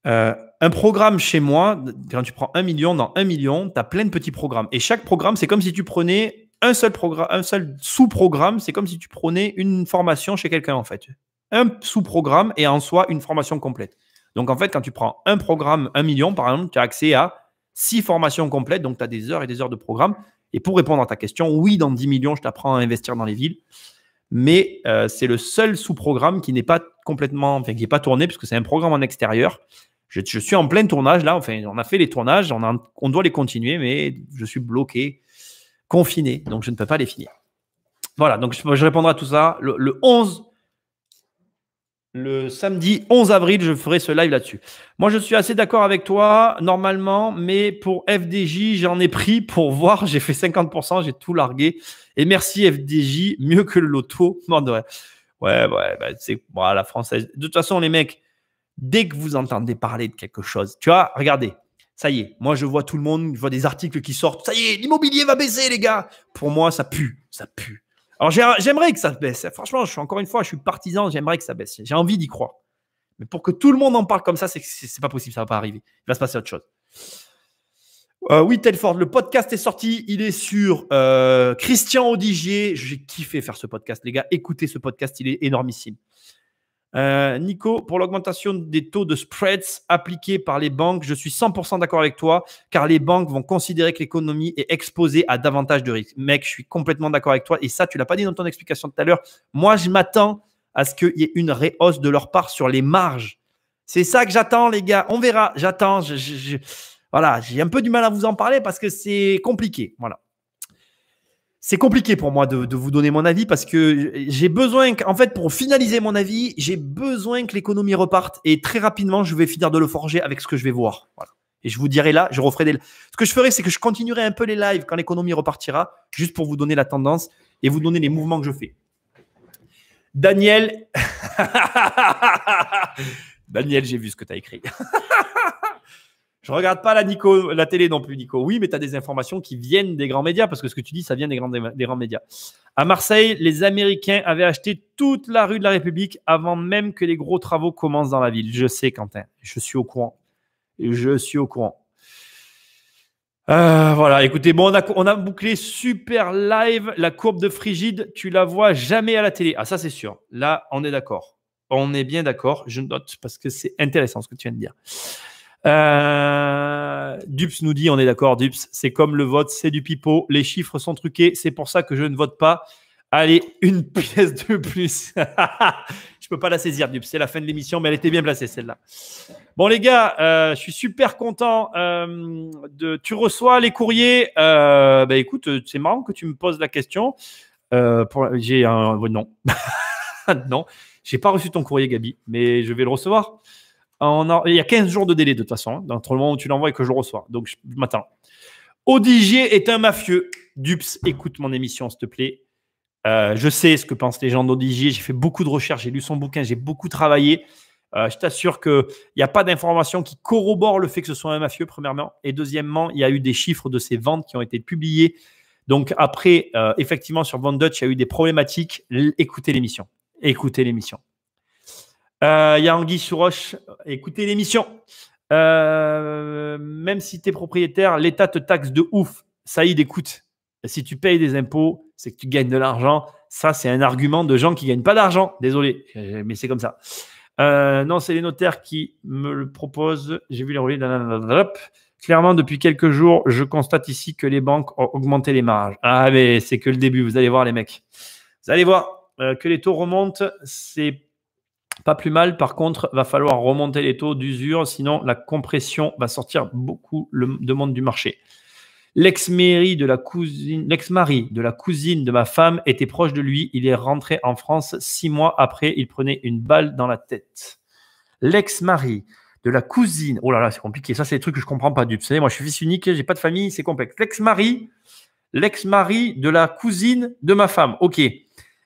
un programme chez moi, quand tu prends 1 million, dans 1 million, tu as plein de petits programmes. Et chaque programme, c'est comme si tu prenais un seul sous-programme, c'est comme si tu prenais une formation chez quelqu'un, en fait. Un sous-programme et en soi, une formation complète. Donc, en fait, quand tu prends un programme, 1 million, par exemple, tu as accès à 6 formations complètes, donc tu as des heures et des heures de programme. Et pour répondre à ta question, oui, dans 10 millions, je t'apprends à investir dans les villes. Mais c'est le seul sous-programme qui n'est pas complètement, qui n'est pas tourné, puisque c'est un programme en extérieur. Je suis en plein tournage là. Enfin, on a fait les tournages, on doit les continuer, mais je suis bloqué, confiné, donc je ne peux pas les finir. Voilà, donc je répondrai à tout ça. Le samedi 11 avril, je ferai ce live là-dessus. Moi, je suis assez d'accord avec toi, normalement, mais pour FDJ, j'en ai pris pour voir. J'ai fait 50%, j'ai tout largué. Et merci FDJ, mieux que le loto. Ouais, c'est la française. De toute façon, les mecs, dès que vous entendez parler de quelque chose, tu vois, regardez, ça y est, moi, je vois tout le monde, je vois des articles qui sortent. Ça y est, l'immobilier va baisser, les gars. Pour moi, ça pue. Alors, j'aimerais que ça baisse. Franchement, encore une fois, je suis partisan, j'aimerais que ça baisse. J'ai envie d'y croire. Mais pour que tout le monde en parle comme ça, c'est pas possible, ça va pas arriver. Il va se passer autre chose. Oui, Telford, le podcast est sorti. Il est sur Christian Audigier. J'ai kiffé faire ce podcast, les gars. Écoutez ce podcast, il est énormissime. Nico, pour l'augmentation des taux de spreads appliqués par les banques, je suis 100% d'accord avec toi, car les banques vont considérer que l'économie est exposée à davantage de risques. Mec, je suis complètement d'accord avec toi. Et ça, tu ne l'as pas dit dans ton explication tout à l'heure. Moi, je m'attends à ce qu'il y ait une réhausse de leur part sur les marges. C'est ça que j'attends, les gars. On verra. J'attends. Voilà, j'ai un peu du mal à vous en parler parce que c'est compliqué. Voilà. C'est compliqué pour moi de vous donner mon avis parce que j'ai besoin, en fait, pour finaliser mon avis, j'ai besoin que l'économie reparte et très rapidement, je vais finir de le forger avec ce que je vais voir. Voilà. Et je vous dirai là, je referai des. Ce que je ferai, c'est que je continuerai un peu les lives quand l'économie repartira, juste pour vous donner la tendance et vous donner les mouvements que je fais. Daniel, Daniel, j'ai vu ce que tu as écrit. Je ne regarde pas la télé non plus, Nico. Oui, mais tu as des informations qui viennent des grands médias, parce que ce que tu dis, ça vient des grands médias. À Marseille, les Américains avaient acheté toute la rue de la République avant même que les gros travaux commencent dans la ville. Je sais, Quentin. Je suis au courant. Je suis au courant. Voilà, écoutez, bon, on a bouclé super live. La courbe de Frigide, tu la vois jamais à la télé. Ah, ça, c'est sûr. Là, on est d'accord. On est bien d'accord. Je note parce que c'est intéressant ce que tu viens de dire. Dups nous dit, on est d'accord, Dups, c'est comme le vote, c'est du pipeau, les chiffres sont truqués, c'est pour ça que je ne vote pas. Allez, une pièce de plus. Je peux pas la saisir, Dups, c'est la fin de l'émission, mais elle était bien placée, celle-là. Bon, les gars, je suis super content. Tu reçois les courriers. Écoute, c'est marrant que tu me poses la question. J'ai un... Non. Non, j'ai pas reçu ton courrier, Gabi, mais je vais le recevoir. Il y a 15 jours de délai de toute façon, hein, entre le moment où tu l'envoies et que je le reçois. Donc, je m'attends. Odigier est un mafieux. Dups, écoute mon émission, s'il te plaît. Je sais ce que pensent les gens d'Odigier. J'ai fait beaucoup de recherches, j'ai lu son bouquin, j'ai beaucoup travaillé. Je t'assure qu'il n'y a pas d'informations qui corroborent le fait que ce soit un mafieux, premièrement. Et deuxièmement, il y a eu des chiffres de ses ventes qui ont été publiés. Donc, après, effectivement, sur Von Dutch, il y a eu des problématiques. Écoutez l'émission. Écoutez l'émission. Il y a Anguille sur Roche. Écoutez l'émission. Même si tu es propriétaire, l'État te taxe de ouf. Saïd, écoute. Si tu payes des impôts, c'est que tu gagnes de l'argent. Ça, c'est un argument de gens qui ne gagnent pas d'argent. Désolé, mais c'est comme ça. Non, c'est les notaires qui me le proposent. J'ai vu les relais. Clairement, depuis quelques jours, je constate ici que les banques ont augmenté les marges. Ah, mais c'est que le début. Vous allez voir, les mecs. Vous allez voir que les taux remontent. C'est pas plus mal. Par contre, va falloir remonter les taux d'usure, sinon la compression va sortir beaucoup le demande du marché. L'ex-mari de la cousine de ma femme était proche de lui. Il est rentré en France 6 mois après. Il prenait une balle dans la tête. L'ex-mari de la cousine. Oh là là, c'est compliqué. Ça, c'est des trucs que je comprends pas du tout. Vous savez, moi, je suis fils unique, j'ai pas de famille, c'est complexe. L'ex-mari de la cousine de ma femme. Ok.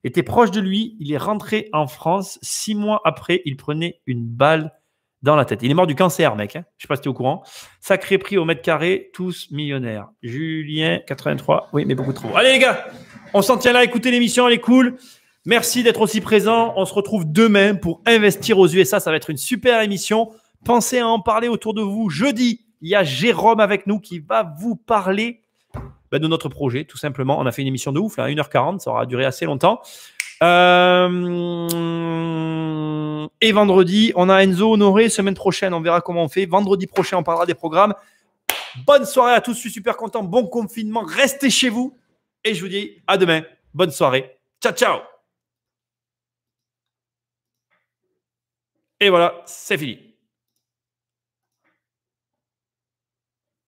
Était proche de lui, il est rentré en France 6 mois après, il prenait une balle dans la tête. Il est mort du cancer, mec. Hein. Je ne sais pas si tu es au courant. Sacré prix au mètre carré, tous millionnaires. Julien, 83. Oui, mais beaucoup trop. Allez, les gars, on s'en tient là. Écoutez l'émission, elle est cool. Merci d'être aussi présent. On se retrouve demain pour investir aux USA. Ça va être une super émission. Pensez à en parler autour de vous. Jeudi, il y a Jérôme avec nous qui va vous parler de notre projet, tout simplement. On a fait une émission de ouf, là, 1h40, ça aura duré assez longtemps. Et vendredi, on a Enzo Honoré. Semaine prochaine, on verra comment on fait. Vendredi prochain, on parlera des programmes. Bonne soirée à tous, je suis super content. Bon confinement, restez chez vous. Et je vous dis à demain. Bonne soirée. Ciao, ciao. Et voilà, c'est fini.